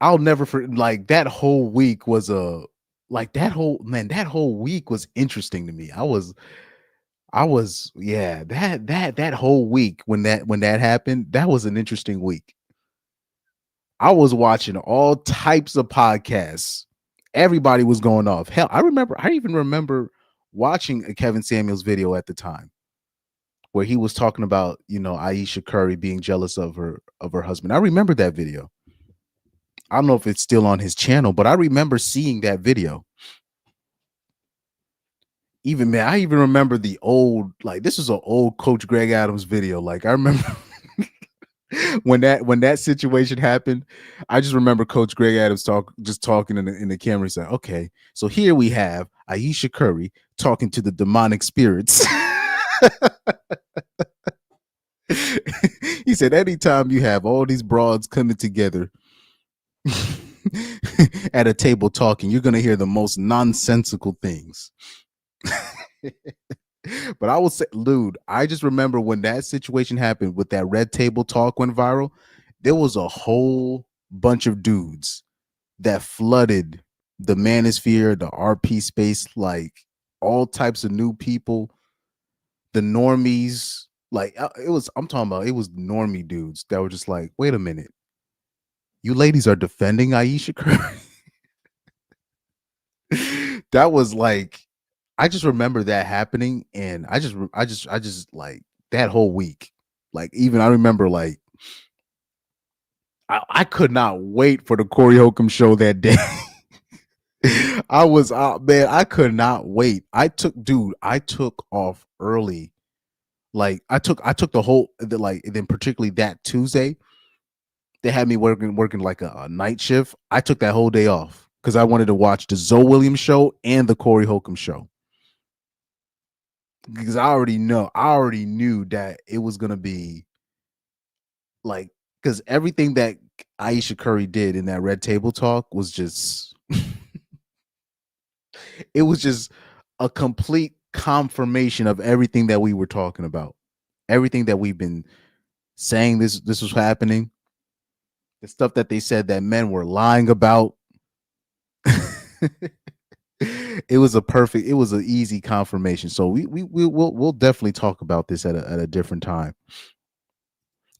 I'll never forget. Like that whole week was that whole week was interesting to me. That whole week when that happened, that was an interesting week. I was watching all types of podcasts. Everybody was going off. Hell, I even remember watching a Kevin Samuels video at the time where he was talking about, Ayesha Curry being jealous of her husband. I remember that video. I don't know if it's still on his channel, but I remember seeing that video. I even remember the old, like this is an old Coach Greg Adams video. Like I remember when that situation happened, I just remember Coach Greg Adams talking in the camera. He said, okay, so here we have Ayesha Curry talking to the demonic spirits. He said, anytime you have all these broads coming together at a table talking, you're going to hear the most nonsensical things. But I will say, dude, I just remember when that situation happened with that red table talk went viral, there was a whole bunch of dudes that flooded the manosphere, the RP space, like all types of new people, the normies. Like I'm talking about, it was normie dudes that were just like, wait a minute. You ladies are defending Ayesha Curry. That was like, I just remember that happening, and I just like that whole week. Like even I remember like I could not wait for the Corey Holcomb show that day. I was man, I could not wait. I took off early. Like I took the whole then particularly that Tuesday. They had me working like a night shift. I took that whole day off because I wanted to watch the Zoe Williams show and the Corey Holcomb show. Because I already knew that it was gonna be like, because everything that Ayesha Curry did in that red table talk was just it was just a complete confirmation of everything that we were talking about, everything that we've been saying this was happening. the stuff that they said that men were lying about. It was an easy confirmation. So we'll definitely talk about this at a different time.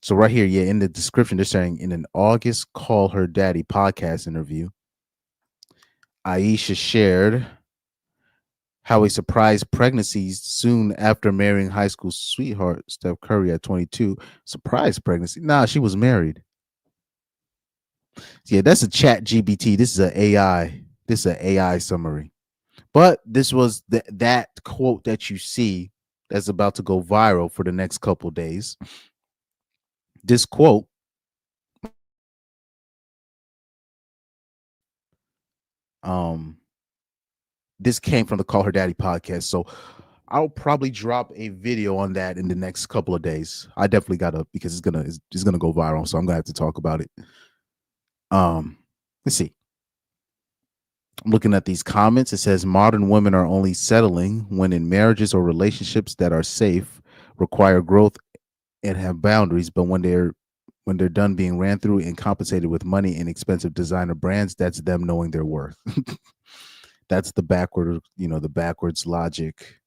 So right here, yeah, in the description, they're saying in an August Call Her Daddy podcast interview, Aisha shared how a surprise pregnancy soon after marrying high school sweetheart Steph Curry at 22. Surprise pregnancy? Nah, she was married. Yeah, that's a chat GBT. This is an AI. This is an AI summary. But this was that quote that you see that's about to go viral for the next couple days. This quote this came from the Call Her Daddy podcast. So I'll probably drop a video on that in the next couple of days. I definitely gotta, because it's gonna go viral. So I'm gonna have to talk about it. Let's see. I'm looking at these comments. It says modern women are only settling when in marriages or relationships that are safe, require growth, and have boundaries. But when they're done being ran through and compensated with money and expensive designer brands, that's them knowing their worth. That's the backwards logic,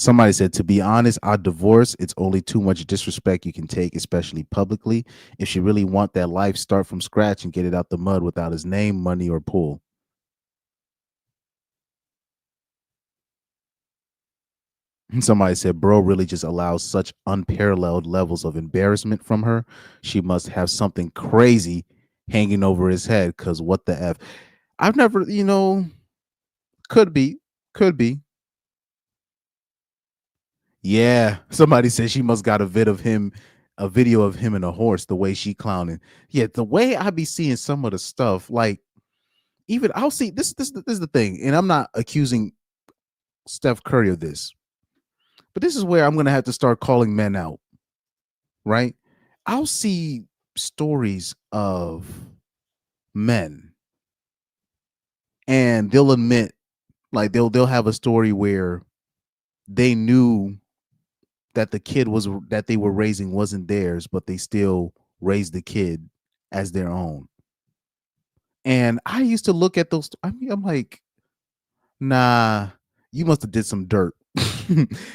Somebody said, to be honest, our divorce, it's only too much disrespect you can take, especially publicly. If she really want that life, start from scratch and get it out the mud without his name, money, or pull. Somebody said, bro really just allows such unparalleled levels of embarrassment from her. She must have something crazy hanging over his head, because what the F? I've never, could be. Yeah, somebody said she must got a video of him and a horse, the way she clowning. Yeah, the way I be seeing some of the stuff, like even I'll see this is the thing, and I'm not accusing Steph Curry of this, but this is where I'm gonna have to start calling men out, right? I'll see stories of men, and they'll admit, like they'll have a story where they knew that the kid that they were raising wasn't theirs, but they still raised the kid as their own. And I used to look at those. I'm like, nah, you must have did some dirt.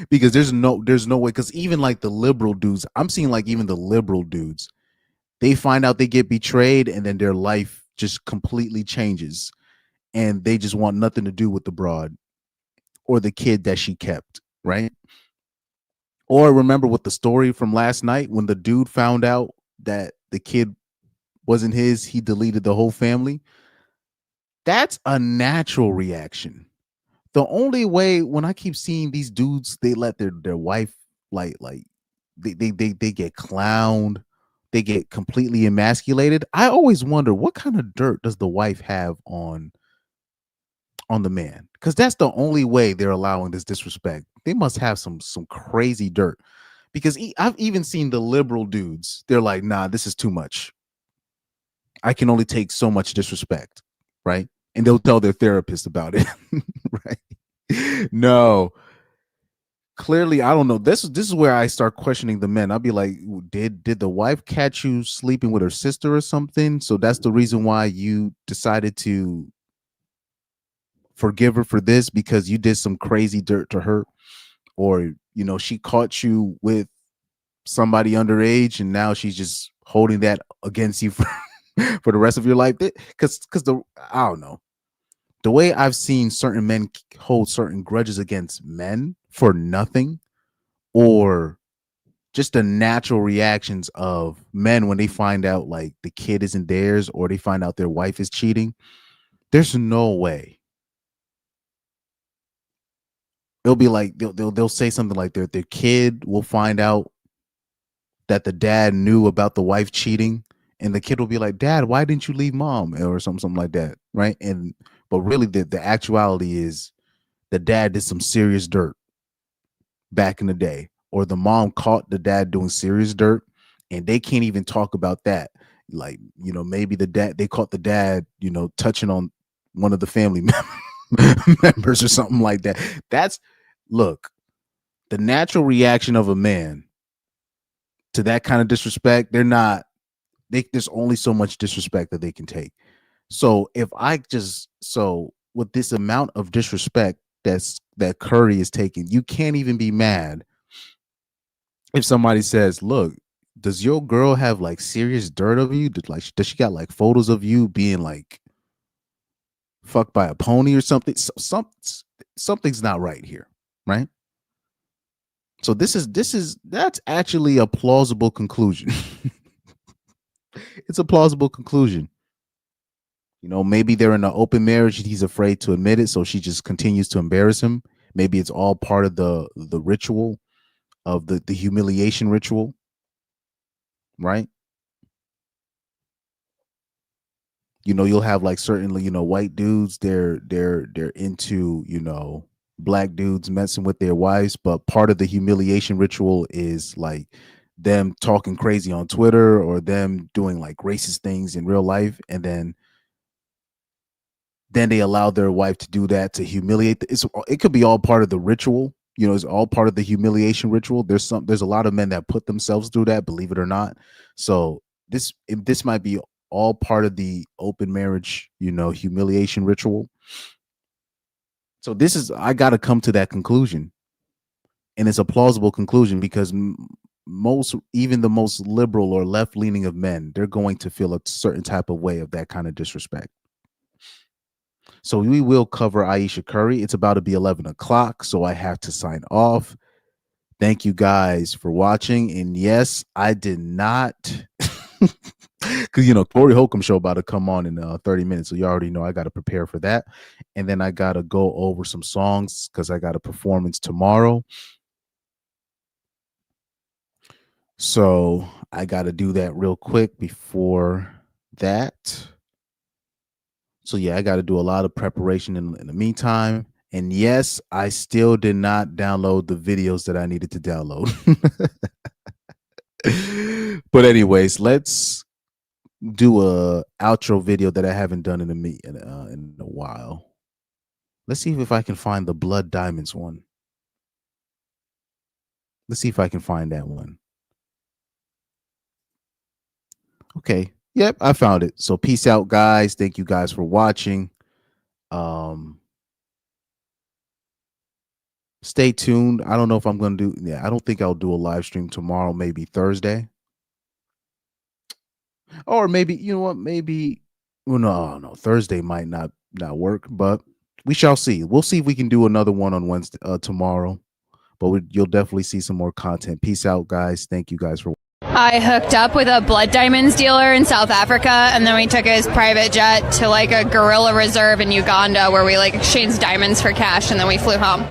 Because there's no way. Because even like the liberal dudes, I'm seeing like even the liberal dudes, they find out they get betrayed, and then their life just completely changes, and they just want nothing to do with the broad or the kid that she kept, right? Or remember with the story from last night when the dude found out that the kid wasn't his, he deleted the whole family. That's a natural reaction. The only way, when I keep seeing these dudes, they let their wife like they get clowned, they get completely emasculated. I always wonder, what kind of dirt does the wife have on the man? Because that's the only way they're allowing this disrespect. They must have some crazy dirt, because I've even seen the liberal dudes. They're like, nah, this is too much. I can only take so much disrespect, right? And they'll tell their therapist about it, right? No, clearly, I don't know. This is where I start questioning the men. I'll be like, did the wife catch you sleeping with her sister or something? So that's the reason why you decided to forgive her for this, because you did some crazy dirt to her, or she caught you with somebody underage, and now she's just holding that against you for the rest of your life. Because I don't know, the way I've seen certain men hold certain grudges against men for nothing, or just the natural reactions of men when they find out like the kid isn't theirs, or they find out their wife is cheating. There's no way. It'll be like they'll say something like their kid will find out that the dad knew about the wife cheating, and the kid will be like, Dad, why didn't you leave mom? Or something like that, right? But really the actuality is the dad did some serious dirt back in the day, or the mom caught the dad doing serious dirt, and they can't even talk about that. Like, maybe they caught the dad, touching on one of the family members or something like that. Look, the natural reaction of a man to that kind of disrespect, there's only so much disrespect that they can take. So with this amount of disrespect that Curry is taking, you can't even be mad if somebody says, look, does your girl have like serious dirt of you? Does she got like photos of you being like fucked by a pony or something? Something's not right here, right? So that's actually a plausible conclusion. It's a plausible conclusion. You know, maybe they're in an open marriage and he's afraid to admit it, so she just continues to embarrass him. Maybe it's all part of the ritual of the humiliation ritual, right? You know, you'll have like certainly, you know, white dudes, they're into, you know, black dudes messing with their wives, but part of the humiliation ritual is like them talking crazy on Twitter or them doing like racist things in real life, and then they allow their wife to do that to humiliate. It could be all part of the ritual. You know, it's all part of the humiliation ritual. There's a lot of men that put themselves through that, believe it or not. So this might be all part of the open marriage, you know, humiliation ritual. So I got to come to that conclusion, and it's a plausible conclusion because even the most liberal or left leaning of men, they're going to feel a certain type of way of that kind of disrespect. So we will cover Ayesha Curry. It's about to be 11 o'clock, so I have to sign off. Thank you guys for watching. And yes, I did not, because, you know, Corey Holcomb show about to come on in 30 minutes. So you already know I got to prepare for that. And then I got to go over some songs because I got a performance tomorrow. So I got to do that real quick before that. So yeah, I got to do a lot of preparation in the meantime. And yes, I still did not download the videos that I needed to download. But anyways, let's do a outro video that I haven't done in a while. Let's see if I can find the Blood Diamonds one. Let's see if I can find that one. Okay. Yep, I found it. So peace out, guys. Thank you guys for watching. Stay tuned. I don't know if I'm going to do, I don't think I'll do a live stream tomorrow, maybe Thursday. Or maybe, you know what, maybe, well, no, Thursday might not work, but we shall see. We'll see if we can do another one on Wednesday, tomorrow. But you'll definitely see some more content. Peace out, guys. Thank you guys for I hooked up with a blood diamonds dealer in South Africa, and then we took his private jet to like a gorilla reserve in Uganda where we like exchanged diamonds for cash, and then we flew home.